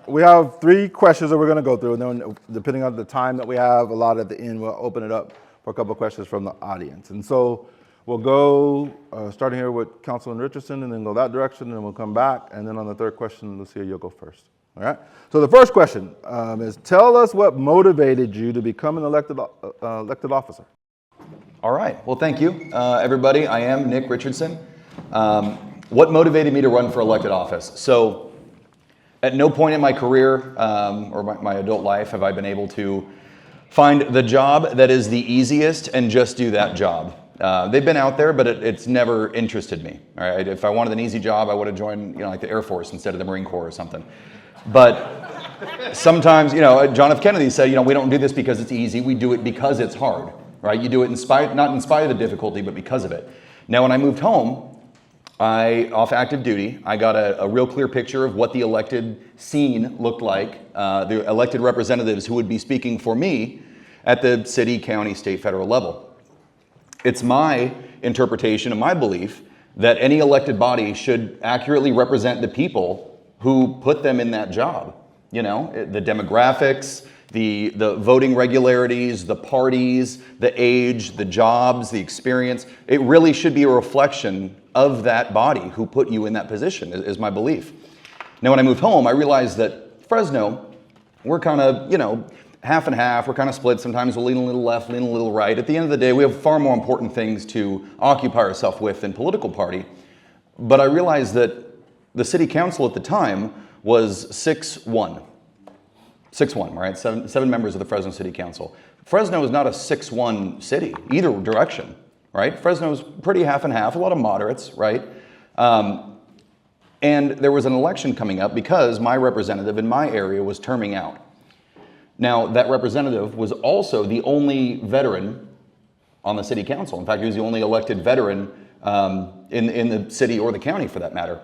we have 3 questions that we're going to go through, and then depending on the time that we have, a lot at the end, we'll open it up for a couple of questions from the audience. And so we'll go starting here with Councilman Richardson, and then go that direction, and then we'll come back, and then on the third question, Lucia, you'll go first. All right? So the first question is, tell us what motivated you to become an elected officer. All right. Well, thank you, everybody. I am Nick Richardson. What motivated me to run for elected office? So at no point in my career or my adult life have I been able to find the job that is the easiest and just do that job. They've been out there, but it's never interested me. All right? If I wanted an easy job, I would have joined, like the Air Force instead of the Marine Corps or something. But sometimes, John F. Kennedy said, we don't do this because it's easy. We do it because it's hard. Right? You do it not in spite of the difficulty, but because of it. Now, when I moved home, off active duty, I got a real clear picture of what the elected scene looked like, the elected representatives who would be speaking for me at the city, county, state, federal level. It's my interpretation and my belief that any elected body should accurately represent the people who put them in that job. The demographics, the voting regularities, the parties, the age, the jobs, the experience. It really should be a reflection of that body who put you in that position, is my belief. Now, when I moved home, I realized that Fresno, we're kind of, half and half. We're kind of split. Sometimes we'll lean a little left, lean a little right. At the end of the day, we have far more important things to occupy ourselves with than political party. But I realized that the city council at the time was 6-1. 6-1, right? Seven members of the Fresno City Council. Fresno is not a 6-1 city, either direction, right? Fresno's pretty half and half, a lot of moderates, right? And there was an election coming up because my representative in my area was terming out. Now, that representative was also the only veteran on the city council. In fact, he was the only elected veteran in the city or the county for that matter.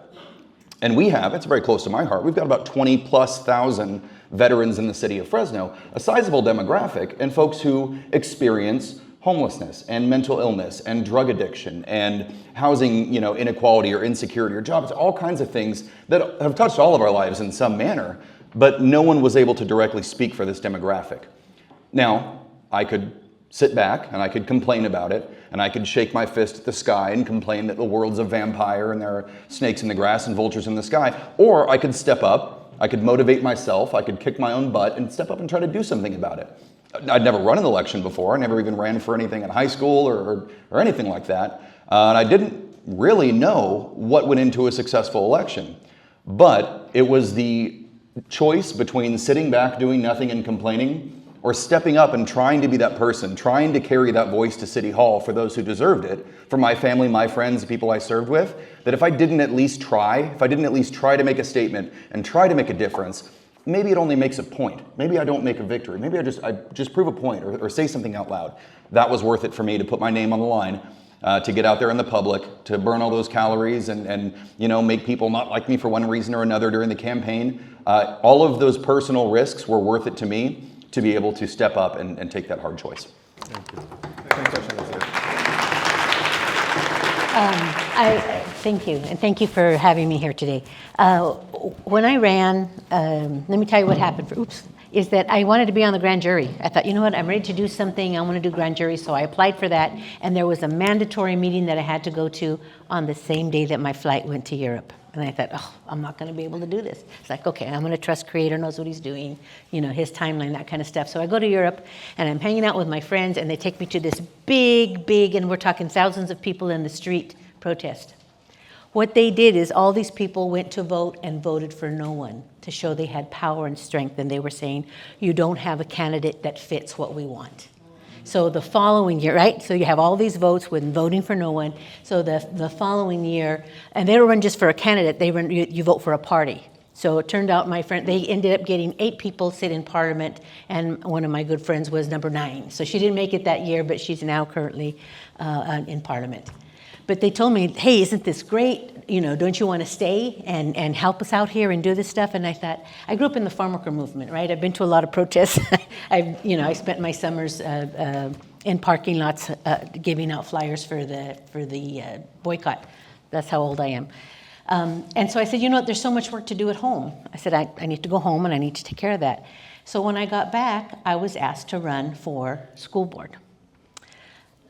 And it's very close to my heart, we've got about 20,000+ veterans in the city of Fresno, a sizable demographic, and folks who experience homelessness and mental illness and drug addiction and housing, inequality or insecurity or jobs, all kinds of things that have touched all of our lives in some manner, but no one was able to directly speak for this demographic. Now, I could sit back and I could complain about it, and I could shake my fist at the sky and complain that the world's a vampire and there are snakes in the grass and vultures in the sky, or I could step up, I could motivate myself, I could kick my own butt and step up and try to do something about it. I'd never run an election before, I never even ran for anything in high school or anything like that, and I didn't really know what went into a successful election. But it was the choice between sitting back, doing nothing and complaining, or stepping up and trying to be that person, trying to carry that voice to City Hall for those who deserved it, for my family, my friends, the people I served with, that if I didn't at least try to make a statement and try to make a difference, maybe it only makes a point. Maybe I don't make a victory. Maybe I just prove a point or say something out loud. That was worth it for me to put my name on the line, to get out there in the public, to burn all those calories and make people not like me for one reason or another during the campaign. All of those personal risks were worth it to me to be able to step up and take that hard choice. Thank you. Thank you, and thank you for having me here today. When I ran, let me tell you what happened. Is that I wanted to be on the grand jury. I thought, you know what, I'm ready to do something. I want to do grand jury, so I applied for that, and there was a mandatory meeting that I had to go to on the same day that my flight went to Europe. And I thought, oh, I'm not going to be able to do this. It's like, okay, I'm going to trust Creator knows what he's doing, his timeline, that kind of stuff. So I go to Europe, and I'm hanging out with my friends, and they take me to this big, and we're talking thousands of people in the street protest. What they did is all these people went to vote and voted for no one to show they had power and strength, and they were saying, you don't have a candidate that fits what we want. So the following year, right? So you have all these votes with voting for no one. So the following year, and they don't run just for a candidate, you vote for a party. So it turned out they ended up getting 8 people sit in Parliament, and one of my good friends was number 9. So she didn't make it that year, but she's now currently in Parliament. But they told me, hey, isn't this great? Don't you want to stay and help us out here and do this stuff? And I thought, I grew up in the farm worker movement, right? I've been to a lot of protests. I spent my summers in parking lots giving out flyers for the boycott. That's how old I am. And so I said, there's so much work to do at home. I said, I need to go home and I need to take care of that. So when I got back, I was asked to run for school board.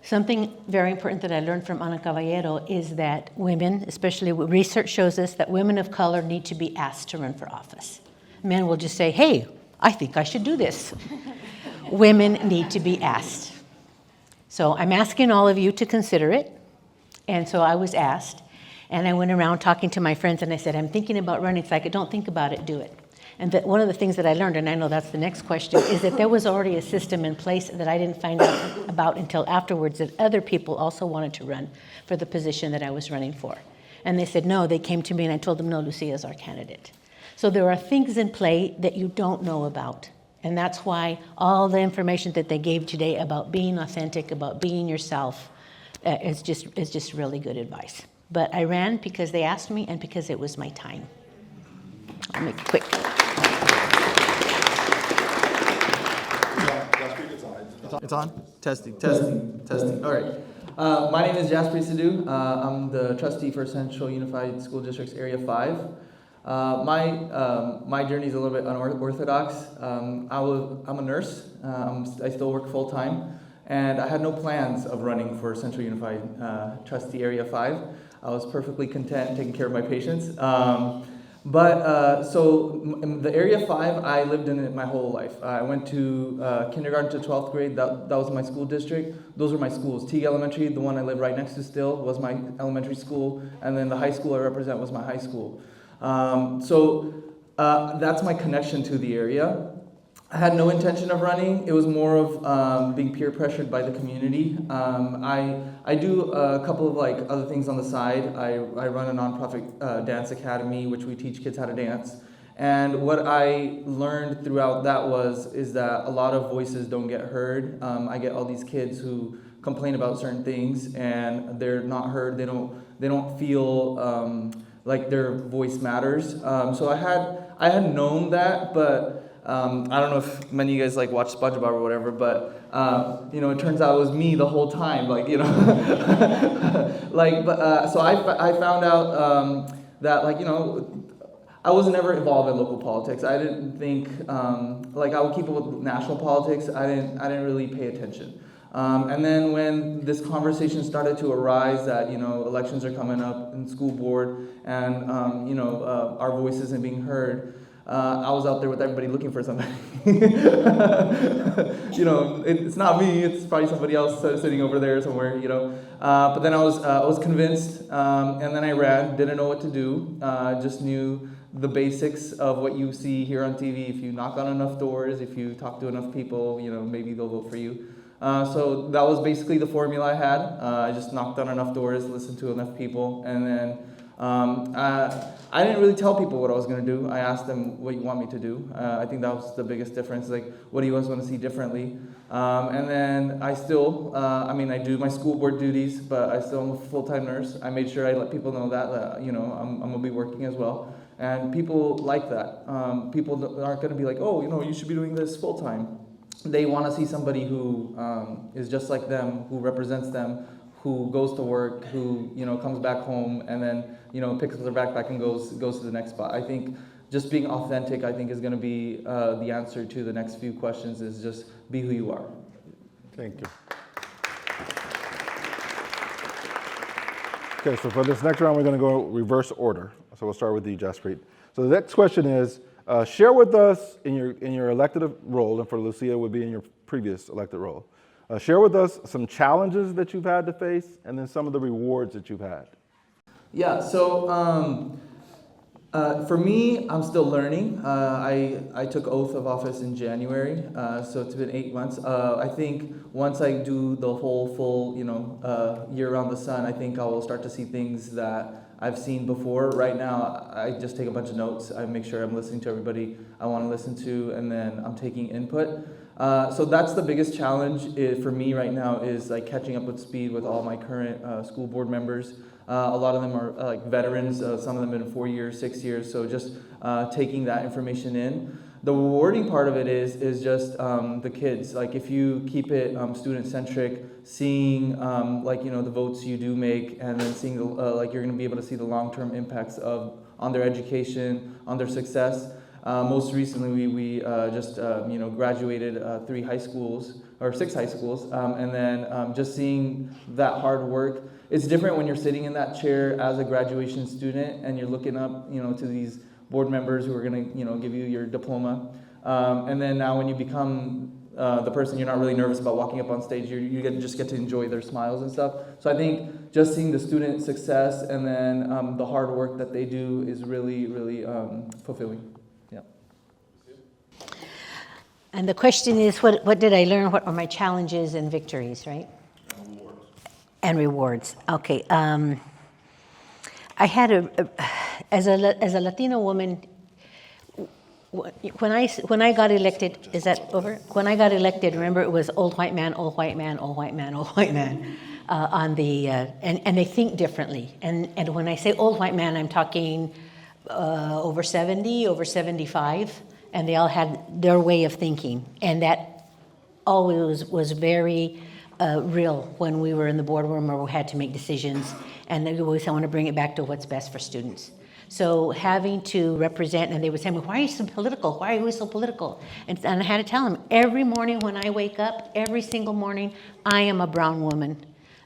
Something very important that I learned from Ana Caballero is that women, especially research shows us that women of color need to be asked to run for office. Men will just say, hey, I think I should do this. Women need to be asked. So I'm asking all of you to consider it. And so I was asked, and I went around talking to my friends, and I said, I'm thinking about running. It's like, don't think about it, do it. And that one of the things that I learned, and I know that's the next question, is that there was already a system in place that I didn't find out about until afterwards, that other people also wanted to run for the position that I was running for. And they said no. They came to me and I told them, no, Lucia is our candidate. So there are things in play that you don't know about. And that's why all the information that they gave today about being authentic, about being yourself, is just really good advice. But I ran because they asked me and because it was my time. I'll make it quick. It's on? Testing. All right. My name is Jasper Sidhu. I'm the trustee for Central Unified School District's Area 5. My journey is a little bit unorthodox. I'm a nurse. I still work full time, and I had no plans of running for Central Unified Trustee Area 5. I was perfectly content taking care of my patients. So in the Area 5, I lived in it my whole life. I went to kindergarten to 12th grade. That was my school district. Those were my schools. Teague Elementary, the one I live right next to still, was my elementary school. And then the high school I represent was my high school. That's my connection to the area. I had no intention of running. It was more of being peer pressured by the community. I do a couple of other things on the side. I run a nonprofit dance academy, which we teach kids how to dance. And what I learned throughout that is that a lot of voices don't get heard. I get all these kids who complain about certain things and they're not heard. They don't feel like their voice matters. So I had known that, but I don't know if many of you guys watch SpongeBob or whatever, but it turns out it was me the whole time, so I found out that I was never involved in local politics. I didn't think I would keep up with national politics. I didn't really pay attention. And then when this conversation started to arise that, elections are coming up in school board and, our voice isn't being heard, I was out there with everybody looking for somebody. It's not me, it's probably somebody else sitting over there somewhere, But then I was convinced, and then I ran, didn't know what to do, just knew the basics of what you see here on TV. If you knock on enough doors, if you talk to enough people, maybe they'll vote for you. So that was basically the formula I had. I just knocked on enough doors, listened to enough people, and then I didn't really tell people what I was going to do. I asked them, what you want me to do? I think that was the biggest difference. Like, what do you guys want to see differently? And then I still, I do my school board duties, but I still am a full-time nurse. I made sure I let people know that, I'm going to be working as well. And people like that. People aren't going to be like, oh, you should be doing this full-time. They want to see somebody who is just like them, who represents them, who goes to work, who comes back home, and then picks up their backpack and goes to the next spot. I think just being authentic, I think, is going to be the answer to the next few questions. Is just be who you are. Thank you. Okay, so for this next round, we're going to go reverse order. So we'll start with you, Jaspreet. So the next question is, share with us in your elected role, and for Lucia would be in your previous elected role. Share with us some challenges that you've had to face, and then some of the rewards that you've had. Yeah, so for me, I'm still learning. I took oath of office in January, so it's been 8 months. I think once I do the whole full, year around the sun, I think I will start to see things that I've seen before. Right now, I just take a bunch of notes. I make sure I'm listening to everybody I want to listen to, and then I'm taking input. So that's the biggest challenge for me right now, is like catching up with speed with all my current school board members. A lot of them are like veterans. Some of them have been 4 years, 6 years. So just taking that information in. The rewarding part of it is just the kids. Like if you keep it student-centric, seeing the votes you do make, and then seeing you're going to be able to see the long-term impacts on their education, on their success. Most recently, we just graduated 6 high schools, and then just seeing that hard work. It's different when you're sitting in that chair as a graduation student and you're looking up, to these board members who are going to, give you your diploma. And then now when you become the person, you're not really nervous about walking up on stage. You just get to enjoy their smiles and stuff. So I think just seeing the student success and then the hard work that they do is really, really fulfilling. Yeah. And the question is, what did I learn? What are my challenges and victories, right? And rewards. Okay. I had as a Latina woman, when I got elected, is that over? When I got elected, remember it was old white man, old white man, old white man, old white man, on the and they think differently. And when I say old white man, I'm talking over 70, over 75, and they all had their way of thinking, and that always was very real when we were in the boardroom or we had to make decisions, and they always want to bring it back to what's best for students. So having to represent, and they would say, well, why are you so political? Why are you so political? And I had to tell them, every morning when I wake up, every single morning, I am a brown woman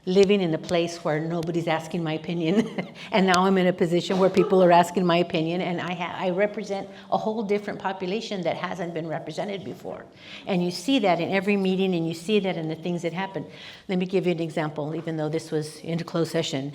living in a place where nobody's asking my opinion. And now I'm in a position where people are asking my opinion, and I represent a whole different population that hasn't been represented before. And you see that in every meeting, and you see that in the things that happen. Let me give you an example, even though this was in closed session.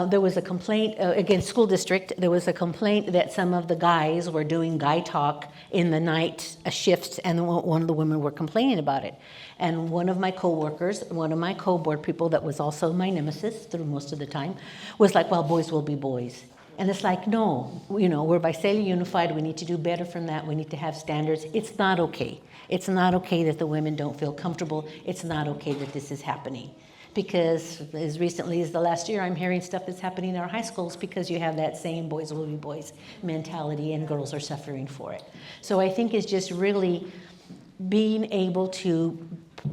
There was a complaint, against school district, there was a complaint that some of the guys were doing guy talk in the night shifts, and one of the women were complaining about it. And one of my coworkers, one of my co-board people that was also my nemesis through most of the time, was like, well, boys will be boys. And it's like, no, we're bisalia unified, we need to do better from that, we need to have standards. It's not okay. It's not okay that the women don't feel comfortable. It's not okay that this is happening. Because as recently as the last year, I'm hearing stuff that's happening in our high schools because you have that same boys will be boys mentality, and girls are suffering for it. So I think it's just really being able to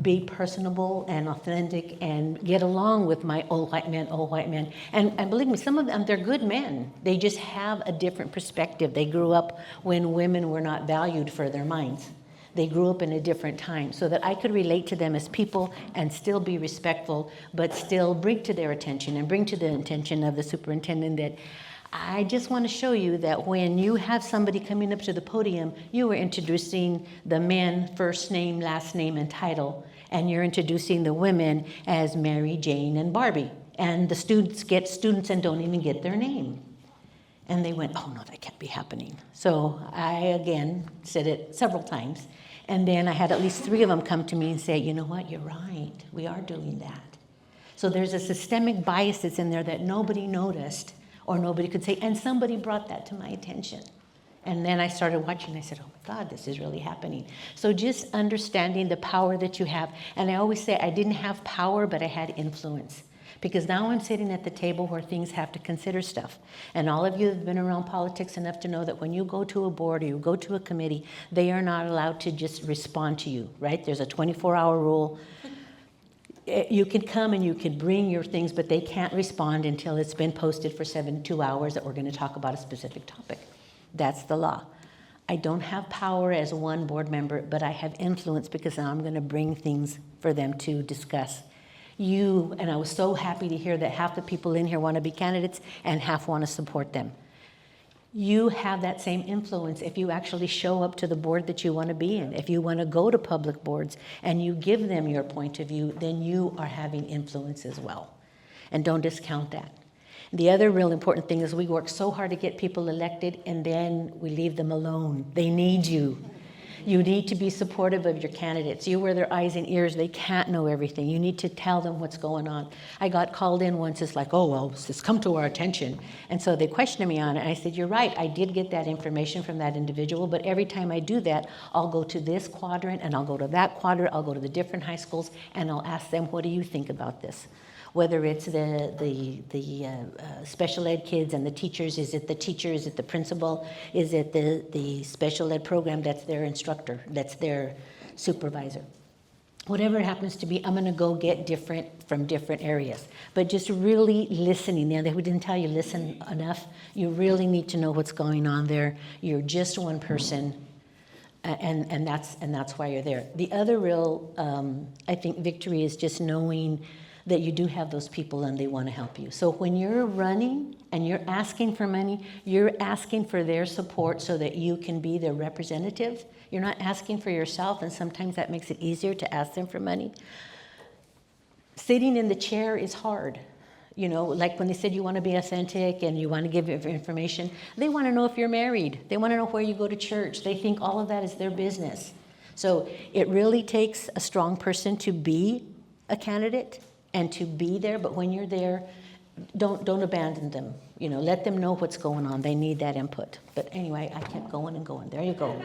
be personable and authentic and get along with my old white men. And believe me, some of them, they're good men. They just have a different perspective. They grew up when women were not valued for their minds. They grew up in a different time, so that I could relate to them as people and still be respectful, but still bring to their attention and bring to the attention of the superintendent that I just want to show you that when you have somebody coming up to the podium, you are introducing the men first name, last name, and title, and you're introducing the women as Mary, Jane, and Barbie. And the students get students and don't even get their name. And they went, oh no, that can't be happening. So I, again, said it several times. And then I had at least 3 of them come to me and say, you know what, you're right, we are doing that. So there's a systemic bias that's in there that nobody noticed or nobody could say, and somebody brought that to my attention. And then I started watching, I said, oh my God, this is really happening. So just understanding the power that you have. And I always say I didn't have power, but I had influence. Because now I'm sitting at the table where things have to consider stuff. And all of you have been around politics enough to know that when you go to a board or you go to a committee, they are not allowed to just respond to you, right? There's a 24-hour rule. You can come and you can bring your things, but they can't respond until it's been posted for 72 hours that we're going to talk about a specific topic. That's the law. I don't have power as one board member, but I have influence because now I'm going to bring things for them to discuss. And I was so happy to hear that half the people in here want to be candidates and half want to support them. You have that same influence if you actually show up to the board that you want to be in. If you want to go to public boards and you give them your point of view, then you are having influence as well. And don't discount that. The other real important thing is we work so hard to get people elected and then we leave them alone. They need you. You need to be supportive of your candidates. You are their eyes and ears. They can't know everything. You need to tell them what's going on. I got called in once. It's like, oh, well, it's come to our attention. And so they questioned me on it. And I said, you're right. I did get that information from that individual. But every time I do that, I'll go to this quadrant and I'll go to that quadrant. I'll go to the different high schools and I'll ask them, what do you think about this? Whether it's the special ed kids and the teachers, is it the teacher, is it the principal, is it the special ed program that's their instructor, that's their supervisor. Whatever it happens to be, I'm going to go get different from different areas. But just really listening. Now, they didn't tell you listen enough. You really need to know what's going on there. You're just one person, and that's why you're there. The other real, I think, victory is just knowing that you do have those people and they want to help you. So when you're running and you're asking for money, you're asking for their support so that you can be their representative. You're not asking for yourself, and sometimes that makes it easier to ask them for money. Sitting in the chair is hard. You know, like when they said you want to be authentic and you want to give information, they want to know if you're married. They want to know where you go to church. They think all of that is their business. So it really takes a strong person to be a candidate and to be there, but when you're there, don't abandon them. You know, let them know what's going on. They need that input. But anyway, I kept going and going. There you go.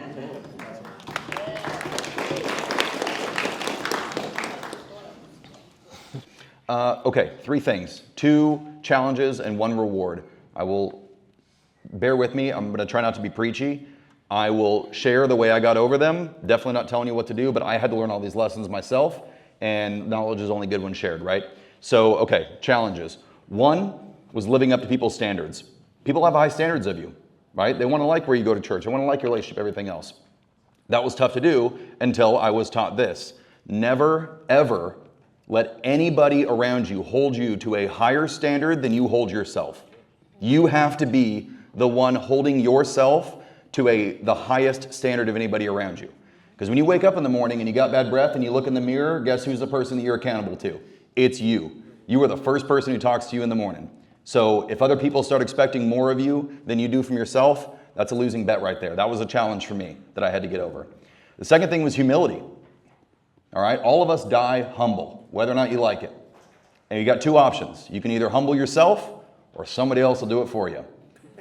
Okay, 3 things. 2 challenges and 1 reward. I will, bear with me, I'm gonna try not to be preachy. I will share the way I got over them. Definitely not telling you what to do, but I had to learn all these lessons myself. And knowledge is only good when shared, right? So, okay, challenges. 1 was living up to people's standards. People have high standards of you, right? They want to like where you go to church. They want to like your relationship, everything else. That was tough to do until I was taught this. Never, ever let anybody around you hold you to a higher standard than you hold yourself. You have to be the one holding yourself to the highest standard of anybody around you. Because when you wake up in the morning and you got bad breath and you look in the mirror, guess who's the person that you're accountable to? It's you. You are the first person who talks to you in the morning. So if other people start expecting more of you than you do from yourself, that's a losing bet right there. That was a challenge for me that I had to get over. The second thing was humility. All right, all of us die humble, whether or not you like it. And you got 2 options. You can either humble yourself or somebody else will do it for you.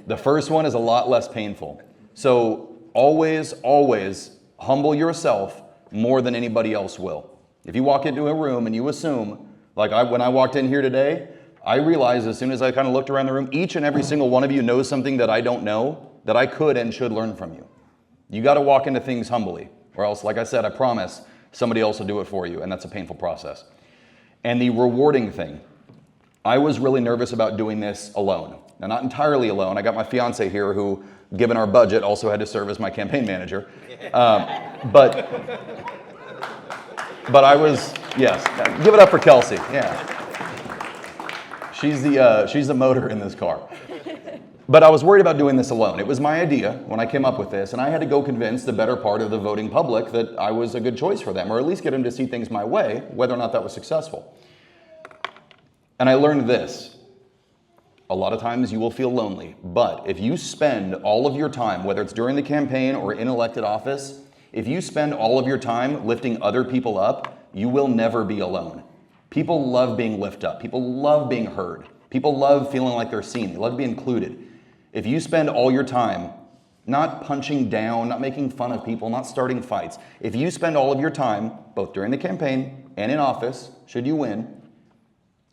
The first one is a lot less painful. So always, always humble yourself more than anybody else will. If you walk into a room and you assume, like when I walked in here today, I realized as soon as I kind of looked around the room, each and every single one of you knows something that I don't know, that I could and should learn from you. You got to walk into things humbly, or else, like I said, I promise somebody else will do it for you, and that's a painful process. And the rewarding thing, I was really nervous about doing this alone. Now, not entirely alone. I got my fiance here who, given our budget, also had to serve as my campaign manager. But I was, yes, give it up for Kelsey, yeah. She's the motor in this car. But I was worried about doing this alone. It was my idea when I came up with this, and I had to go convince the better part of the voting public that I was a good choice for them, or at least get them to see things my way, whether or not that was successful. And I learned this. A lot of times you will feel lonely, but if you spend all of your time, whether it's during the campaign or in elected office, if you spend all of your time lifting other people up, you will never be alone. People love being lifted up. People love being heard. People love feeling like they're seen. They love to be included. If you spend all your time not punching down, not making fun of people, not starting fights, if you spend all of your time, both during the campaign and in office, should you win,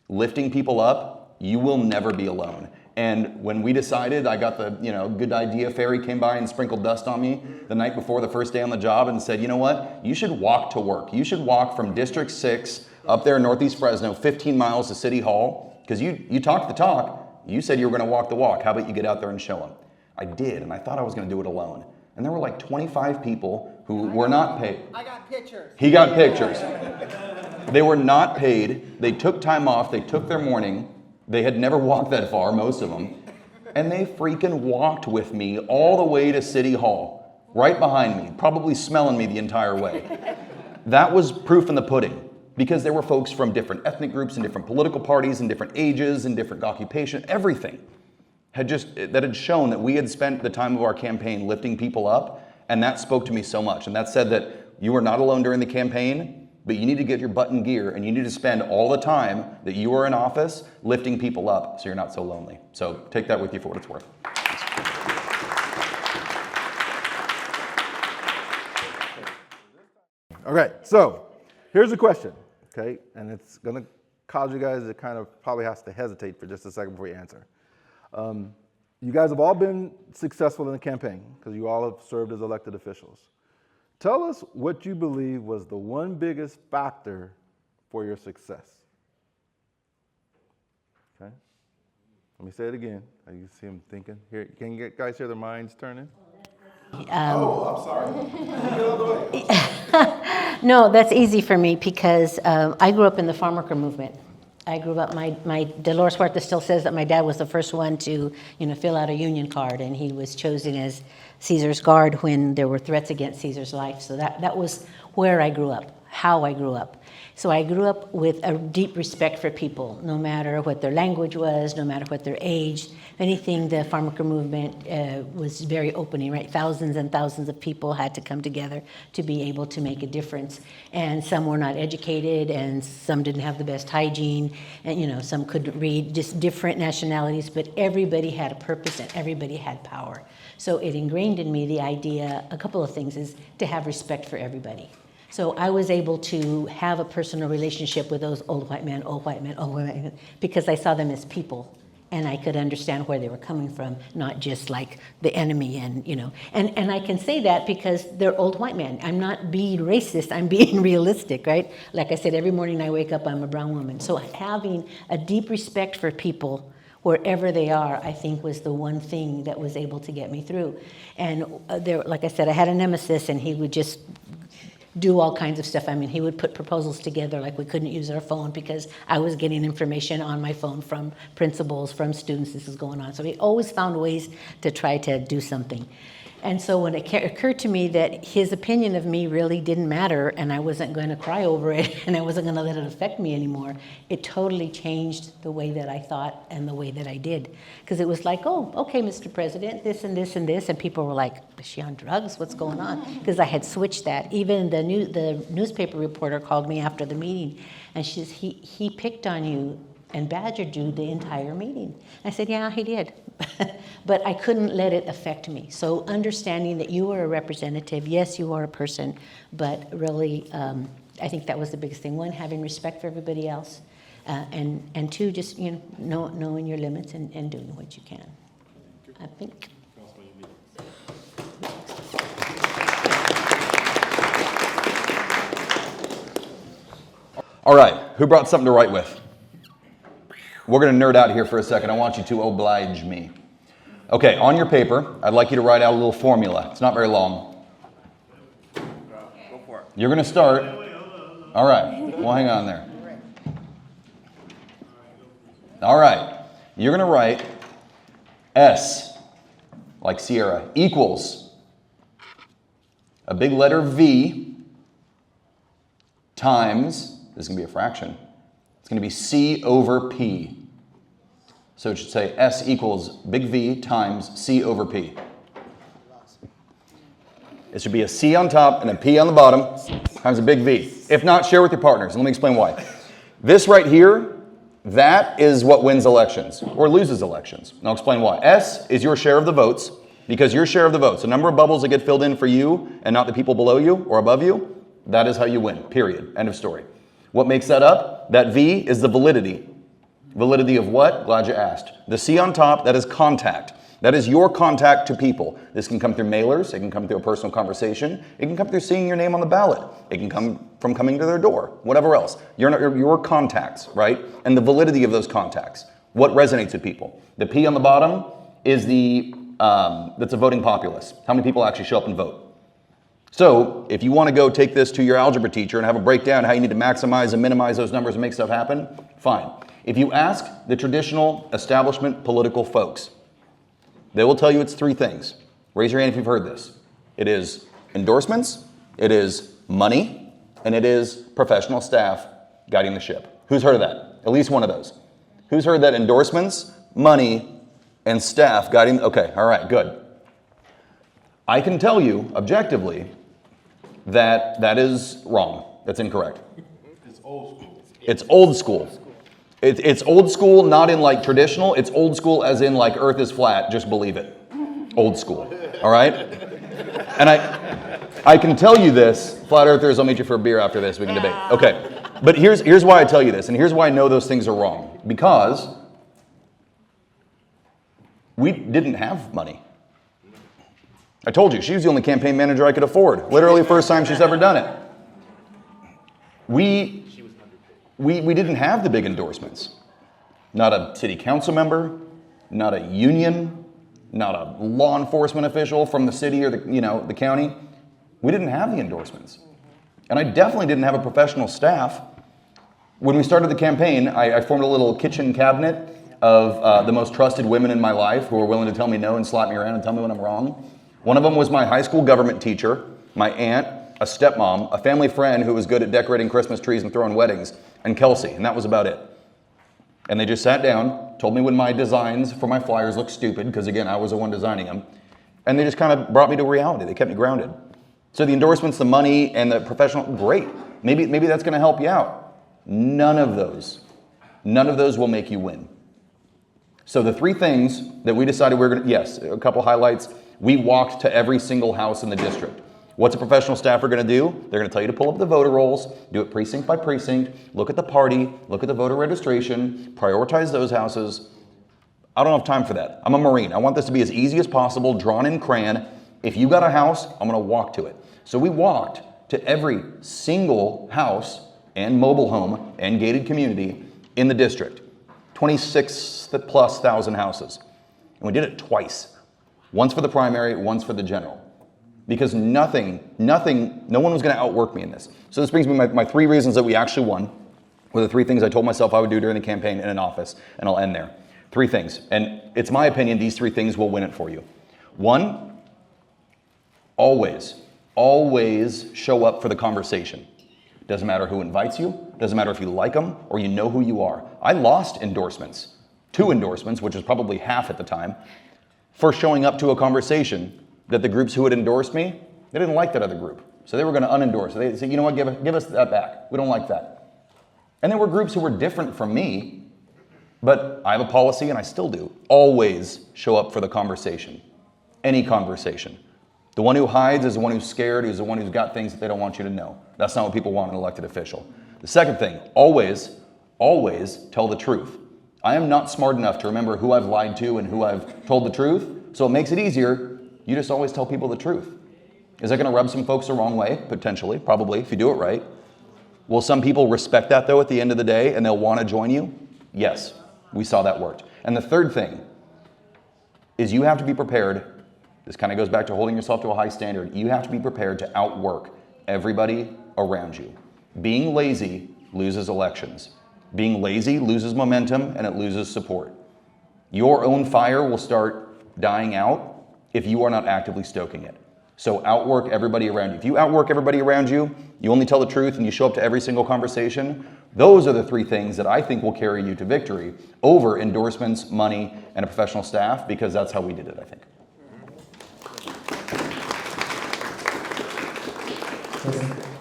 lifting people up, you will never be alone. And when we decided, I got the good idea fairy came by and sprinkled dust on me the night before the first day on the job and said, you know what, you should walk to work. You should walk from District 6 up there in Northeast Fresno, 15 miles to City Hall, because you talked the talk. You said you were going to walk the walk. How about you get out there and show them? I did, and I thought I was going to do it alone. And there were like 25 people who were not paid. I got pictures. He got pictures. They were not paid. They took time off. They took their morning. They had never walked that far, most of them. And they freaking walked with me all the way to City Hall, right behind me, probably smelling me the entire way. That was proof in the pudding. Because there were folks from different ethnic groups and different political parties and different ages and different occupation, everything had shown that we had spent the time of our campaign lifting people up, and that spoke to me so much. And that said that you are not alone during the campaign, but you need to get your butt in gear and you need to spend all the time that you are in office lifting people up so you're not so lonely. So take that with you for what it's worth. Okay, so here's a question. Okay, and it's going to cause you guys to kind of probably have to hesitate for just a second before you answer. You guys have all been successful in the campaign because you all have served as elected officials. Tell us what you believe was the one biggest factor for your success. Okay, let me say it again. You see them thinking. Here, can you guys hear their minds turning? I'm sorry. No, that's easy for me because I grew up in the farm worker movement. I grew up, my Dolores Huerta still says that my dad was the first one to, fill out a union card, and he was chosen as Caesar's guard when there were threats against Caesar's life. So that was where I grew up, how I grew up. So I grew up with a deep respect for people, no matter what their language was, no matter what their age. Anything, the farm worker movement was very opening, right? Thousands and thousands of people had to come together to be able to make a difference. And some were not educated, and some didn't have the best hygiene, and some couldn't read, just different nationalities, but everybody had a purpose and everybody had power. So it ingrained in me the idea, a couple of things, is to have respect for everybody. So I was able to have a personal relationship with those old white men, because I saw them as people, and I could understand where they were coming from, not just like the enemy, and I can say that because they're old white men. I'm not being racist, I'm being realistic, right? Like I said, every morning I wake up, I'm a brown woman. So having a deep respect for people wherever they are, I think was the one thing that was able to get me through. And like I said, I had a nemesis, and he would just do all kinds of stuff. I mean, he would put proposals together like we couldn't use our phone because I was getting information on my phone from principals, from students, this is going on. So he always found ways to try to do something. And so when it occurred to me that his opinion of me really didn't matter and I wasn't going to cry over it and I wasn't going to let it affect me anymore, it totally changed the way that I thought and the way that I did. Because it was like, oh, okay, Mr. President, this and this and this. And people were like, is she on drugs? What's going on? Because I had switched that. Even the newspaper reporter called me after the meeting and she says, he picked on you and badgered you the entire meeting. I said, yeah, he did. But I couldn't let it affect me. So understanding that you are a representative, yes, you are a person, but really, I think that was the biggest thing. One, having respect for everybody else, and two, just knowing your limits and doing what you can. I think. All right, who brought something to write with? We're going to nerd out here for a second. I want you to oblige me. Okay, on your paper, I'd like you to write out a little formula. It's not very long. Go for it. You're going to start. All right, well, hang on there. All right, you're going to write S, like Sierra, equals a big letter V times, this is going to be a fraction, it's going to be C over P. So it should say S equals big V times C over P. It should be a C on top and a P on the bottom times a big V. If not, share with your partners. Let me explain why. This right here, that is what wins elections or loses elections. And I'll explain why. S is your share of the votes, because your share of the votes, the number of bubbles that get filled in for you and not the people below you or above you, that is how you win, period. End of story. What makes that up? That V is the validity. Validity of what? Glad you asked. The C on top, that is contact. That is your contact to people. This can come through mailers, it can come through a personal conversation, it can come through seeing your name on the ballot, it can come from coming to their door, whatever else. Your contacts, right? And the validity of those contacts. What resonates with people? The P on the bottom is that's a voting populace. How many people actually show up and vote? So if you want to go take this to your algebra teacher and have a breakdown how you need to maximize and minimize those numbers and make stuff happen, fine. If you ask the traditional establishment political folks, they will tell you it's three things. Raise your hand if you've heard this. It is endorsements, it is money, and it is professional staff guiding the ship. Who's heard of that? At least one of those. Who's heard that endorsements, money, and staff guiding? Okay, all right, good. I can tell you objectively that that is wrong. That's incorrect. It's old school. It's old school. It's old school, not in like traditional. It's old school as in like Earth is flat, just believe it. Old school, all right? And I can tell you this, flat earthers, I'll meet you for a beer after this, we can debate. Okay, but here's why I tell you this, and here's why I know those things are wrong. Because we didn't have money. I told you, she was the only campaign manager I could afford. Literally first time she's ever done it. We didn't have the big endorsements. Not a city council member, not a union, not a law enforcement official from the city or the county. We didn't have the endorsements. And I definitely didn't have a professional staff. When we started the campaign, I formed a little kitchen cabinet of the most trusted women in my life who were willing to tell me no and slap me around and tell me when I'm wrong. One of them was my high school government teacher, my aunt, a stepmom, a family friend who was good at decorating Christmas trees and throwing weddings, and Kelsey, and that was about it. And they just sat down, told me when my designs for my flyers looked stupid, because again, I was the one designing them, and they just kind of brought me to reality. They kept me grounded. So the endorsements, the money, and the professional, great. Maybe that's gonna help you out. None of those will make you win. So the three things that we decided yes, a couple highlights. We walked to every single house in the district. What's a professional staffer going to do? They're going to tell you to pull up the voter rolls, do it precinct by precinct, look at the party, look at the voter registration, prioritize those houses. I don't have time for that. I'm a Marine. I want this to be as easy as possible, drawn in crayon. If you got a house, I'm going to walk to it. So we walked to every single house and mobile home and gated community in the district. 26,000+ houses. And we did it twice. Once for the primary, once for the general. Because no one was going to outwork me in this. So this brings me my three reasons that we actually won, were the three things I told myself I would do during the campaign in an office, and I'll end there. Three things, and it's my opinion these three things will win it for you. One, always show up for the conversation. Doesn't matter who invites you, doesn't matter if you like them or you know who you are. I lost endorsements, 2 endorsements, which was probably half at the time, for showing up to a conversation that the groups who had endorsed me, they didn't like that other group. So they were going to unendorse. They said, you know what, give us that back. We don't like that. And there were groups who were different from me, but I have a policy and I still do. Always show up for the conversation. Any conversation. The one who hides is the one who's scared, who's the one who's got things that they don't want you to know. That's not what people want in an elected official. The second thing, always tell the truth. I am not smart enough to remember who I've lied to and who I've told the truth, so it makes it easier. You just always tell people the truth. Is that going to rub some folks the wrong way? Potentially, probably, if you do it right. Will some people respect that, though, at the end of the day, and they'll want to join you? Yes. We saw that worked. And the third thing is you have to be prepared. This kind of goes back to holding yourself to a high standard. You have to be prepared to outwork everybody around you. Being lazy loses elections. Being lazy loses momentum and it loses support. Your own fire will start dying out if you are not actively stoking it. So outwork everybody around you. If you outwork everybody around you, you only tell the truth and you show up to every single conversation, those are the three things that I think will carry you to victory over endorsements, money, and a professional staff, because that's how we did it, I think.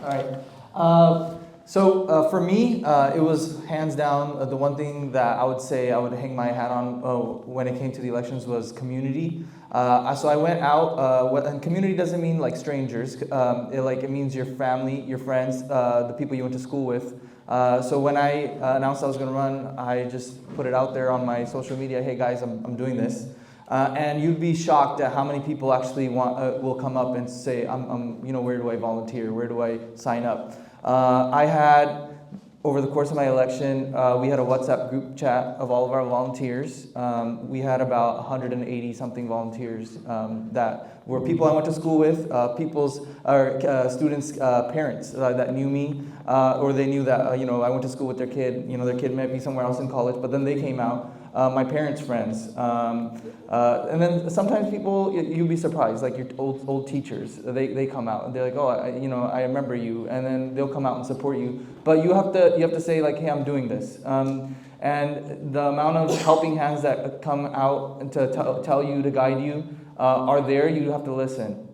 All right. So for me, it was hands down the one thing that I would say I would hang my hat on when it came to the elections was community. So I went out, and community doesn't mean like strangers. It means your family, your friends, the people you went to school with. So when I announced I was going to run, I just put it out there on my social media. Hey guys, I'm doing this. And you'd be shocked at how many people actually will come up and say, where do I volunteer? Where do I sign up? I had, over the course of my election, we had a WhatsApp group chat of all of our volunteers. We had about 180 something volunteers that were people I went to school with, students' parents that knew me, or they knew that I went to school with their kid. Their kid might be somewhere else in college, but then they came out. My parents' friends, and then sometimes people, you'd be surprised, like your old teachers, they come out and they're like, oh, I remember you, and then they'll come out and support you. But you have to say like, hey, I'm doing this, and the amount of helping hands that come out to tell you, to guide you, are there. You have to listen.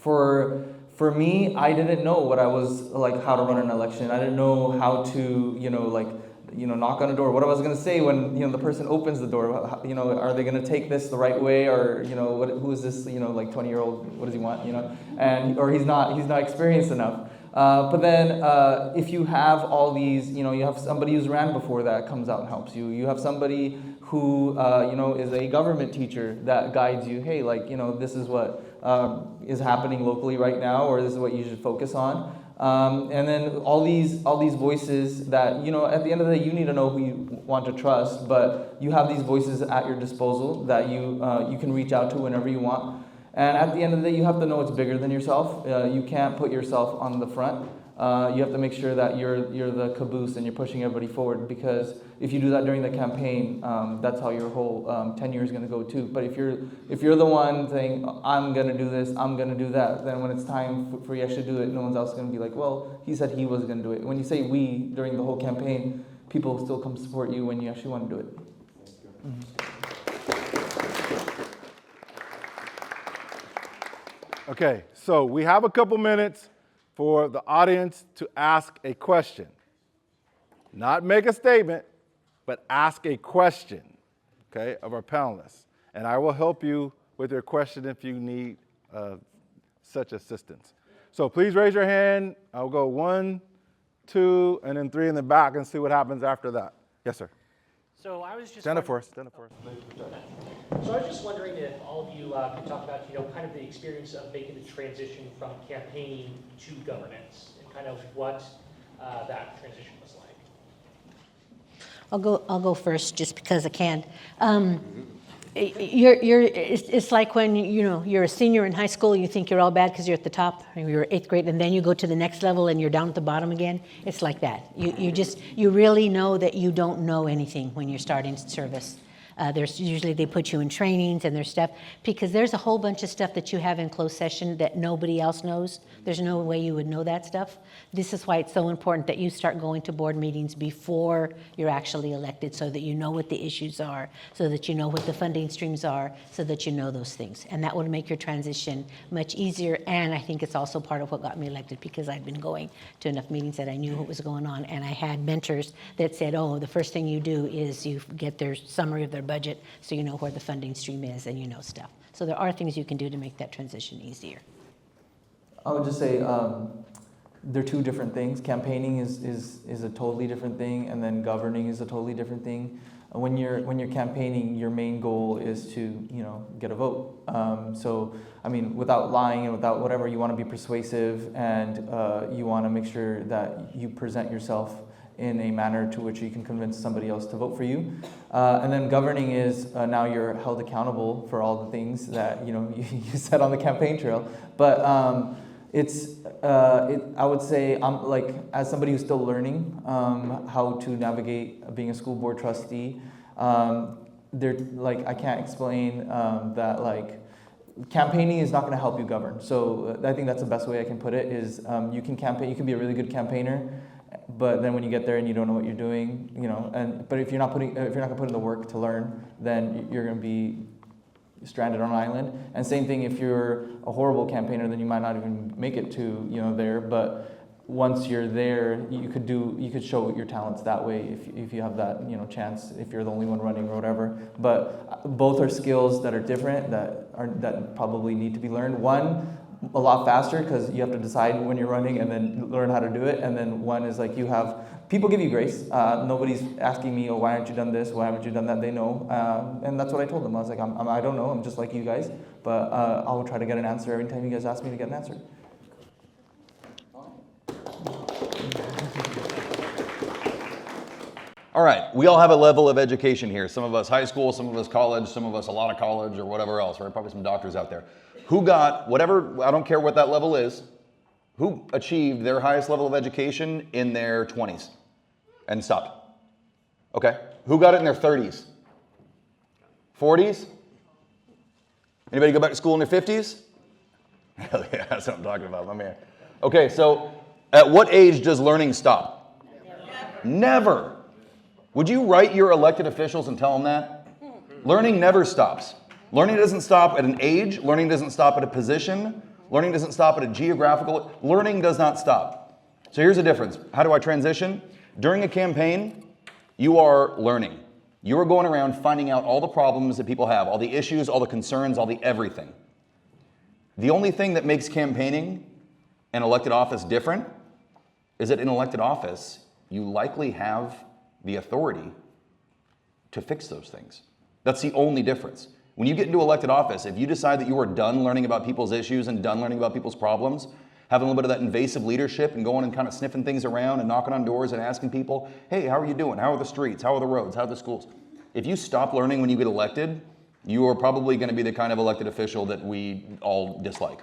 For me, I didn't know what I was like, how to run an election. I didn't know how to, knock on a door. What I was going to say when the person opens the door. Are they going to take this the right way, or who is this? 20-year-old. What does he want? Or he's not experienced enough. But then if you have all these, you have somebody who's ran before that comes out and helps you. You have somebody who is a government teacher that guides you. Hey, this is what is happening locally right now, or this is what you should focus on. And then all these voices that, at the end of the day, you need to know who you want to trust, but you have these voices at your disposal that you can reach out to whenever you want. And at the end of the day, you have to know it's bigger than yourself. You can't put yourself on the front. You have to make sure that you're the caboose and you're pushing everybody forward, because if you do that during the campaign, that's how your whole tenure is going to go too. But if you're the one saying, I'm going to do this, I'm going to do that, then when it's time for you actually to do it, no one's else going to be like, well, he said he was going to do it. When you say we during the whole campaign, people will still come support you when you actually want to do it. Okay, so we have a couple minutes for the audience to ask a question. Not make a statement, but ask a question, okay, of our panelists. And I will help you with your question if you need such assistance. So please raise your hand. I'll go 1, 2, and then 3 in the back and see what happens after that. Yes, sir. So I was just stand up for us. So I was just wondering if all of you could talk about, kind of the experience of making the transition from campaigning to governance, and kind of what that transition was like. I'll go first just because I can. It's like when you're a senior in high school, you think you're all bad because you're at the top, and you're 8th grade, and then you go to the next level and you're down at the bottom again. It's like that. You really know that you don't know anything when you're starting service. There's usually they put you in trainings and there's stuff, because there's a whole bunch of stuff that you have in closed session that nobody else knows. There's no way you would know that stuff. This is why it's so important that you start going to board meetings before you're actually elected, so that you know what the issues are, so that you know what the funding streams are, so that you know those things. And that would make your transition much easier. And I think it's also part of what got me elected, because I'd been going to enough meetings that I knew what was going on. And I had mentors that said, oh, the first thing you do is you get their summary of their budget, so you know where the funding stream is and you know stuff. So there are things you can do to make that transition easier. I would just say they're two different things. Campaigning is a totally different thing, and then governing is a totally different thing. When you're campaigning, your main goal is to get a vote. So I mean, without lying and without whatever, you want to be persuasive, and you want to make sure that you present yourself in a manner to which you can convince somebody else to vote for you. And then governing is now you're held accountable for all the things that you said on the campaign trail. But I would say I'm like, as somebody who's still learning how to navigate being a school board trustee, I can't explain that campaigning is not going to help you govern. So I think that's the best way I can put it is you can campaign, you can be a really good campaigner, but then when you get there and you don't know what you're doing, but if you're not going to put in the work to learn, then you're going to be stranded on an island. And same thing, if you're a horrible campaigner, then you might not even make it to there. But once you're there, you could show your talents that way if you have that chance, if you're the only one running or whatever. But both are skills that are different, that probably need to be learned. One, a lot faster because you have to decide when you're running and then learn how to do it. And then one is like people give you grace. Nobody's asking me, oh, why haven't you done this? Why haven't you done that? They know. And that's what I told them. I was like, I don't know. I'm just like you guys. But I'll try to get an answer every time you guys ask me to get an answer. All right, we all have a level of education here. Some of us high school, some of us college, some of us a lot of college or whatever else, right? Probably some doctors out there. Who got whatever, I don't care what that level is, who achieved their highest level of education in their 20s and stopped? Okay. Who got it in their 30s? 40s? Anybody go back to school in their 50s? Hell yeah, that's what I'm talking about, my man. Okay, so at what age does learning stop? Never. Would you write your elected officials and tell them that? Learning never stops. Learning doesn't stop at an age. Learning doesn't stop at a position. Learning doesn't stop at a geographical. Learning does not stop. So here's the difference. How do I transition? During a campaign, you are learning. You are going around finding out all the problems that people have, all the issues, all the concerns, all the everything. The only thing that makes campaigning and elected office different is that in elected office, you likely have the authority to fix those things. That's the only difference. When you get into elected office, if you decide that you are done learning about people's issues and done learning about people's problems, having a little bit of that invasive leadership and going and kind of sniffing things around and knocking on doors and asking people, hey, how are you doing? How are the streets? How are the roads? How are the schools? If you stop learning when you get elected, you are probably going to be the kind of elected official that we all dislike.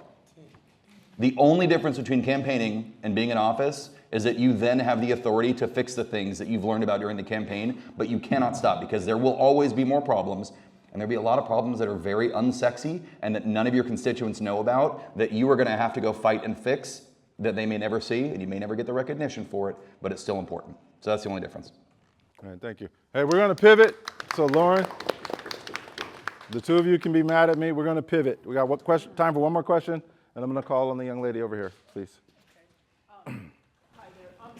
The only difference between campaigning and being in office is that you then have the authority to fix the things that you've learned about during the campaign, but you cannot stop because there will always be more problems, and there'll be a lot of problems that are very unsexy and that none of your constituents know about that you are going to have to go fight and fix that they may never see, and you may never get the recognition for it, but it's still important. So that's the only difference. All right, thank you. Hey, we're going to pivot. So Lauren, the two of you can be mad at me. We're going to pivot. We got time for one more question, and I'm going to call on the young lady over here, please.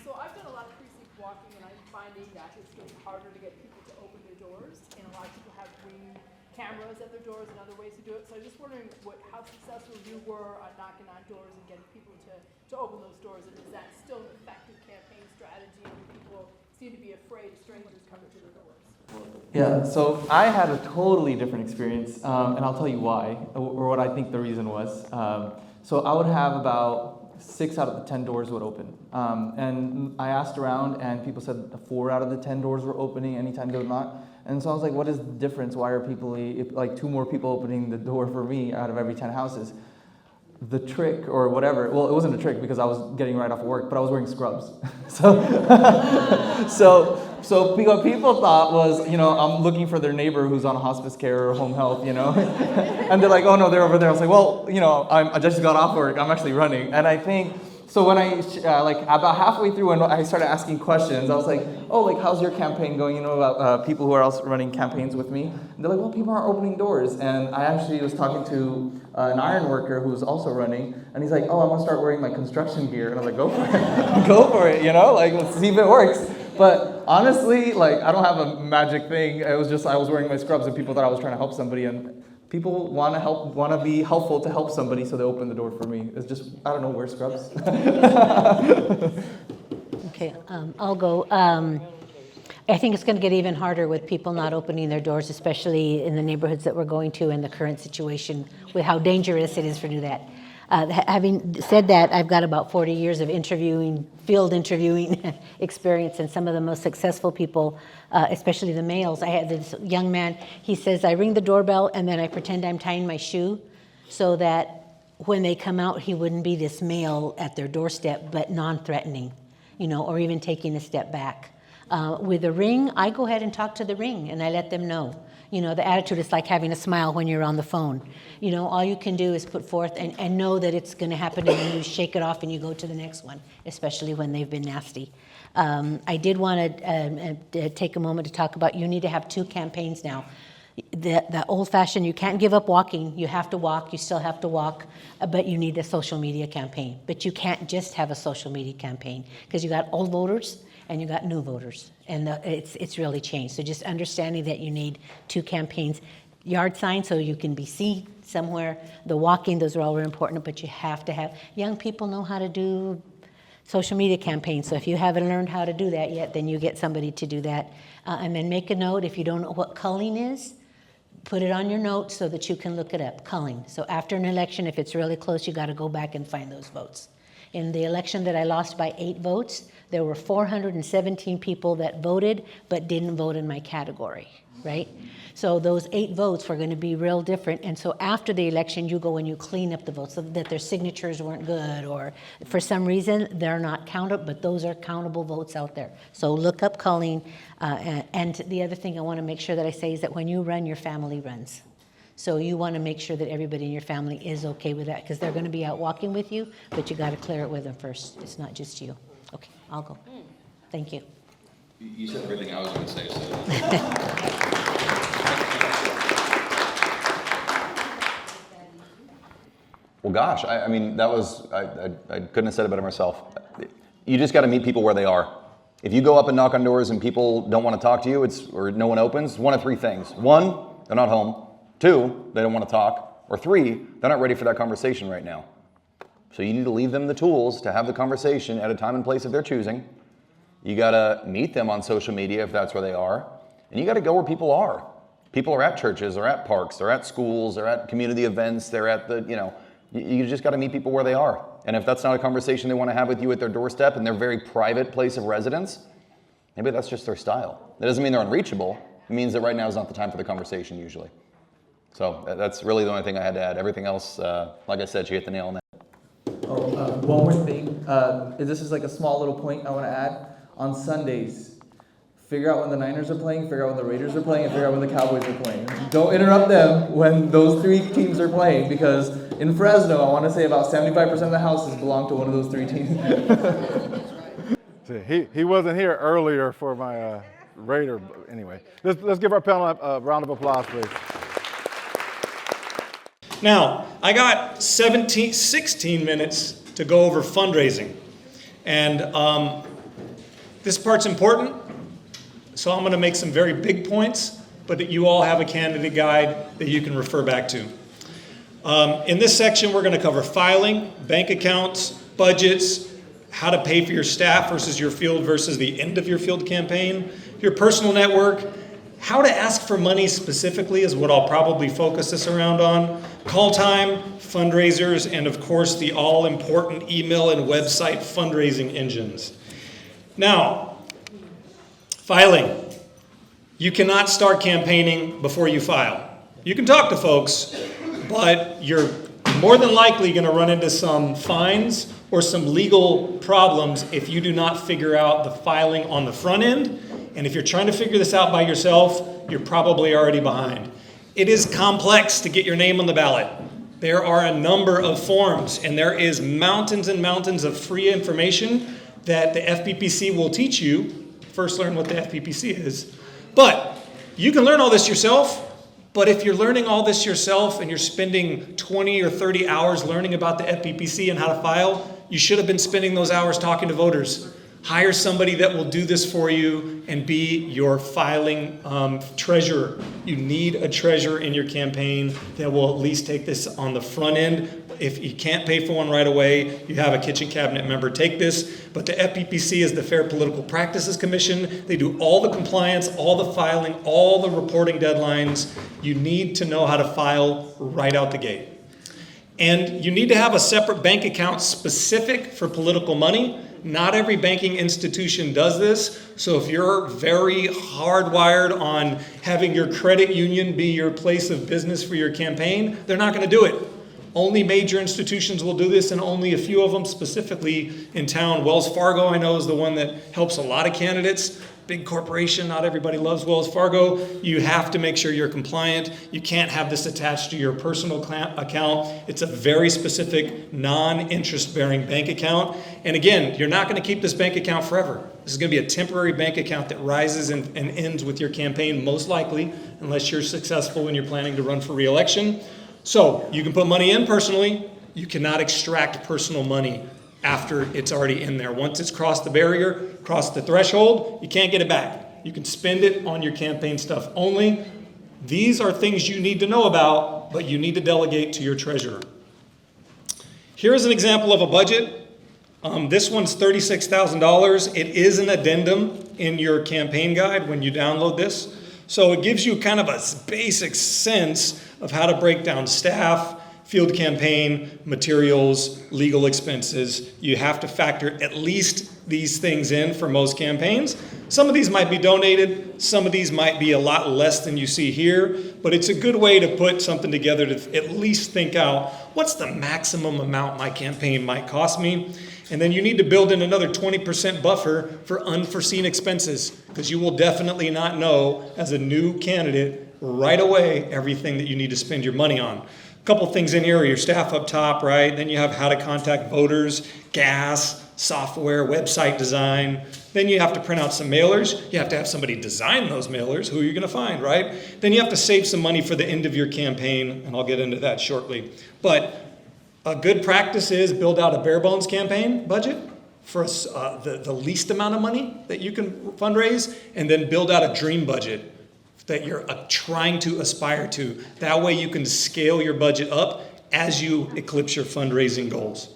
So I've done a lot of precinct walking, and I'm finding that it's getting harder to get people to open their doors, and a lot of people have ring cameras at their doors and other ways to do it. So I'm just wondering how successful you were at knocking on doors and getting people to open those doors, and is that still an effective campaign strategy when people seem to be afraid of strangers coming to their doors? Yeah, so I had a totally different experience, and I'll tell you why, or what I think the reason was. So I would have about 6 out of the 10 doors would open. And I asked around and people said 4 out of the 10 doors were opening anytime they would knock. And so I was like, what is the difference? Why are people, like 2 more people opening the door for me out of every 10 houses? The trick or whatever, well, it wasn't a trick because I was getting right off of work, but I was wearing scrubs. So what people thought was, I'm looking for their neighbor who's on hospice care or home health, and they're like, oh no, they're over there. I was like, well, I just got off work, I'm actually running. And I think, so when I, about halfway through when I started asking questions, I was like, oh, like, how's your campaign going? About people who are else running campaigns with me. And they're like, well, people aren't opening doors. And I actually was talking to an iron worker who's also running, and he's like, oh, I'm gonna start wearing my construction gear. And I was like, go for it, go for it, let's see if it works. But honestly, I don't have a magic thing. It was just I was wearing my scrubs and people thought I was trying to help somebody, and people want to be helpful to help somebody, so they open the door for me. It's just, I don't know, wear scrubs. Okay, I'll go. I think it's going to get even harder with people not opening their doors, especially in the neighborhoods that we're going to in the current situation with how dangerous it is to do that. Having said that, I've got about 40 years of field interviewing experience, and some of the most successful people, especially the males. I had this young man, he says, I ring the doorbell and then I pretend I'm tying my shoe so that when they come out, he wouldn't be this male at their doorstep, but non-threatening, or even taking a step back. With a ring, I go ahead and talk to the ring and I let them know. The attitude is like having a smile when you're on the phone. All you can do is put forth and know that it's going to happen, and then you shake it off and you go to the next one, especially when they've been nasty. I did want to take a moment to talk about, you need to have 2 campaigns now. The old-fashioned, you can't give up walking. You have to walk. You still have to walk, but you need a social media campaign. But you can't just have a social media campaign, because you got old voters and you got new voters, and it's really changed. So just understanding that you need 2 campaigns. Yard signs so you can be seen somewhere. The walking, those are all very important, but you have to have, young people know how to do social media campaigns. So if you haven't learned how to do that yet, then you get somebody to do that. And then make a note, if you don't know what culling is, put it on your notes so that you can look it up, culling. So after an election, if it's really close, you got to go back and find those votes. In the election that I lost by 8 votes, there were 417 people that voted but didn't vote in my category, right? So those 8 votes were going to be real different. And so after the election, you go and you clean up the votes so that their signatures weren't good, or for some reason they're not counted, but those are countable votes out there. So look up culling. And the other thing I want to make sure that I say is that when you run, your family runs. So you want to make sure that everybody in your family is okay with that, because they're going to be out walking with you, but you got to clear it with them first. It's not just you. Okay, I'll go. Thank you. You said everything I was going to say, so. Well, gosh, I mean, that was, I couldn't have said it better myself. You just got to meet people where they are. If you go up and knock on doors and people don't want to talk to you, or no one opens, one of 3 things. 1, they're not home. 2, they don't want to talk. Or 3, they're not ready for that conversation right now. So you need to leave them the tools to have the conversation at a time and place of their choosing. You got to meet them on social media if that's where they are. And you got to go where people are. People are at churches, they're at parks, they're at schools, they're at community events, they're at the, you just got to meet people where they are. And if that's not a conversation they want to have with you at their doorstep in their very private place of residence, maybe that's just their style. That doesn't mean they're unreachable. It means that right now is not the time for the conversation usually. So that's really the only thing I had to add. Everything else, like I said, she hit the nail on the head. One more thing. This is like a small little point I want to add. On Sundays, figure out when the Niners are playing, figure out when the Raiders are playing, and figure out when the Cowboys are playing. Don't interrupt them when those 3 teams are playing, because in Fresno, I want to say about 75% of the houses belong to one of those 3 teams. He wasn't here earlier for my Raider. Anyway, let's give our panel a round of applause, please. Now, I got 16 minutes to go over fundraising. And this part's important, so I'm going to make some very big points, but that you all have a candidate guide that you can refer back to. In this section, we're going to cover filing, bank accounts, budgets, how to pay for your staff versus your field versus the end of your field campaign, your personal network, how to ask for money specifically is what I'll probably focus this around on, call time, fundraisers, and of course the all-important email and website fundraising engines. Now, filing. You cannot start campaigning before you file. You can talk to folks, but you're more than likely going to run into some fines or some legal problems if you do not figure out the filing on the front end. And if you're trying to figure this out by yourself, you're probably already behind. It is complex to get your name on the ballot. There are a number of forms, and there is mountains and mountains of free information that the FPPC will teach you. First, learn what the FPPC is. But you can learn all this yourself. But if you're learning all this yourself and you're spending 20 or 30 hours learning about the FPPC and how to file, you should have been spending those hours talking to voters. Hire somebody that will do this for you and be your filing treasurer. You need a treasurer in your campaign that will at least take this on the front end. If you can't pay for one right away, you have a kitchen cabinet member take this. But the FPPC is the Fair Political Practices Commission. They do all the compliance, all the filing, all the reporting deadlines. You need to know how to file right out the gate. And you need to have a separate bank account specific for political money. Not every banking institution does this. So if you're very hardwired on having your credit union be your place of business for your campaign, they're not going to do it. Only major institutions will do this, and only a few of them specifically in town. Wells Fargo, I know, is the one that helps a lot of candidates. Big corporation, not everybody loves Wells Fargo. You have to make sure you're compliant. You can't have this attached to your personal account. It's a very specific non-interest bearing bank account. And again, you're not going to keep this bank account forever. This is going to be a temporary bank account that rises and ends with your campaign, most likely, unless you're successful and you're planning to run for re-election. So you can put money in personally. You cannot extract personal money after it's already in there. Once it's crossed the barrier, crossed the threshold, you can't get it back. You can spend it on your campaign stuff only. These are things you need to know about, but you need to delegate to your treasurer. Here's an example of a budget. This one's $36,000. It is an addendum in your campaign guide when you download this. So it gives you kind of a basic sense of how to break down staff, field campaign, materials, legal expenses. You have to factor at least these things in for most campaigns. Some of these might be donated, some of these might be a lot less than you see here, but it's a good way to put something together to at least think out, what's the maximum amount my campaign might cost me? And then you need to build in another 20% buffer for unforeseen expenses, because you will definitely not know as a new candidate right away everything that you need to spend your money on. Couple things in here, your staff up top, right? Then you have how to contact voters, gas, software, website design. Then you have to print out some mailers. You have to have somebody design those mailers. Who are you going to find, right? Then you have to save some money for the end of your campaign, and I'll get into that shortly. But a good practice is build out a bare bones campaign budget for the least amount of money that you can fundraise, and then build out a dream budget that you're trying to aspire to. That way you can scale your budget up as you eclipse your fundraising goals.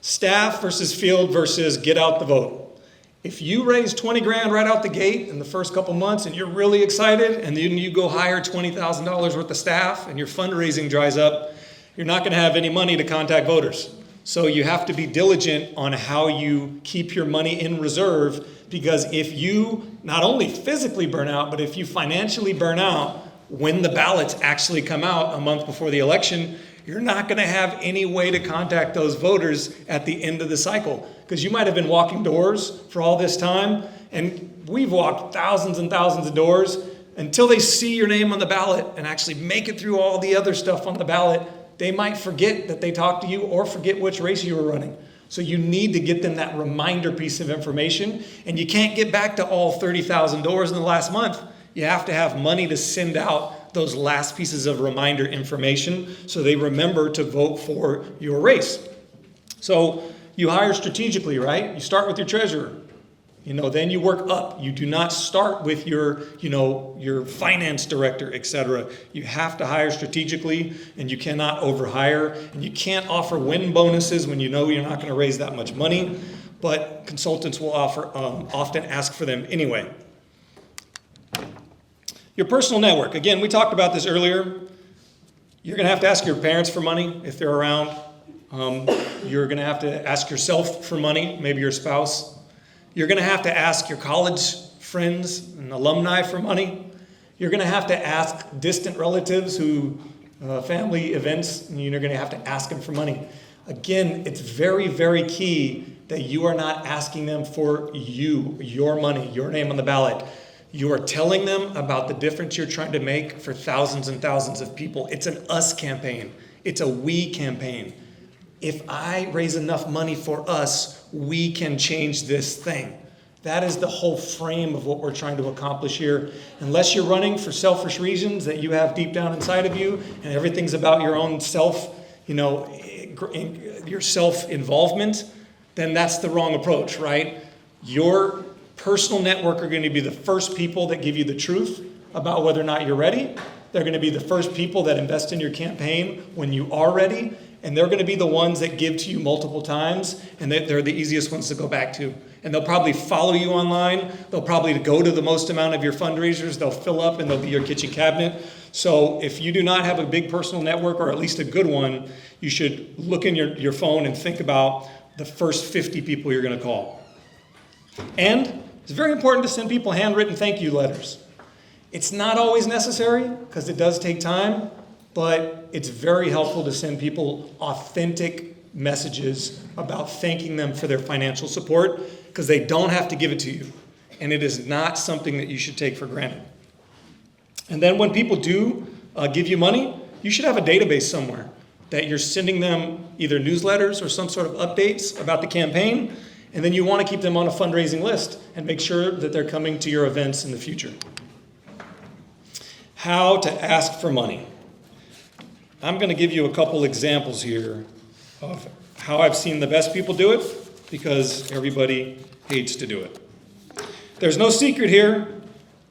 Staff versus field versus get out the vote. If you raise 20 grand right out the gate in the first couple months and you're really excited, and then you go hire $20,000 worth of staff and your fundraising dries up, you're not gonna have any money to contact voters. So you have to be diligent on how you keep your money in reserve, because if you not only physically burn out, but if you financially burn out when the ballots actually come out a month before the election, you're not going to have any way to contact those voters at the end of the cycle. Because you might have been walking doors for all this time, and we've walked thousands and thousands of doors until they see your name on the ballot and actually make it through all the other stuff on the ballot. They might forget that they talked to you or forget which race you were running. So you need to get them that reminder piece of information, and you can't get back to all 30,000 doors in the last month. You have to have money to send out those last pieces of reminder information so they remember to vote for your race. So you hire strategically, right? You start with your treasurer. Then you work up. You do not start with your finance director, etc. You have to hire strategically, and you cannot overhire, and you can't offer win bonuses when you know you're not going to raise that much money, but consultants will often ask for them anyway. Your personal network. Again, we talked about this earlier. You're going to have to ask your parents for money if they're around. You're going to have to ask yourself for money, maybe your spouse. You're going to have to ask your college friends and alumni for money. You're going to have to ask distant relatives who, family events, and you're going to have to ask them for money. Again, it's very, very key that you are not asking them for your money, your name on the ballot. You are telling them about the difference you're trying to make for thousands and thousands of people. It's an us campaign. It's a we campaign. If I raise enough money for us, we can change this thing. That is the whole frame of what we're trying to accomplish here. Unless you're running for selfish reasons that you have deep down inside of you, and everything's about your own self, your self-involvement, then that's the wrong approach, right? Your personal network are going to be the first people that give you the truth about whether or not you're ready. They're going to be the first people that invest in your campaign when you are ready. And they're going to be the ones that give to you multiple times, and they're the easiest ones to go back to. And they'll probably follow you online. They'll probably go to the most amount of your fundraisers. They'll fill up and they'll be your kitchen cabinet. So if you do not have a big personal network, or at least a good one, you should look in your phone and think about the first 50 people you're going to call. And it's very important to send people handwritten thank you letters. It's not always necessary because it does take time, but it's very helpful to send people authentic messages about thanking them for their financial support, because they don't have to give it to you. And it is not something that you should take for granted. And then when people do give you money, you should have a database somewhere that you're sending them either newsletters or some sort of updates about the campaign. And then you want to keep them on a fundraising list and make sure that they're coming to your events in the future. How to ask for money. I'm going to give you a couple examples here of how I've seen the best people do it, because everybody hates to do it. There's no secret here,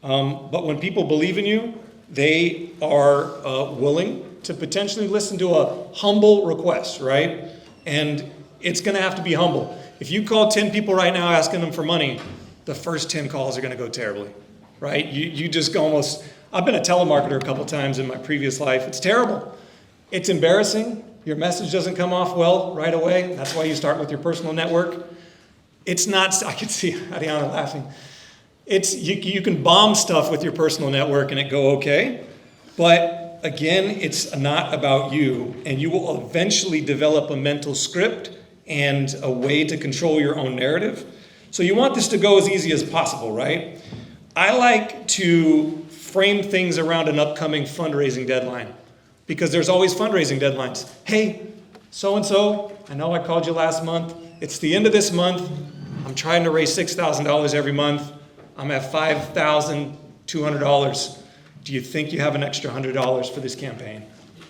but when people believe in you, they are willing to potentially listen to a humble request, right? And it's going to have to be humble. If you call 10 people right now asking them for money, the first 10 calls are going to go terribly, right? You just go almost, I've been a telemarketer a couple times in my previous life. It's terrible. It's embarrassing. Your message doesn't come off well right away. That's why you start with your personal network. It's not, I can see Ariana laughing. It's, you can bomb stuff with your personal network and it go okay. But again, it's not about you. And you will eventually develop a mental script and a way to control your own narrative. So you want this to go as easy as possible, right? I like to frame things around an upcoming fundraising deadline, because there's always fundraising deadlines. Hey, so-and-so, I know I called you last month. It's the end of this month. I'm trying to raise $6,000 every month. I'm at $5,200. Do you think you have an extra $100 for this campaign?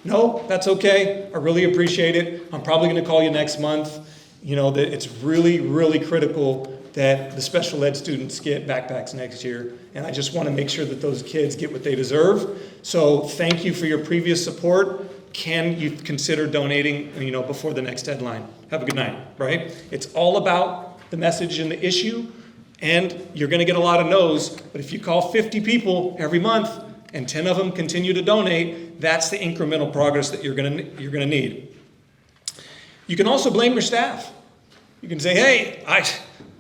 No, that's okay. I really appreciate it. I'm probably going to call you next month. You know, that it's really, really critical that the special ed students get backpacks next year. And I just want to make sure that those kids get what they deserve. So thank you for your previous support. Can you consider donating, before the next deadline? Have a good night, right? It's all about the message and the issue. And you're going to get a lot of no's. But if you call 50 people every month and 10 of them continue to donate, that's the incremental progress that you're going to need. You can also blame your staff. You can say, hey,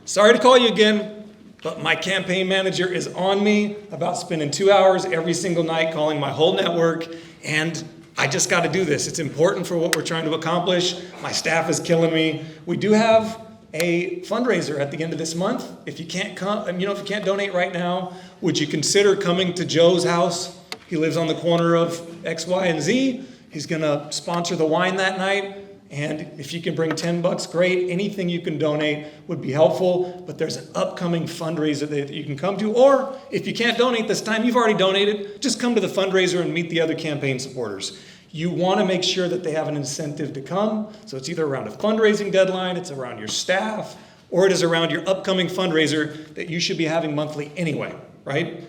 sorry to call you again, but my campaign manager is on me about spending 2 hours every single night calling my whole network, and I just got to do this. It's important for what we're trying to accomplish. My staff is killing me. We do have a fundraiser at the end of this month. If you can't come, if you can't donate right now, would you consider coming to Joe's house? He lives on the corner of X, Y, and Z. He's going to sponsor the wine that night. And if you can bring $10, great. Anything you can donate would be helpful. But there's an upcoming fundraiser that you can come to. Or if you can't donate this time, you've already donated, just come to the fundraiser and meet the other campaign supporters. You want to make sure that they have an incentive to come. So it's either around a fundraising deadline, it's around your staff, or it is around your upcoming fundraiser that you should be having monthly anyway, right?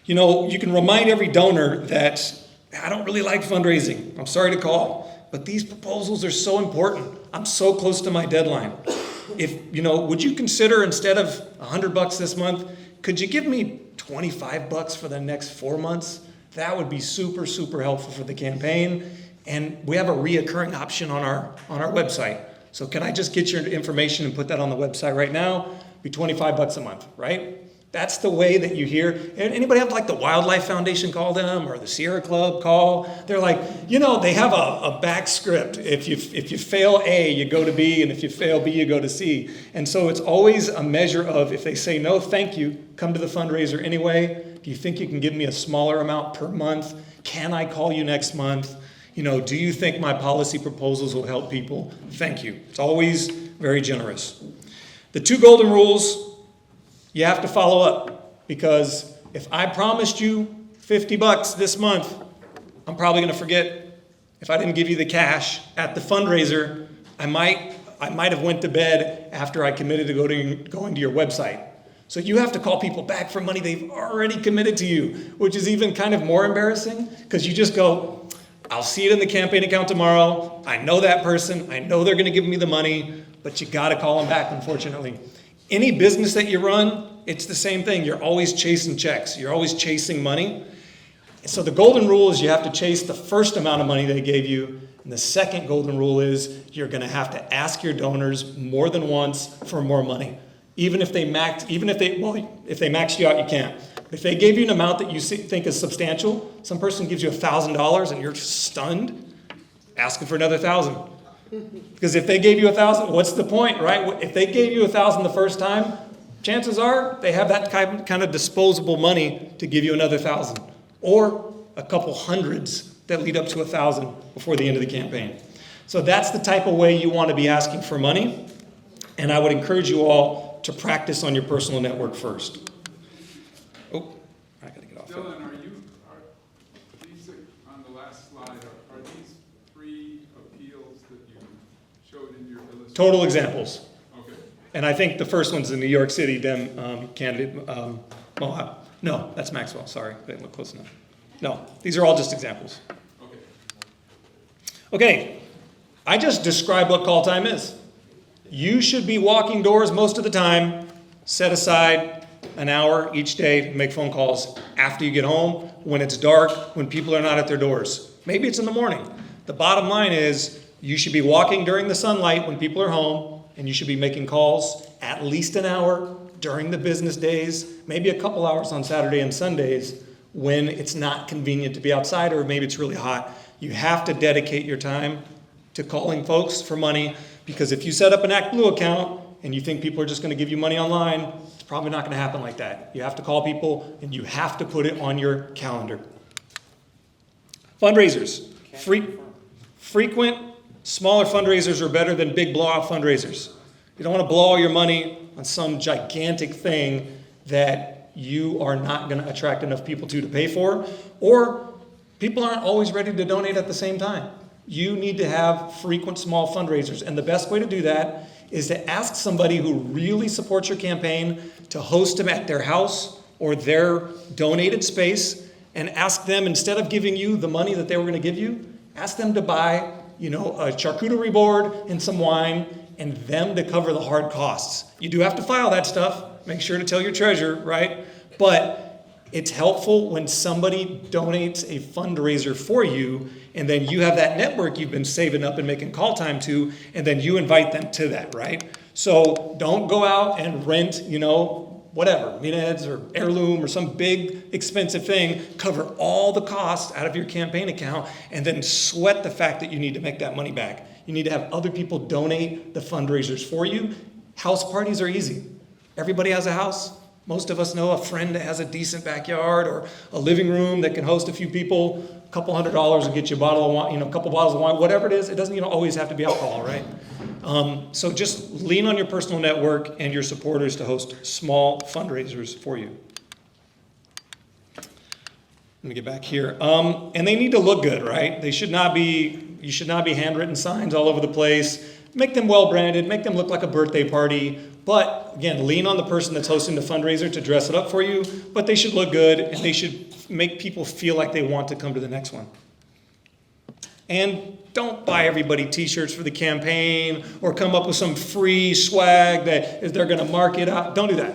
You can remind every donor that I don't really like fundraising. I'm sorry to call. But these proposals are so important. I'm so close to my deadline. Would you consider, instead of $100 this month, could you give me $25 for the next 4 months? That would be super, super helpful for the campaign. And we have a reoccurring option on our website. So can I just get your information and put that on the website right now? Be $25 a month, right? That's the way that you hear. Anybody have like the Wildlife Foundation call them, or the Sierra Club call? They're like, they have a back script. If you fail A, you go to B, and if you fail B, you go to C. And so it's always a measure of, if they say no, thank you, come to the fundraiser anyway. Do you think you can give me a smaller amount per month? Can I call you next month? Do you think my policy proposals will help people? Thank you. It's always very generous. The 2 golden rules. You have to follow up, because if I promised you $50 this month, I'm probably going to forget. If I didn't give you the cash at the fundraiser, I might have went to bed after I committed to going to your website. So you have to call people back for money they've already committed to you, which is even kind of more embarrassing, because you just go, I'll see it in the campaign account tomorrow. I know that person. I know they're going to give me the money. but you got to call them back, unfortunately. Any business that you run, it's the same thing. You're always chasing checks. You're always chasing money. So the golden rule is you have to chase the first amount of money they gave you. And the second golden rule is you're going to have to ask your donors more than once for more money. If they maxed you out, you can't. If they gave you an amount that you think is substantial, some person gives you $1,000 and you're stunned, ask them for another $1,000. Because if they gave you $1,000, what's the point, right? If they gave you $1,000 the first time, chances are they have that kind of disposable money to give you another $1,000, or a couple hundreds that lead up to $1,000 before the end of the campaign. So that's the type of way you want to be asking for money, and I would encourage you all to practice on your personal network first. Oh, I gotta get off. Dylan, are these on the last slide? Are these free appeals that you showed in your illustration? Total examples. Okay. And I think the first one's in New York City, candidate, no, that's Maxwell, sorry, didn't look close enough. No, these are all just examples. Okay, I just described what call time is. You should be walking doors most of the time. Set aside an hour each day to make phone calls after you get home, when it's dark, when people are not at their doors. Maybe it's in the morning. The bottom line is you should be walking during the sunlight when people are home, and you should be making calls at least an hour during the business days, maybe a couple hours on Saturday and Sundays when it's not convenient to be outside, or maybe it's really hot. You have to dedicate your time to calling folks for money, because if you set up an ActBlue account and you think people are just going to give you money online, it's probably not going to happen like that. You have to call people, and you have to put it on your calendar. Fundraisers. Frequent, smaller fundraisers are better than big blowout fundraisers. You don't want to blow all your money on some gigantic thing that you are not going to attract enough people to pay for, or people aren't always ready to donate at the same time. You need to have frequent small fundraisers, and the best way to do that is to ask somebody who really supports your campaign to host them at their house or their donated space, and ask them, instead of giving you the money that they were going to give you, ask them to buy, a charcuterie board and some wine, and them to cover the hard costs. You do have to file that stuff. Make sure to tell your treasurer, right? But it's helpful when somebody donates a fundraiser for you, and then you have that network you've been saving up and making call time to, and then you invite them to that, right? So don't go out and rent, whatever, Meatheads or Heirloom or some big expensive thing, cover all the costs out of your campaign account, and then sweat the fact that you need to make that money back. You need to have other people donate the fundraisers for you. House parties are easy. Everybody has a house. Most of us know a friend that has a decent backyard or a living room that can host a few people. A couple $100 will get you a bottle of wine, a couple bottles of wine, whatever it is. It doesn't always have to be alcohol, right? So just lean on your personal network and your supporters to host small fundraisers for you. Let me get back here. And they need to look good, right? You should not be handwritten signs all over the place. Make them well branded, make them look like a birthday party. But again, lean on the person that's hosting the fundraiser to dress it up for you, but they should look good, and they should make people feel like they want to come to the next one. And don't buy everybody t-shirts for the campaign or come up with some free swag that they're going to market out. Don't do that.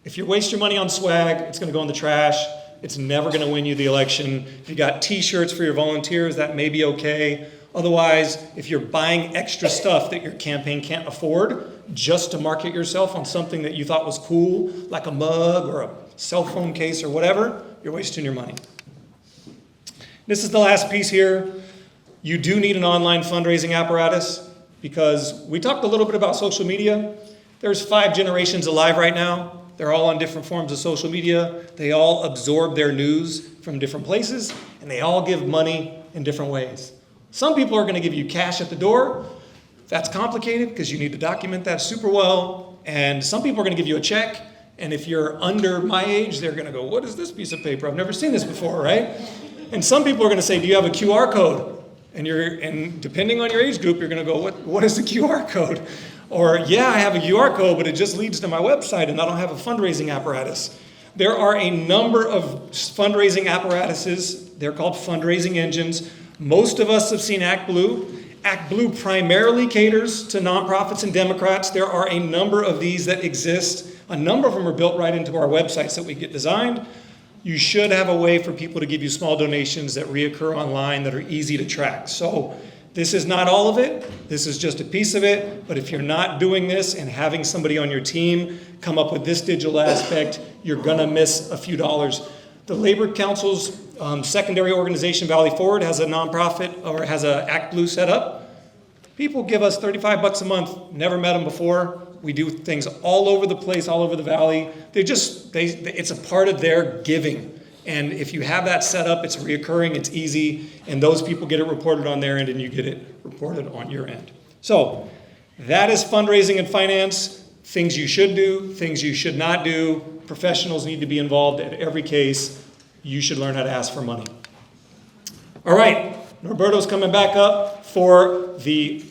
If you waste your money on swag, it's going to go in the trash. It's never going to win you the election. If you got t-shirts for your volunteers, that may be okay. Otherwise, if you're buying extra stuff that your campaign can't afford just to market yourself on something that you thought was cool, like a mug or a cell phone case or whatever, you're wasting your money. This is the last piece here. You do need an online fundraising apparatus, because we talked a little bit about social media. There's 5 generations alive right now. They're all on different forms of social media. They all absorb their news from different places, and they all give money in different ways. Some people are going to give you cash at the door. That's complicated because you need to document that super well. And some people are going to give you a check. And if you're under my age, they're going to go, what is this piece of paper? I've never seen this before, right? And some people are going to say, do you have a QR code? And depending on your age group, you're going to go, what is the QR code? Or, yeah, I have a QR code, but it just leads to my website and I don't have a fundraising apparatus. There are a number of fundraising apparatuses. They're called fundraising engines. Most of us have seen ActBlue. Act Blue primarily caters to nonprofits and Democrats. There are a number of these that exist. A number of them are built right into our websites that we get designed. You should have a way for people to give you small donations that reoccur online that are easy to track. So this is not all of it. This is just a piece of it. But if you're not doing this and having somebody on your team come up with this digital aspect, you're going to miss a few dollars. The Labor Council's secondary organization, Valley Forward, has a nonprofit or has a Act Blue set up. People give us $35 a month. Never met them before. We do things all over the place, all over the valley. It's a part of their giving. And if you have that set up, it's reoccurring, it's easy, and those people get it reported on their end and you get it reported on your end. So that is fundraising and finance. Things you should do, things you should not do. Professionals need to be involved at every case. You should learn how to ask for money. All right, Norberto's coming back up for the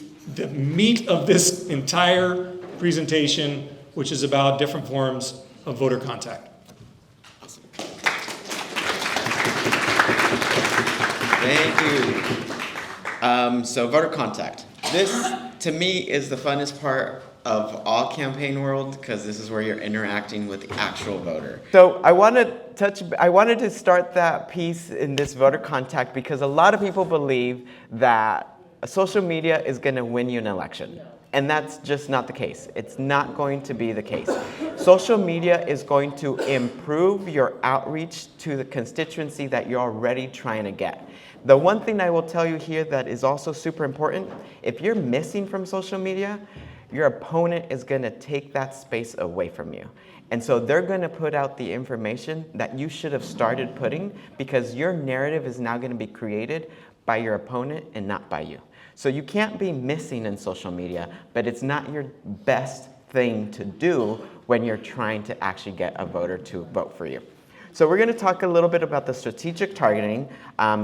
meat of this entire presentation, which is about different forms of voter contact. Thank you. So voter contact. This, to me, is the funnest part of all campaign world because this is where you're interacting with the actual voter. So I wanted to start that piece in this voter contact because a lot of people believe that social media is going to win you an election. And that's just not the case. It's not going to be the case. Social media is going to improve your outreach to the constituency that you're already trying to get. The one thing I will tell you here that is also super important, if you're missing from social media, your opponent is going to take that space away from you. And so they're going to put out the information that you should have started putting because your narrative is now going to be created by your opponent and not by you. So you can't be missing in social media, but it's not your best thing to do when you're trying to actually get a voter to vote for you. So we're going to talk a little bit about the strategic targeting,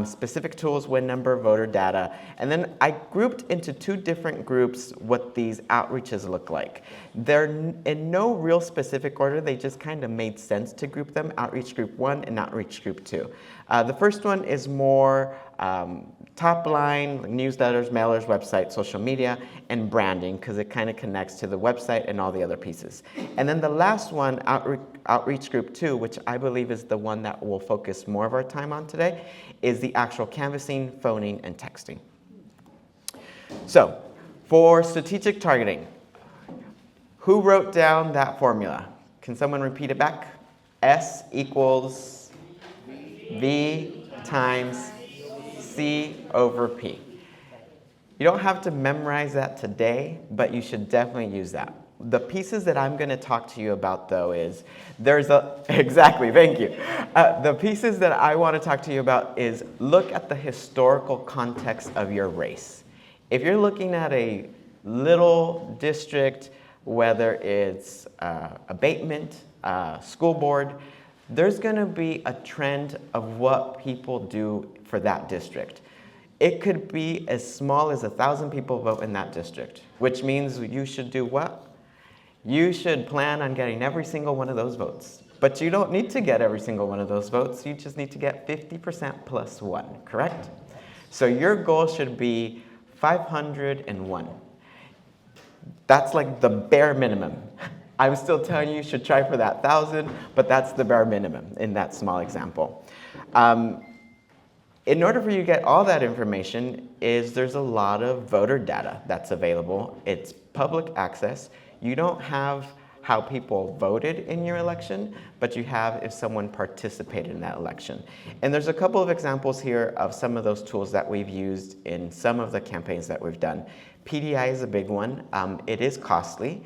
specific tools, win number, voter data, and then I grouped into two different groups what these outreaches look like. They're in no real specific order, they just kind of made sense to group them, outreach group 1 and outreach group 2. The first one is more top line, newsletters, mailers, website, social media, and branding, because it kind of connects to the website and all the other pieces. And then the last one, outreach group 2, which I believe is the one that we'll focus more of our time on today, is the actual canvassing, phoning, and texting. So, for strategic targeting, who wrote down that formula? Can someone repeat it back? S equals V times C over P. You don't have to memorize that today, but you should definitely use that. The pieces that I'm going to talk to you about, though, is exactly, thank you. The pieces that I want to talk to you about is look at the historical context of your race. If you're looking at a little district, whether it's abatement, school board, there's going to be a trend of what people do for that district. It could be as small as 1,000 people vote in that district, which means you should do what? You should plan on getting every single one of those votes. But you don't need to get every single one of those votes. You just need to get 50% plus 1, correct? So your goal should be 501. That's like the bare minimum. I'm still telling you should try for that 1,000, but that's the bare minimum in that small example. In order for you to get all that information, there's a lot of voter data that's available. It's public access. You don't have how people voted in your election, but you have if someone participated in that election. And there's a couple of examples here of some of those tools that we've used in some of the campaigns that we've done. PDI is a big one. It is costly.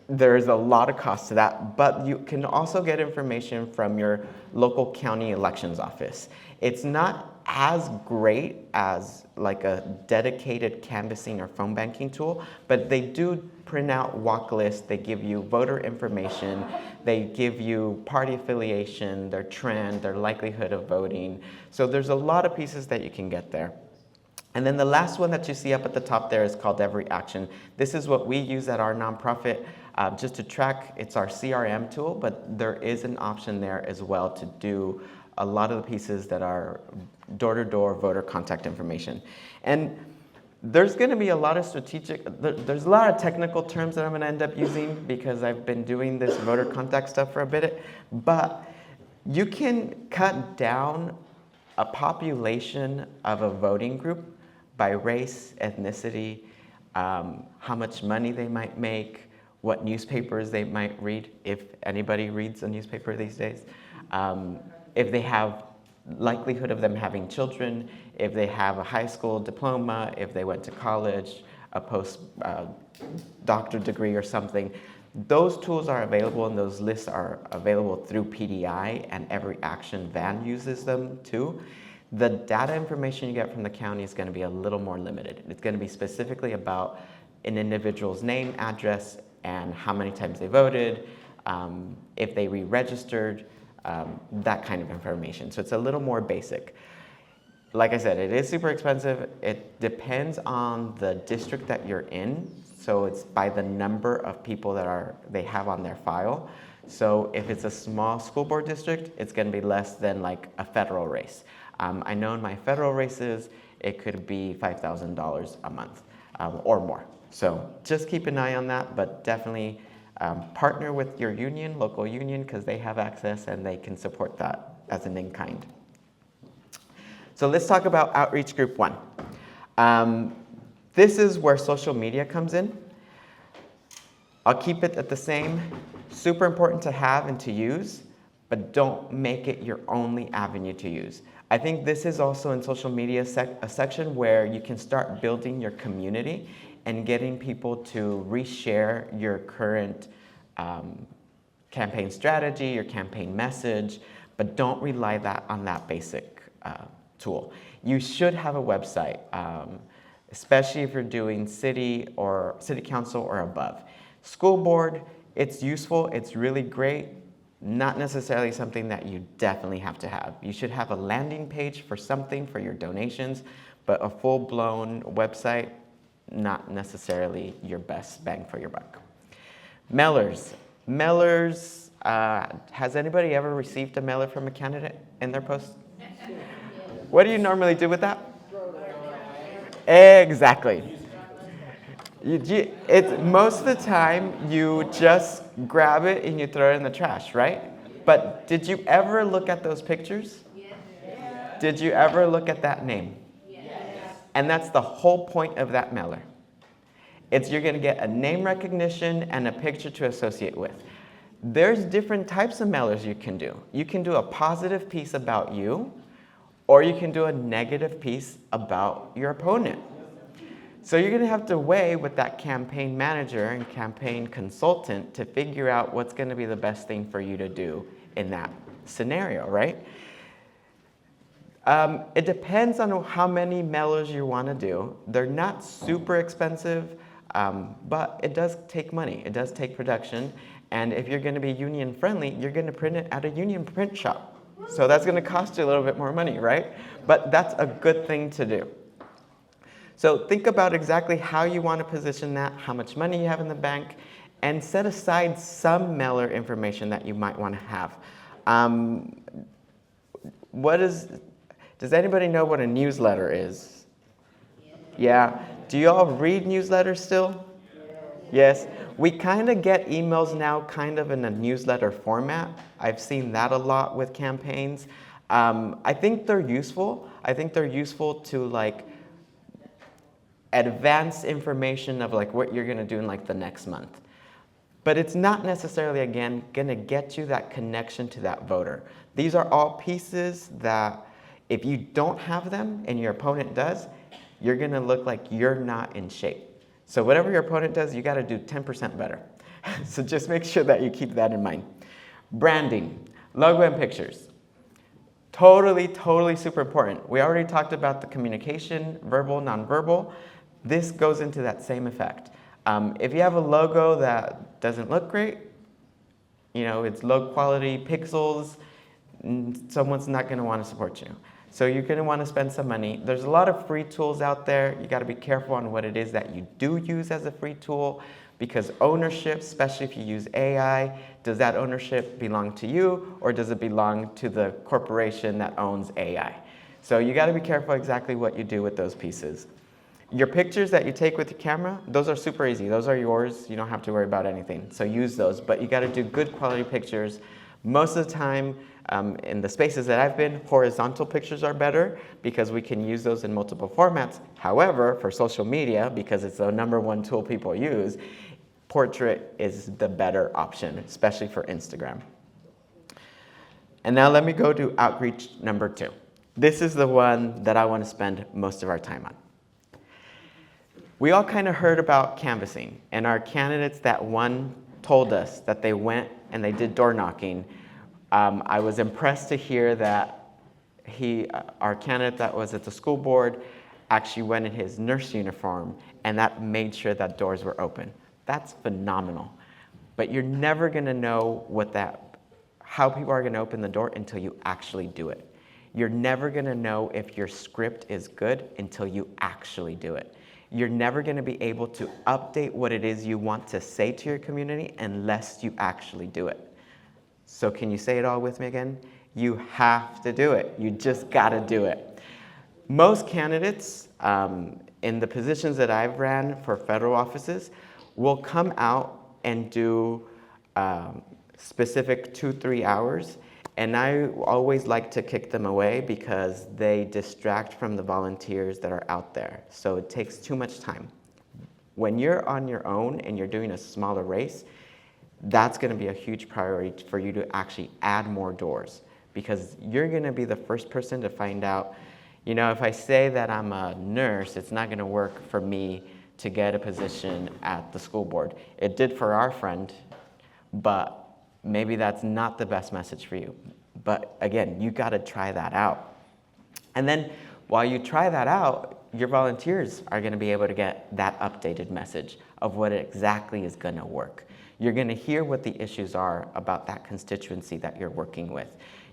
There's a lot of cost to that, but you can also get information from your local county elections office. It's not as great as like a dedicated canvassing or phone banking tool, but they do print out walk lists, they give you voter information, they give you party affiliation, their trend, their likelihood of voting. So there's a lot of pieces that you can get there. And then the last one that you see up at the top there is called Every Action. This is what we use at our nonprofit just to track. It's our CRM tool, but there is an option there as well to do a lot of the pieces that are door-to-door voter contact information. And There's going to be a lot of there's a lot of technical terms that I'm going to end up using because I've been doing this voter contact stuff for a bit, but you can cut down a population of a voting group by race, ethnicity, how much money they might make, what newspapers they might read, if anybody reads a newspaper these days, if they have likelihood of them having children, if they have a high school diploma, if they went to college, a post-doctorate degree or something. Those tools are available and those lists are available through PDI, and every action van uses them too. The data information you get from the county is going to be a little more limited. It's going to be specifically about an individual's name, address, and how many times they voted, if they re-registered, that kind of information. So it's a little more basic. Like I said, it is super expensive. It depends on the district that you're in. So it's by the number of people that they have on their file. So if it's a small school board district, it's going to be less than like a federal race. I know in my federal races, it could be $5,000 a month or more. So just keep an eye on that, but definitely partner with your union, local union, because they have access and they can support that as an in-kind. So let's talk about outreach group 1. This is where social media comes in. I'll keep it at the same. Super important to have and to use, but don't make it your only avenue to use. I think this is also in social media a section where you can start building your community and getting people to reshare your current campaign strategy, your campaign message, but don't rely on that basic tool. You should have a website, especially if you're doing city council or above. School board, it's useful, it's really great, not necessarily something that you definitely have to have. You should have a landing page for something for your donations, but a full-blown website, not necessarily your best bang for your buck. Mailers. Mailers, has anybody ever received a mailer from a candidate in their post? What do you normally do with that? Exactly. Most of the time, you just grab it and you throw it in the trash, right? But did you ever look at those pictures? Yes. Did you ever look at that name? Yes. And that's the whole point of that mailer. You're going to get a name recognition and a picture to associate with. There's different types of mailers you can do. You can do a positive piece about you, or you can do a negative piece about your opponent. So you're going to have to weigh with that campaign manager and campaign consultant to figure out what's going to be the best thing for you to do in that scenario, right? It depends on how many mailers you want to do. They're not super expensive, but it does take money. It does take production. And if you're going to be union friendly, you're going to print it at a union print shop. So that's going to cost you a little bit more money, right? But that's a good thing to do. So think about exactly how you want to position that, how much money you have in the bank, and set aside some mailer information that you might want to have. Does anybody know what a newsletter is? Yeah. Do you all read newsletters still? Yes. We kind of get emails now kind of in a newsletter format. I've seen that a lot with campaigns. I think they're useful. I think they're useful to like advance information of like what you're going to do in like the next month. But it's not necessarily, again, going to get you that connection to that voter. These are all pieces that if you don't have them and your opponent does, you're going to look like you're not in shape. So whatever your opponent does, you got to do 10% better. So just make sure that you keep that in mind. Branding, logo and pictures. Totally, totally super important. We already talked about the communication, verbal, nonverbal. This goes into that same effect. If you have a logo that doesn't look great, it's low quality pixels, someone's not going to want to support you. So you're going to want to spend some money. There's a lot of free tools out there. You got to be careful on what it is that you do use as a free tool, because ownership, especially if you use AI, does that ownership belong to you, or does it belong to the corporation that owns AI? So you got to be careful exactly what you do with those pieces. Your pictures that you take with your camera, those are super easy. Those are yours. You don't have to worry about anything. So use those, but you got to do good quality pictures. Most of the time, in the spaces that I've been, horizontal pictures are better because we can use those in multiple formats. However, for social media, because it's the #1 tool people use, portrait is the better option, especially for Instagram. And now let me go to outreach number 2. This is the one that I want to spend most of our time on. We all kind of heard about canvassing, and our candidates that won told us that they went and they did door knocking. I was impressed to hear that our candidate that was at the school board actually went in his nurse uniform, and that made sure that doors were open. That's phenomenal. But you're never going to know how people are going to open the door until you actually do it. You're never going to know if your script is good until you actually do it. You're never going to be able to update what it is you want to say to your community unless you actually do it. So can you say it all with me again? You have to do it. You just got to do it. Most candidates in the positions that I've ran for federal offices will come out and do specific 2-3 hours. And I always like to kick them away because they distract from the volunteers that are out there. So it takes too much time. When you're on your own and you're doing a smaller race, that's going to be a huge priority for you to actually add more doors, because you're going to be the first person to find out, if I say that I'm a nurse, it's not going to work for me to get a position at the school board. It did for our friend, but maybe that's not the best message for you. But again, you got to try that out. And then while you try that out, your volunteers are going to be able to get that updated message of what exactly is going to work. You're going to hear what the issues are about that constituency that you're working with.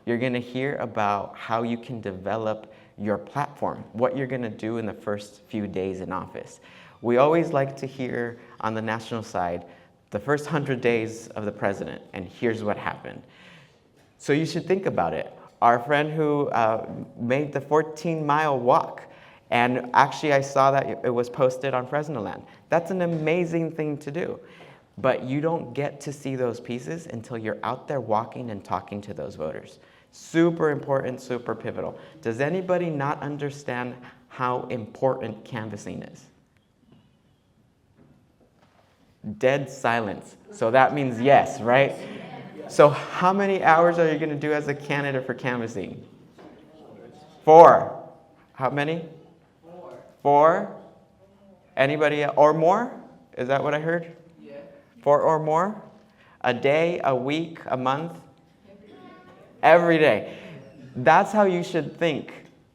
You're going to hear about how you can develop your platform, what you're going to do in the first few days in office. We always like to hear on the national side, the first 100 days of the president, and here's what happened. So you should think about it. Our friend who made the 14-mile walk, and actually I saw that it was posted on Fresno Land. That's an amazing thing to do. But you don't get to see those pieces until you're out there walking and talking to those voters. Super important, super pivotal. Does anybody not understand how important canvassing is? Dead silence. So that means yes, right? So how many hours are you going to do as a candidate for canvassing? 4. How many? 4. Anybody or more? Is that what I heard? 4 or more? A day, a week, a month? Every day. That's how you should think.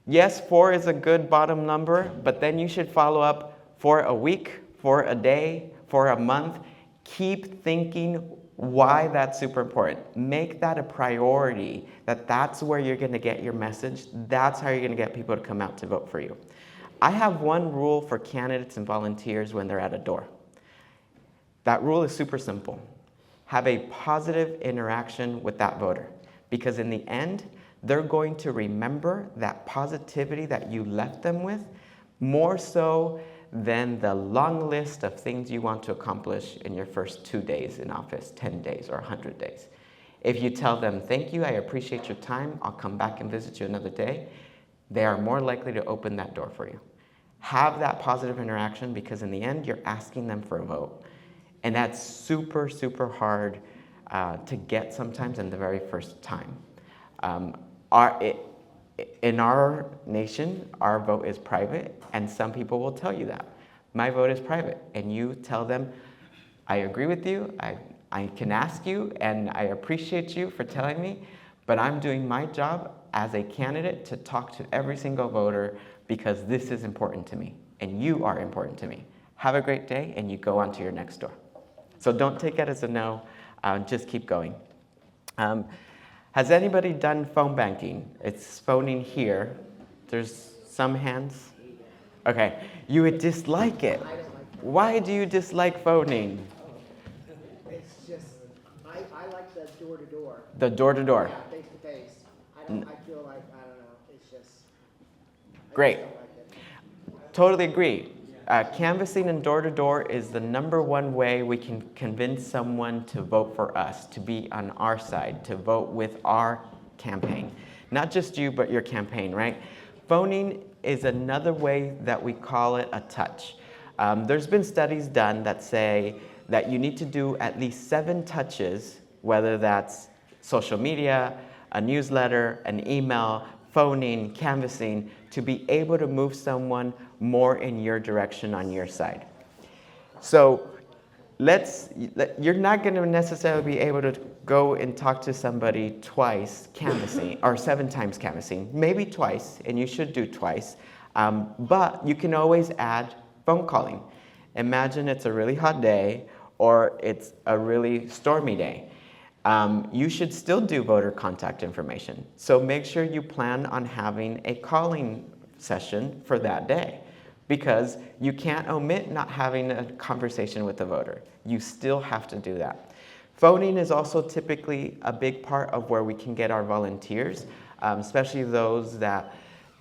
Yes, 4 is a good bottom number, but then you should follow up for a week, for a day, for a month. Keep thinking why that's super important. Make that a priority, that's where you're going to get your message. That's how you're going to get people to come out to vote for you. I have one rule for candidates and volunteers when they're at a door. That rule is super simple. Have a positive interaction with that voter, because in the end, they're going to remember that positivity that you left them with more so than the long list of things you want to accomplish in your first 2 days in office, 10 days, or 100 days. If you tell them, thank you, I appreciate your time, I'll come back and visit you another day, they are more likely to open that door for you. Have that positive interaction, because in the end, you're asking them for a vote. And that's super, super hard to get sometimes in the very first time. In our nation, our vote is private, and some people will tell you that. My vote is private, and you tell them, I agree with you, I can ask you, and I appreciate you for telling me, but I'm doing my job as a candidate to talk to every single voter because this is important to me, and you are important to me. Have a great day, and you go on to your next door. So don't take it as a no, just keep going. Has anybody done phone banking? It's phoning here. There's some hands. Okay, you would dislike it. Why do you dislike phoning? It's just, I like the door-to-door. The door-to-door. Yeah, face-to-face. I feel like, I don't know, it's just. Great. Totally agree. Canvassing and door-to-door is the #1 way we can convince someone to vote for us, to be on our side, to vote with our campaign. Not just you, but your campaign, right? Phoning is another way that we call it a touch. There's been studies done that say that you need to do at least 7 touches, whether that's social media, a newsletter, an email, phoning, canvassing, to be able to move someone more in your direction on your side. So you're not going to necessarily be able to go and talk to somebody twice canvassing, or 7 times canvassing, maybe twice, and you should do twice, but you can always add phone calling. Imagine it's a really hot day, or it's a really stormy day. You should still do voter contact information. So make sure you plan on having a calling session for that day, because you can't omit not having a conversation with the voter. You still have to do that. Phoning is also typically a big part of where we can get our volunteers, especially those that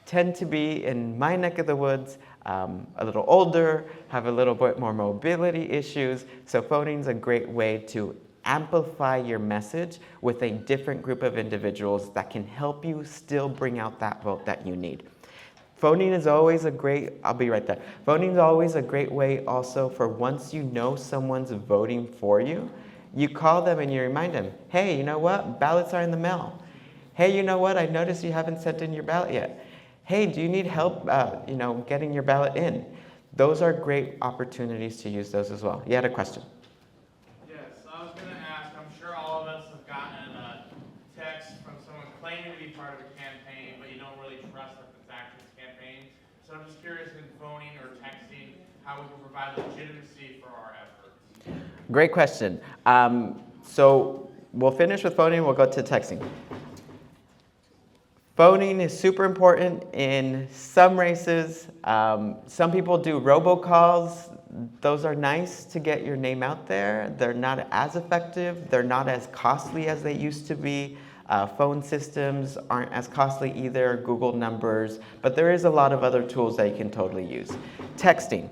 tend to be in my neck of the woods, a little older, have a little bit more mobility issues. So phoning is a great way to amplify your message with a different group of individuals that can help you still bring out that vote that you need. Phoning is always a great, I'll be right there. Phoning is always a great way also for once you know someone's voting for you, you call them and you remind them, hey, you know what? Ballots are in the mail. Hey, you know what? I noticed you haven't sent in your ballot yet. Hey, do you need help getting your ballot in? Those are great opportunities to use those as well. You had a question? Claiming to be part of a campaign, but you don't really trust that it's actually a campaign. So I'm just curious, in phoning or texting, how we can provide legitimacy for our efforts. Great question. So we'll finish with phoning, we'll go to texting. Phoning is super important in some races. Some people do robocalls. Those are nice to get your name out there. They're not as effective. They're not as costly as they used to be. Phone systems aren't as costly either, Google numbers, but there is a lot of other tools that you can totally use. Texting.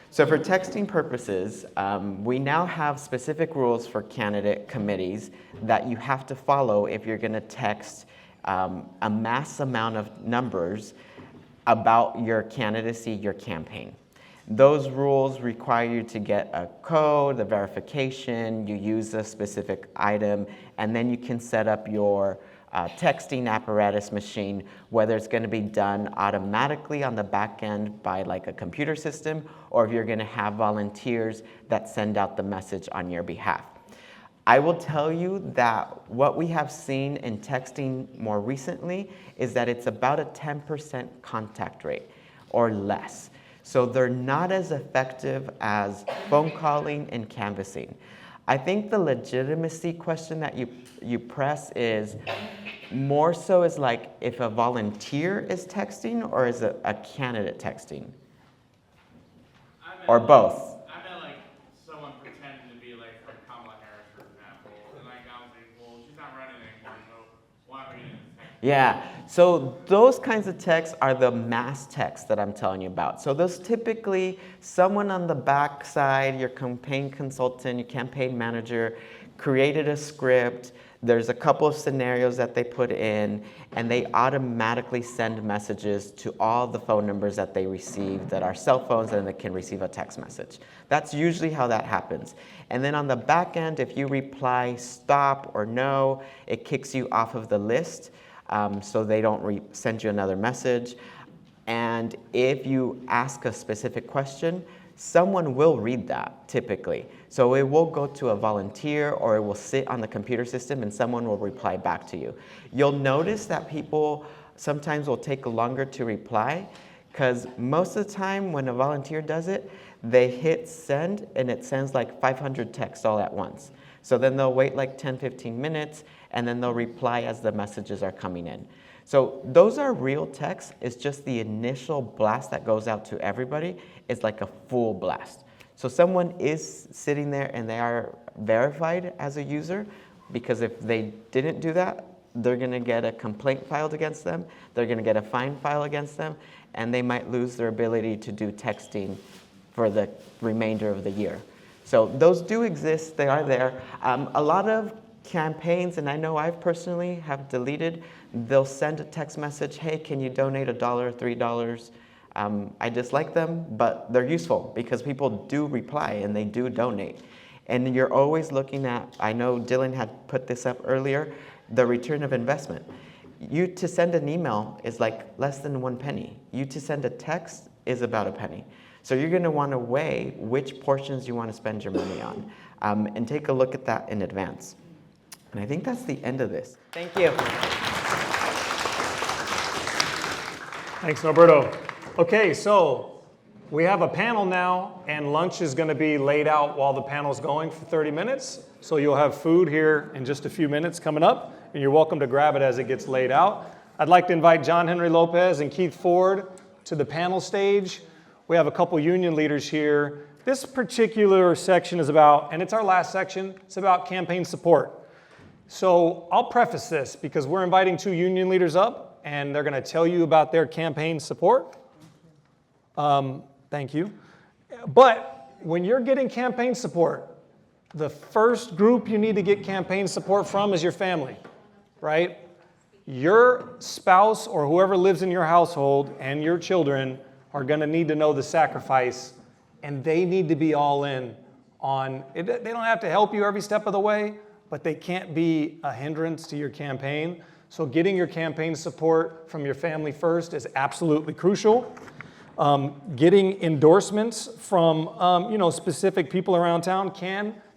So for texting purposes, we now have specific rules for candidate committees that you have to follow if you're going to text a mass amount of numbers about your candidacy, your campaign. Those rules require you to get a code, the verification, you use a specific item, and then you can set up your texting apparatus machine, whether it's going to be done automatically on the back end by like a computer system, or if you're going to have volunteers that send out the message on your behalf. I will tell you that what we have seen in texting more recently is that it's about a 10% contact rate or less. So they're not as effective as phone calling and canvassing. I think the legitimacy question that you press is more so is like if a volunteer is texting or is it a candidate texting? Or both? I meant like someone pretending to be like from Kamala Harris, for example. And like I was like, well, she's not running anymore, so why are we going to text? Yeah, so those kinds of texts are the mass texts that I'm telling you about. So those typically, someone on the back side, your campaign consultant, your campaign manager, created a script. There's a couple of scenarios that they put in, and they automatically send messages to all the phone numbers that they receive that are cell phones, and they can receive a text message. That's usually how that happens. And then on the back end, if you reply stop or no, it kicks you off of the list. So they don't send you another message. And if you ask a specific question, someone will read that typically. So it will go to a volunteer or it will sit on the computer system and someone will reply back to you. You'll notice that people sometimes will take longer to reply because most of the time when a volunteer does it, they hit send and it sends like 500 texts all at once. So then they'll wait like 10, 15 minutes and then they'll reply as the messages are coming in. So those are real texts. It's just the initial blast that goes out to everybody is like a full blast. So someone is sitting there and they are verified as a user because if they didn't do that, they're going to get a complaint filed against them, they're going to get a fine filed against them, and they might lose their ability to do texting for the remainder of the year. So those do exist, they are there. A lot of campaigns, and I know I personally have deleted, they'll send a text message, hey, can you donate $1, $3? I dislike them, but they're useful because people do reply and they do donate. And you're always looking at, I know Dylan had put this up earlier, the return of investment. You to send an email is like less than 1 penny. You to send a text is about a penny. So you're going to want to weigh which portions you want to spend your money on, and take a look at that in advance. And I think that's the end of this. Thank you. Thanks, Norberto. Okay, so we have a panel now, and lunch is going to be laid out while the panel's going for 30 minutes. So you'll have food here in just a few minutes coming up, and you're welcome to grab it as it gets laid out. I'd like to invite John Henry Lopez and Keith Ford to the panel stage. We have a couple union leaders here. This particular section is about, and it's our last section, it's about campaign support. So I'll preface this because we're inviting 2 union leaders up, and they're going to tell you about their campaign support. Thank you. But when you're getting campaign support, the first group you need to get campaign support from is your family, right? Your spouse or whoever lives in your household and your children are going to need to know the sacrifice, and they need to be all in on it. They don't have to help you every step of the way, but they can't be a hindrance to your campaign. So getting your campaign support from your family first is absolutely crucial. Getting endorsements from specific people around town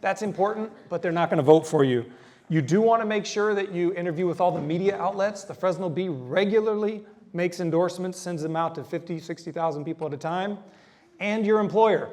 that's important, but they're not going to vote for you. You do want to make sure that you interview with all the media outlets. The Fresno Bee regularly makes endorsements, sends them out to 50, 60,000 people at a time. And your employer.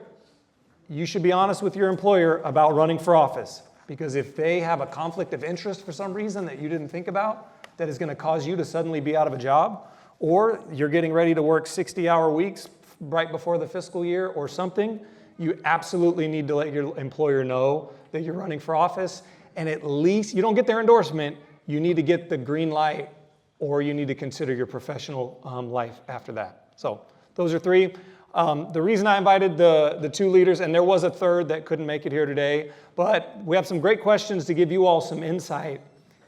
You should be honest with your employer about running for office, because if they have a conflict of interest for some reason that you didn't think about, that is going to cause you to suddenly be out of a job, or you're getting ready to work 60-hour weeks right before the fiscal year or something, you absolutely need to let your employer know that you're running for office. And at least, you don't get their endorsement, you need to get the green light, or you need to consider your professional life after that. So those are 3. The reason I invited the 2 leaders, and there was a third that couldn't make it here today, but we have some great questions to give you all some insight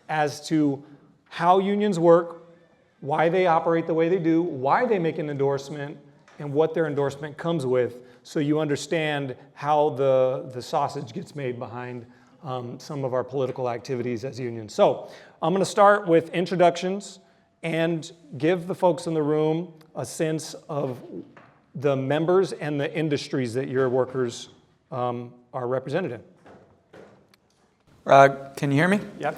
as to how unions work, why they operate the way they do, why they make an endorsement, and what their endorsement comes with, so you understand how the sausage gets made behind some of our political activities as unions. So I'm going to start with introductions and give the folks in the room a sense of the members and the industries that your workers are represented in. Can you hear me? Yep.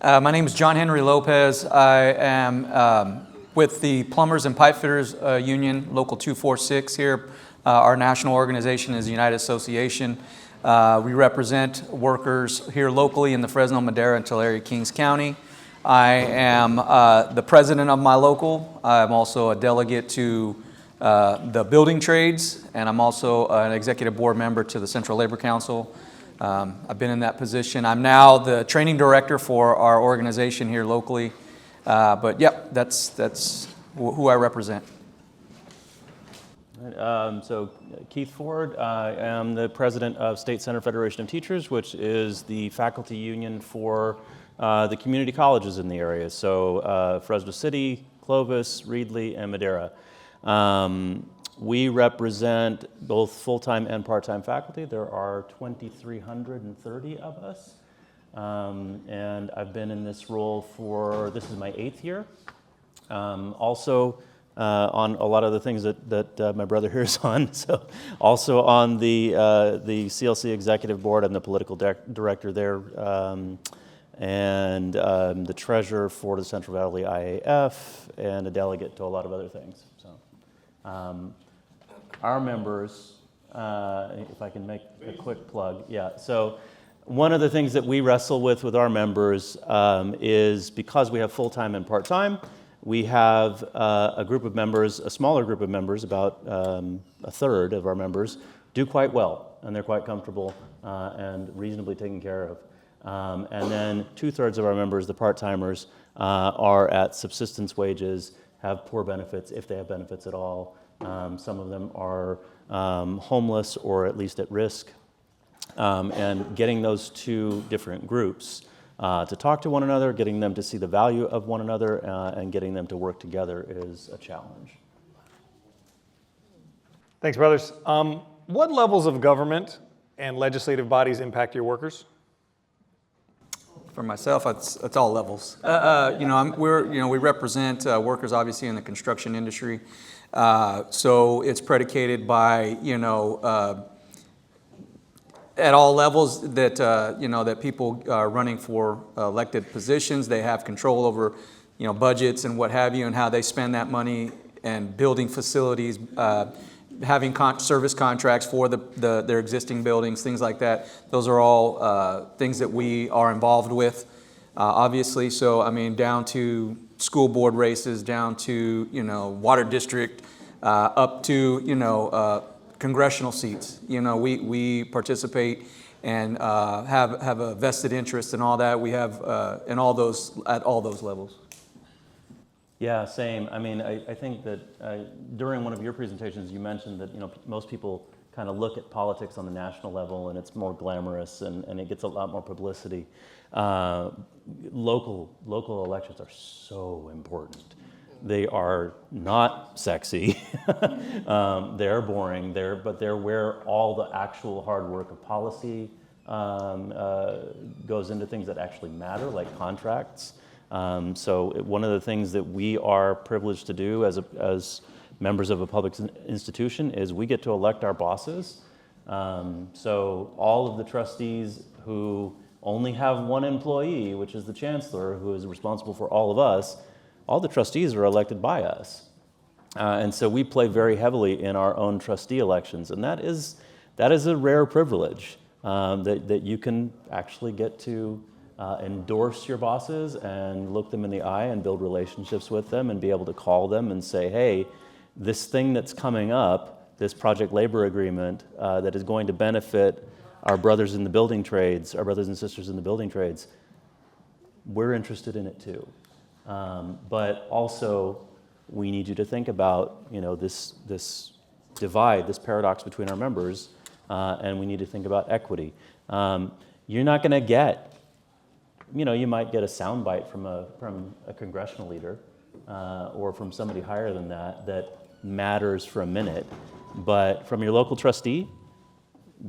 My name is John Henry Lopez. I am with the Plumbers and Pipe Fitters Union, Local 246 here. Our national organization is the United Association. We represent workers here locally in the Fresno, Madera, and Tulare, Kings County. I am the president of my local. I'm also a delegate to the building trades, and I'm also an executive board member to the Central Labor Council. I've been in that position. I'm now the training director for our organization here locally. But yep, that's who I represent. So Keith Ford, I am the president of State Center Federation of Teachers, which is the faculty union for the community colleges in the area. So Fresno City, Clovis, Reedley, and Madera. We represent both full-time and part-time faculty. There are 2,330 of us. And I've been in this role this is my 8th year. Also on a lot of the things that my brother here is on. So also on the CLC executive board. I'm the political director there. And the treasurer for the Central Valley IAF and a delegate to a lot of other things. So our members, if I can make a quick plug, yeah. So one of the things that we wrestle with our members is because we have full-time and part-time, we have a group of members, a smaller group of members, about a third of our members, do quite well, and they're quite comfortable and reasonably taken care of. And then 2/3 of our members, the part-timers, are at subsistence wages have poor benefits, if they have benefits at all. Some of them are homeless or at least at risk. And getting those two different groups to talk to one another, getting them to see the value of one another, and getting them to work together is a challenge. Thanks, brothers. What levels of government and legislative bodies impact your workers? For myself, it's all levels. We represent workers, obviously, in the construction industry. So it's predicated by, at all levels that, that people are running for elected positions. They have control over, budgets and what have you, and how they spend that money, and building facilities, having service contracts for their existing buildings, things like that. Those are all things that we are involved with, obviously. So, down to school board races, down to, water district, up to, congressional seats. We participate and have a vested interest in all that. We have at all those levels. Yeah, same. I think that during one of your presentations, you mentioned that most people kind of look at politics on the national level, and it's more glamorous, and it gets a lot more publicity. Local elections are so important. They are not sexy. They're boring. But they're where all the actual hard work of policy goes into things that actually matter, like contracts. So one of the things that we are privileged to do as members of a public institution is we get to elect our bosses. So all of the trustees who only have one employee, which is the chancellor, who is responsible for all of us, all the trustees are elected by us. And so we play very heavily in our own trustee elections, and that is a rare privilege, that you can actually get to endorse your bosses and look them in the eye and build relationships with them and be able to call them and say, hey, this thing that's coming up, this project labor agreement that is going to benefit our brothers in the building trades, our brothers and sisters in the building trades, we're interested in it too. But also, we need you to think about this divide, this paradox between our members, and we need to think about equity. You're not going to get, you might get a soundbite from a congressional leader or from somebody higher than that matters for a minute, but from your local trustee,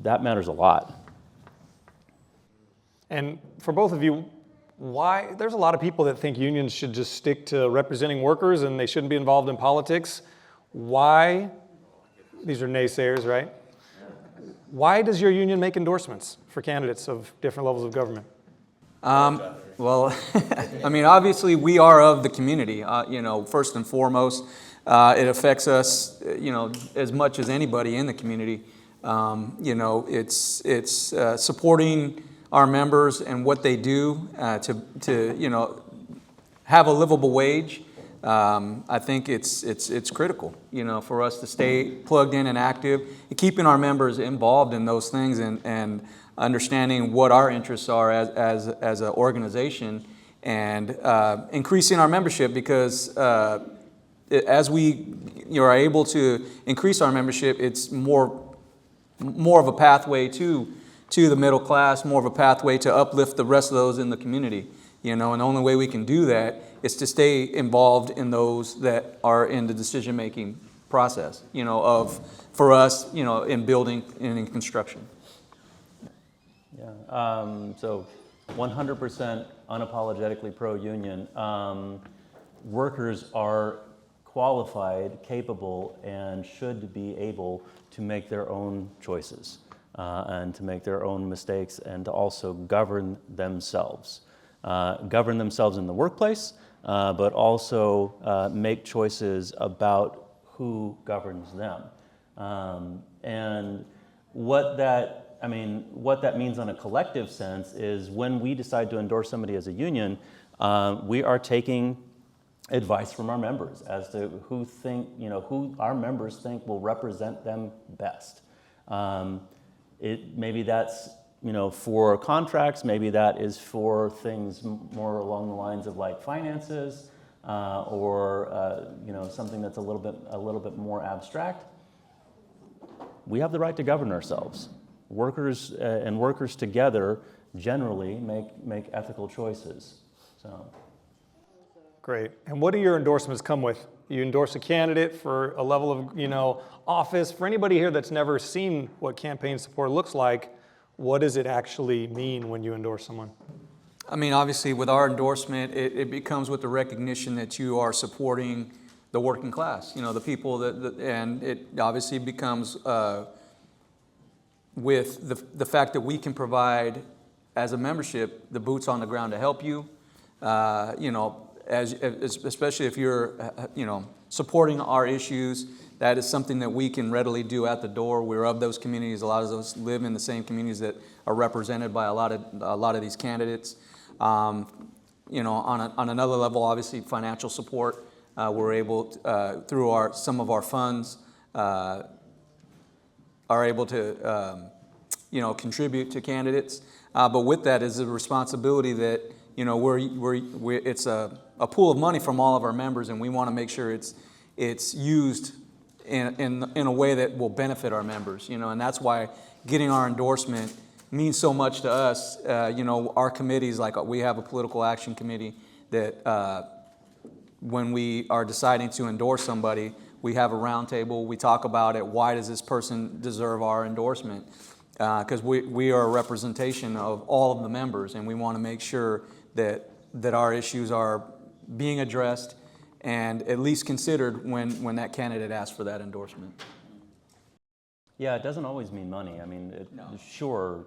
that matters a lot. And for both of you, why? There's a lot of people that think unions should just stick to representing workers and they shouldn't be involved in politics. Why? These are naysayers, right? Why does your union make endorsements for candidates of different levels of government? Well, obviously we are of the community, first and foremost. It affects us, as much as anybody in the community. It's supporting our members and what they do to have a livable wage. I think it's critical, for us to stay plugged in and active, and keeping our members involved in those things and understanding what our interests are as an organization, and increasing our membership, because as we are able to increase our membership, it's more of a pathway to the middle class, more of a pathway to uplift the rest of those in the community. And the only way we can do that is to stay involved in those that are in the decision-making process, for us, in building and in construction. Yeah, so 100% unapologetically pro-union. Workers are qualified, capable, and should be able to make their own choices and to make their own mistakes, and to also govern themselves. Govern themselves in the workplace, but also make choices about who governs them. And what that means on a collective sense is when we decide to endorse somebody as a union, we are taking advice from our members as to who our members think will represent them best. Maybe that's for contracts, maybe that is for things more along the lines of like finances, or you know, something that's a little bit more abstract, we have the right to govern ourselves. Workers and workers together generally make ethical choices. So. Great. And what do your endorsements come with? You endorse a candidate for a level of, you know, office. For anybody here that's never seen what campaign support looks like, what does it actually mean when you endorse someone? I mean, obviously, with our endorsement, it becomes with the recognition that you are supporting the working class, you know, the people and it obviously becomes with the fact that we can provide, as a membership, the boots on the ground to help you, you know, especially if you're, you know, supporting our issues. That is something that we can readily do at the door. We're of those communities. A lot of us live in the same communities that are represented by a lot of these candidates. You know, on another level, obviously, financial support. We're able to, through some of our funds, are able to, you know, contribute to candidates. But with that is a responsibility that, you know, it's a pool of money from all of our members, and we want to make sure it's used in a way that will benefit our members, you know, and that's why getting our endorsement means so much to us. You know, our committees, like we have a political action committee that when we are deciding to endorse somebody, we have a roundtable, we talk about it, why does this person deserve our endorsement? Because we are a representation of all of the members, and we want to make sure that our issues are being addressed and at least considered when that candidate asks for that endorsement. Yeah, it doesn't always mean money. I mean, sure,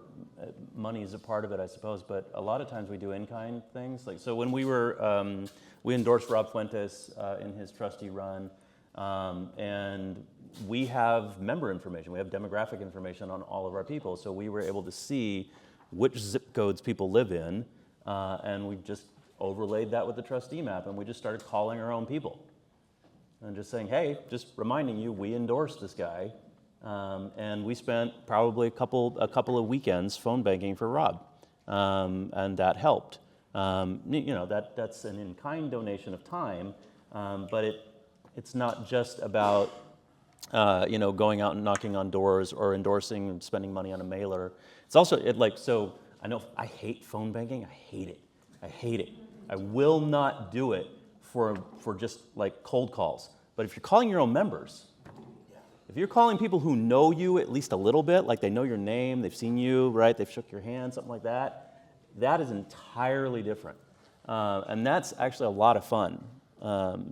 money is a part of it, I suppose, but a lot of times we do in-kind things. Like, so when we endorsed Rob Fuentes in his trustee run, and we have member information, we have demographic information on all of our people, so we were able to see which zip codes people live in, and we just overlaid that with the trustee map, and we just started calling our own people and just saying, hey, just reminding you, we endorsed this guy. And we spent probably a couple of weekends phone banking for Rob, and that helped. You know, that's an in-kind donation of time, but it's not just about you know, going out and knocking on doors or endorsing and spending money on a mailer. It's also so I know I hate phone banking. I hate it. I hate it. I will not do it for just like cold calls. But if you're calling your own members. If you're calling people who know you at least a little bit, like they know your name, they've seen you, right? They've shook your hand, something like that, that is entirely different. And that's actually a lot of fun.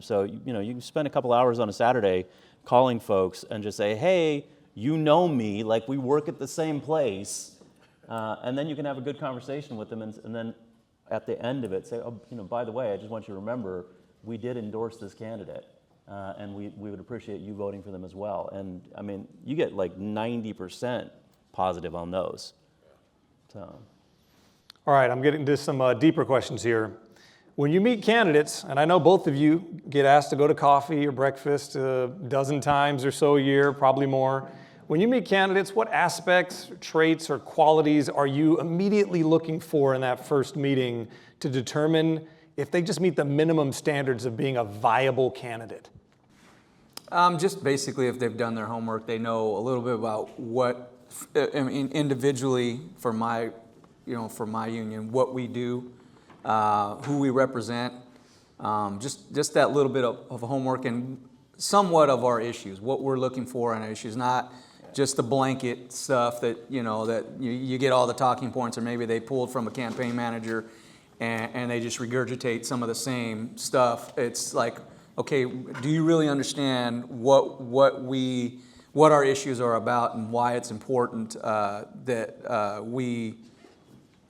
So, you know, you can spend a couple hours on a Saturday calling folks and just say, hey, you know me, like we work at the same place. And then you can have a good conversation with them, and then at the end of it say, oh, you know, by the way, I just want you to remember, we did endorse this candidate. And we would appreciate you voting for them as well. And I mean, you get like 90% positive on those. So. All right, I'm getting to some deeper questions here. When you meet candidates, and I know both of you get asked to go to coffee or breakfast a dozen times or so a year, probably more. When you meet candidates, what aspects, traits, or qualities are you immediately looking for in that first meeting to determine if they just meet the minimum standards of being a viable candidate? Just basically, if they've done their homework, they know a little bit about what, I mean, individually for my union, what we do, who we represent, just that little bit of homework and somewhat of our issues, what we're looking for in our issues, not just the blanket stuff that, you know, that you get all the talking points, or maybe they pulled from a campaign manager and they just regurgitate some of the same stuff. It's like, okay, do you really understand what our issues are about and why it's important that we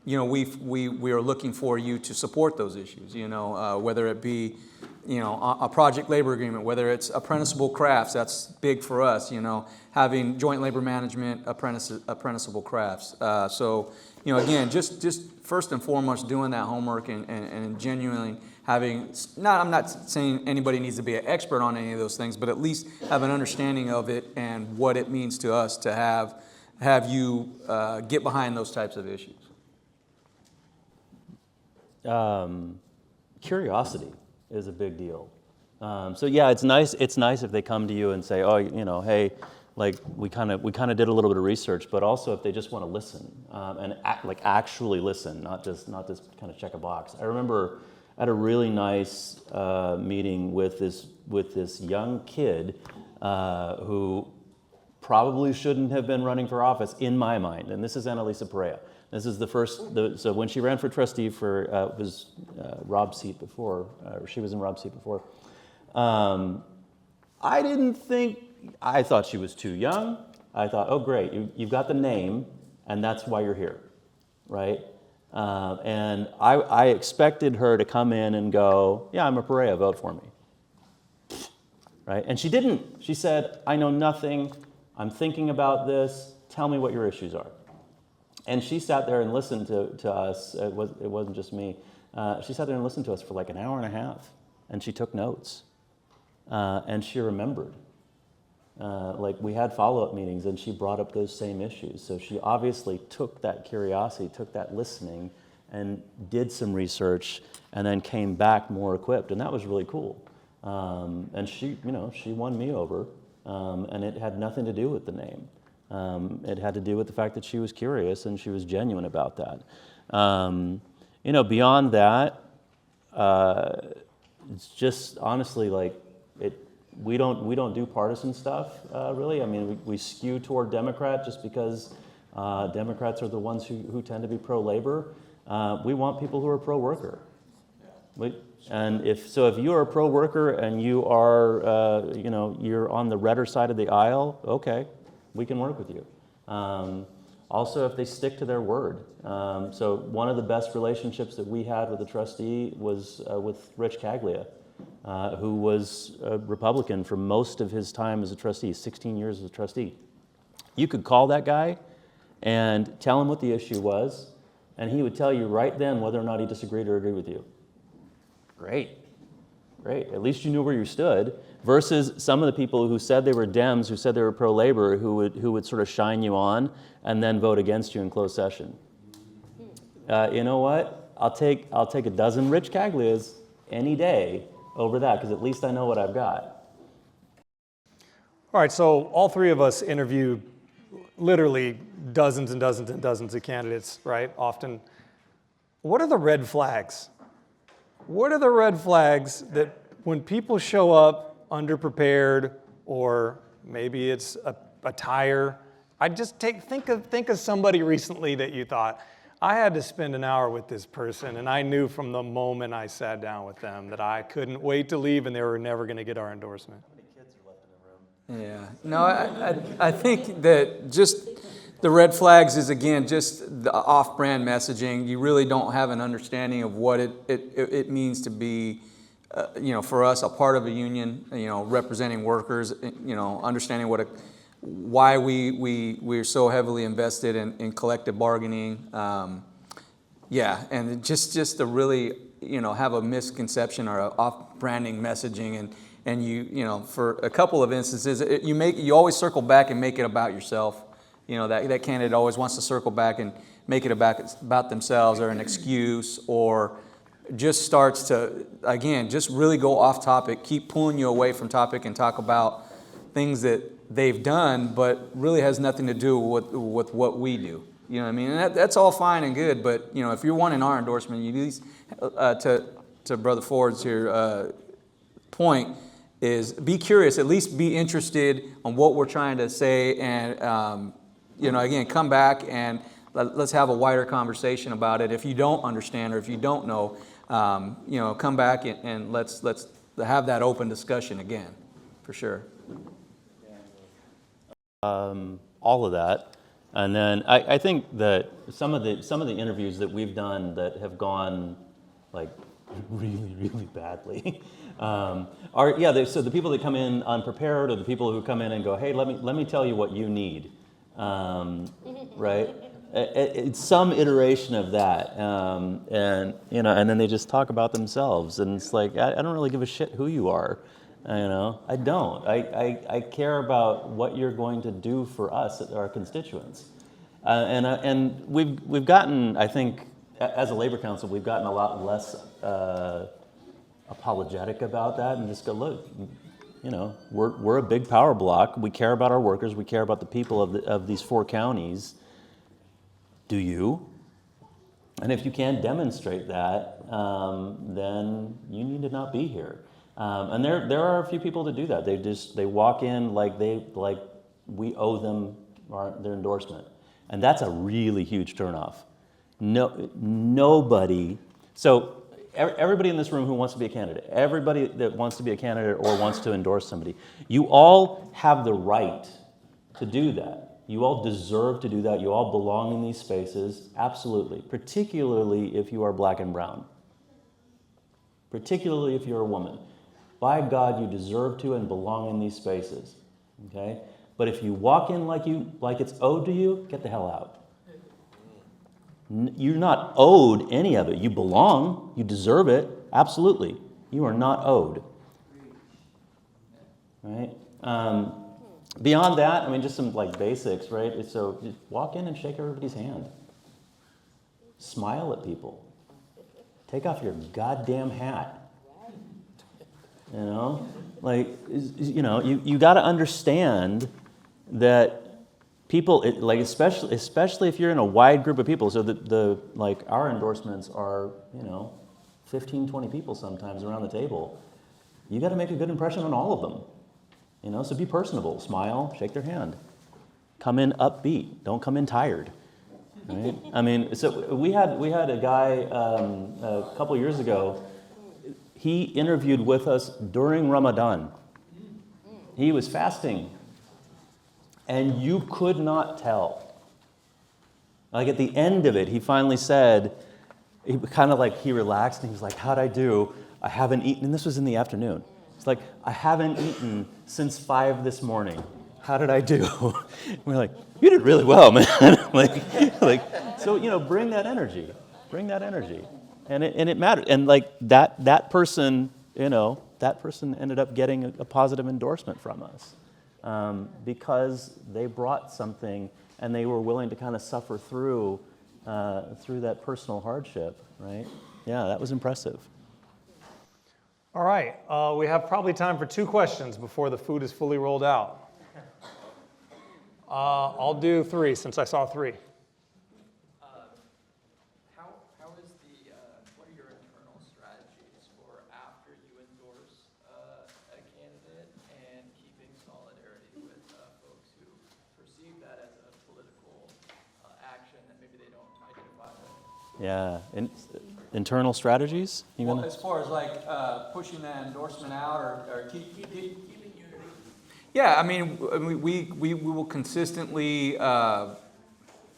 are looking for you to support those issues? You know, whether it be, you know, a project labor agreement, whether it's apprenticeable crafts, that's big for us. You know, having joint labor management, apprenticeable crafts. So, you know, again, just first and foremost, doing that homework and genuinely having, I'm not saying anybody needs to be an expert on any of those things, but at least have an understanding of it and what it means to us to have you get behind those types of issues. Curiosity is a big deal. So yeah, it's nice if they come to you and say, oh, hey, like we kind of did a little bit of research, but also if they just want to listen and actually listen, not just kind of check a box. I remember at a really nice meeting with this young kid who probably shouldn't have been running for office in my mind, and this is Annalisa Perea. This is so when she ran for trustee for, it was Rob's seat before, or she was in Rob's seat before, I thought she was too young. I thought, oh great, you've got the name, and that's why you're here, right? And I expected her to come in and go, yeah, I'm a Perea, vote for me, right? And she didn't. She said, I know nothing, I'm thinking about this, tell me what your issues are. And she sat there and listened to us. It wasn't just me. She sat there and listened to us for like an hour and a half, and she took notes, and she remembered. Like we had follow-up meetings, and she brought up those same issues. So she obviously took that curiosity, took that listening, and did some research, and then came back more equipped, and that was really cool. And she won me over, and it had nothing to do with the name. It had to do with the fact that she was curious and she was genuine about that. Beyond that, it's just honestly like we don't do partisan stuff really. I mean, we skew toward Democrat just because Democrats are the ones who tend to be pro-labor. We want people who are pro-worker. And if you're a pro-worker and you are you're on the redder side of the aisle, okay, we can work with you. Also, if they stick to their word. So one of the best relationships that we had with a trustee was with Rich Caglia, who was a Republican for most of his time as a trustee, 16 years as a trustee. You could call that guy and tell him what the issue was, and he would tell you right then whether or not he disagreed or agreed with you. Great. At least you knew where you stood, versus some of the people who said they were Dems, who said they were pro-labor, who would sort of shine you on and then vote against you in closed session. You know what? I'll take a dozen Rich Caglias any day over that, because at least I know what I've got. All right, so all three of us interview literally dozens and dozens and dozens of candidates, right? Often. What are the red flags? What are the red flags that when people show up underprepared, or maybe it's a tire? I just think of somebody recently that you thought, I had to spend an hour with this person, and I knew from the moment I sat down with them that I couldn't wait to leave and they were never going to get our endorsement. How many kids are left in the room? Yeah, no, I think that just the red flags is, again, just the off-brand messaging. You really don't have an understanding of what it means to be, for us, a part of a union, representing workers, understanding why we're so heavily invested in collective bargaining. And just to really, have a misconception or a off-branding messaging, and for a couple of instances, you always circle back and make it about yourself. That candidate always wants to circle back and make it about themselves, or an excuse, or just starts to, again, just really go off topic, keep pulling you away from topic and talk about things that they've done, but really has nothing to do with what we do. You know what I mean? And that's all fine and good, but if you're wanting our endorsement, you at least, to Brother Ford's here point, is be curious, at least be interested on what we're trying to say, and again, come back and let's have a wider conversation about it. If you don't understand or if you don't know, come back and let's have that open discussion again, for sure. All of that, and then I think that some of the interviews that we've done that have gone like really, really badly so the people that come in unprepared, or the people who come in and go, hey, let me tell you what you need, right? It's some iteration of that, and then they just talk about themselves, and it's like I don't really give a shit who you are. I don't. I care about what you're going to do for us, our constituents, and we've gotten, I think, as a labor council, we've gotten a lot less apologetic about that and just go, look, you know, we're a big power block. We care about our workers. We care about the people of these 4 counties. Do you? And if you can't demonstrate that, then you need to not be here. And there are a few people that do that. They walk in like we owe them their endorsement, and that's a really huge turnoff. Nobody. So everybody in this room who wants to be a candidate, everybody that wants to be a candidate or wants to endorse somebody, you all have the right to do that. You all deserve to do that. You all belong in these spaces, absolutely, particularly if you are black and brown, particularly if you're a woman. By God, you deserve to and belong in these spaces, okay? But if you walk in like it's owed to you, get the hell out. You're not owed any of it. You belong. You deserve it. Absolutely. You are not owed. Right? Beyond that, I mean, just some like basics, right? So just walk in and shake everybody's hand. Smile at people. Take off your goddamn hat. You know? Like, you know, you got to understand that people, like especially if you're in a wide group of people, so the like our endorsements are, you know, 15, 20 people sometimes around the table. You got to make a good impression on all of them. You know, so be personable, smile, shake their hand. Come in upbeat, don't come in tired. Right? I mean, so we had a guy a couple years ago. He interviewed with us during Ramadan. He was fasting. And you could not tell. Like at the end of it, he finally said, he relaxed and he was like, how'd I do? I haven't eaten, and this was in the afternoon. It's like, I haven't eaten since 5 this morning. How did I do? We're like, you did really well, man. So, you know, bring that energy. And it mattered. And like that person, you know, that person ended up getting a positive endorsement from us. Because they brought something and they were willing to kind of suffer through that personal hardship, right? Yeah, that was impressive. All right, we have probably time for 2 questions before the food is fully rolled out. I'll do 3 since I saw 3. What are your internal strategies for after you endorse a candidate and keeping solidarity with folks who perceive that as a political action that maybe they don't identify with? Yeah, internal strategies? Well, as far as like pushing that endorsement out or keeping unity? Yeah, I mean, we will consistently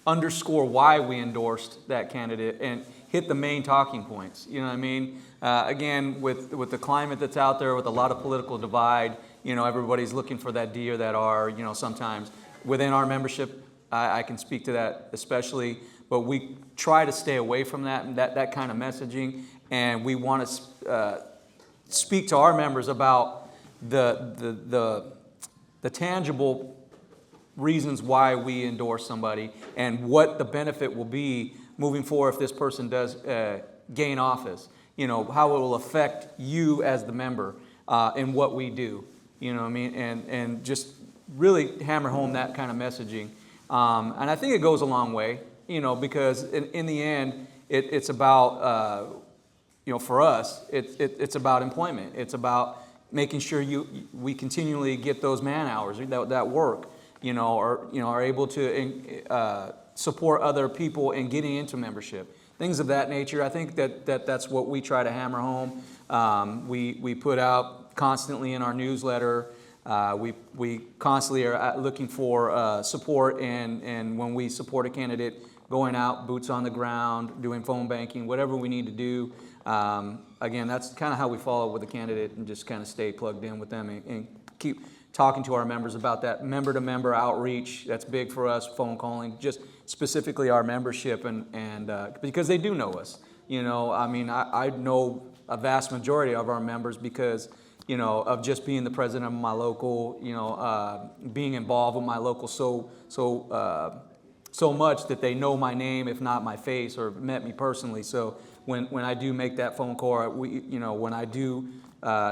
underscore why we endorsed that candidate and hit the main talking points. You know what I mean? Again, with the climate that's out there, with a lot of political divide, you know, everybody's looking for that D or that R, you know, sometimes. Within our membership, I can speak to that especially, but we try to stay away from that kind of messaging, and we want to speak to our members about the tangible reasons why we endorse somebody and what the benefit will be moving forward if this person does gain office. You know, how it will affect you as the member in what we do. You know what I mean? And just really hammer home that kind of messaging. And I think it goes a long way, you know, because in the end, it's about, you know, for us, it's about employment. It's about making sure we continually get those man hours that work, you know, or are able to support other people in getting into membership, things of that nature. I think that's what we try to hammer home. We put out constantly in our newsletter. We constantly are looking for support, and when we support a candidate, going out, boots on the ground, doing phone banking, whatever we need to do. Again, that's kind of how we follow with a candidate and just kind of stay plugged in with them and keep talking to our members about that member-to-member outreach. That's big for us, phone calling, just specifically our membership, and because they do know us. You know, I mean, I know a vast majority of our members because, you know, of just being the president of my local, you know, being involved with my local so much that they know my name, if not my face, or met me personally. So when I do make that phone call, when I do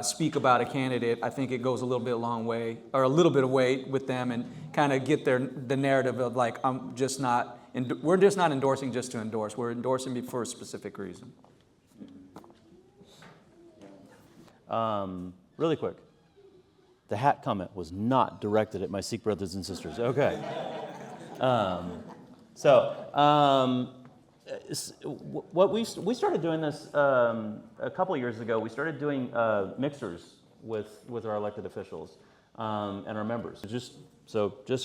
speak about a candidate, I think it goes a little bit long way, or a little bit of weight with them, and kind of get the narrative of like, we're just not endorsing just to endorse. We're endorsing for a specific reason. Really quick. The hat comment was not directed at my Sikh brothers and sisters. Okay. What we started doing this a couple of years ago. We started doing mixers with our elected officials and our members. Just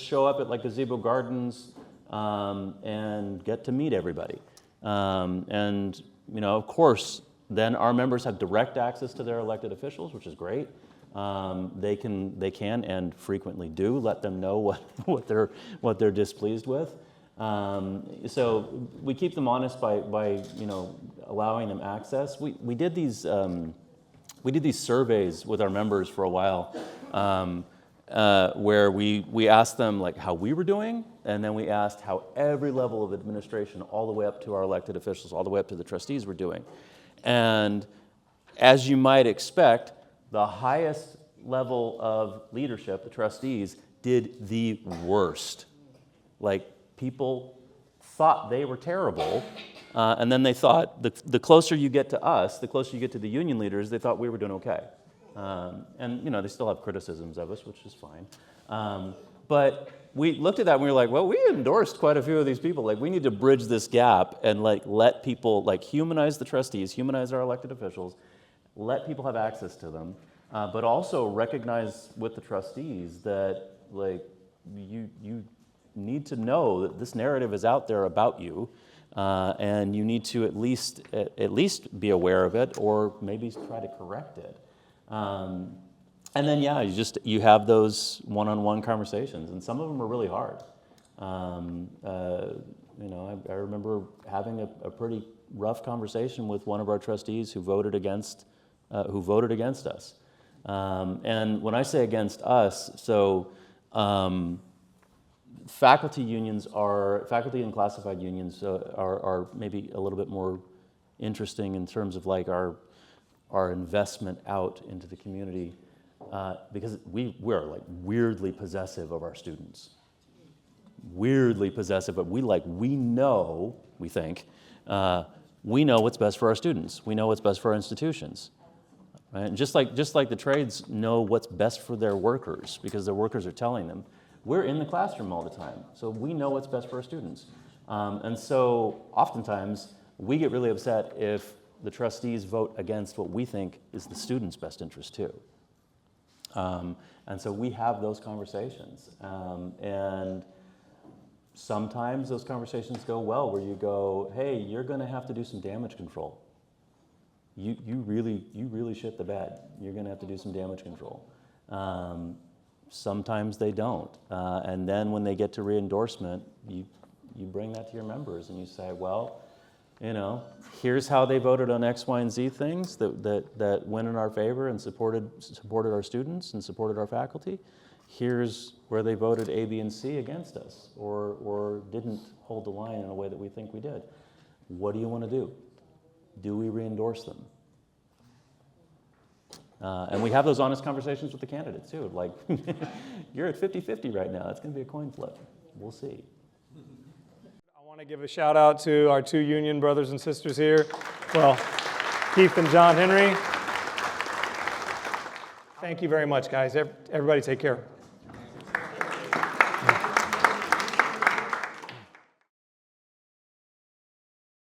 show up at like gazebo gardens and get to meet everybody. And of course, then our members have direct access to their elected officials, which is great. They can and frequently do let them know what they're displeased with. So we keep them honest by allowing them access. We did these surveys with our members for a while, where we asked them like how we were doing, and then we asked how every level of administration, all the way up to our elected officials, all the way up to the trustees, were doing. And as you might expect, the highest level of leadership, the trustees, did the worst. Like, people thought they were terrible, and then they thought the closer you get to us, the closer you get to the union leaders, they thought we were doing okay. And they still have criticisms of us, which is fine. But we looked at that and we were like, well, we endorsed quite a few of these people. Like, we need to bridge this gap and like let people like humanize the trustees, humanize our elected officials, let people have access to them, but also recognize with the trustees that like you need to know that this narrative is out there about you, and you need to at least be aware of it, or maybe try to correct it. And then you have those one-on-one conversations, and some of them are really hard. I remember having a pretty rough conversation with one of our trustees who voted against us. And when I say against us, faculty and classified unions are maybe a little bit more interesting in terms of like our investment out into the community, because we're like weirdly possessive of our students. Weirdly possessive, but we know what's best for our students. We know what's best for our institutions. Right? And just like the trades know what's best for their workers, because their workers are telling them. We're in the classroom all the time, so we know what's best for our students. And so oftentimes, we get really upset if the trustees vote against what we think is the students' best interest too. And so we have those conversations. And sometimes those conversations go well, where you go, hey, you're gonna have to do some damage control. You really shit the bed. You're gonna have to do some damage control. Sometimes they don't. And then when they get to re-endorsement, you bring that to your members and you say, well, here's how they voted on X, Y, and Z things that went in our favor and supported our students and supported our faculty. Here's where they voted A, B, and C against us, or didn't hold the line in a way that we think we did. What do you want to do? Do we re-endorse them? And we have those honest conversations with the candidates too. Like, you're at 50-50 right now. That's going to be a coin flip. We'll see. I want to give a shout out to our two union brothers and sisters here. Well, Keith and John Henry. Thank you very much, guys. Everybody take care.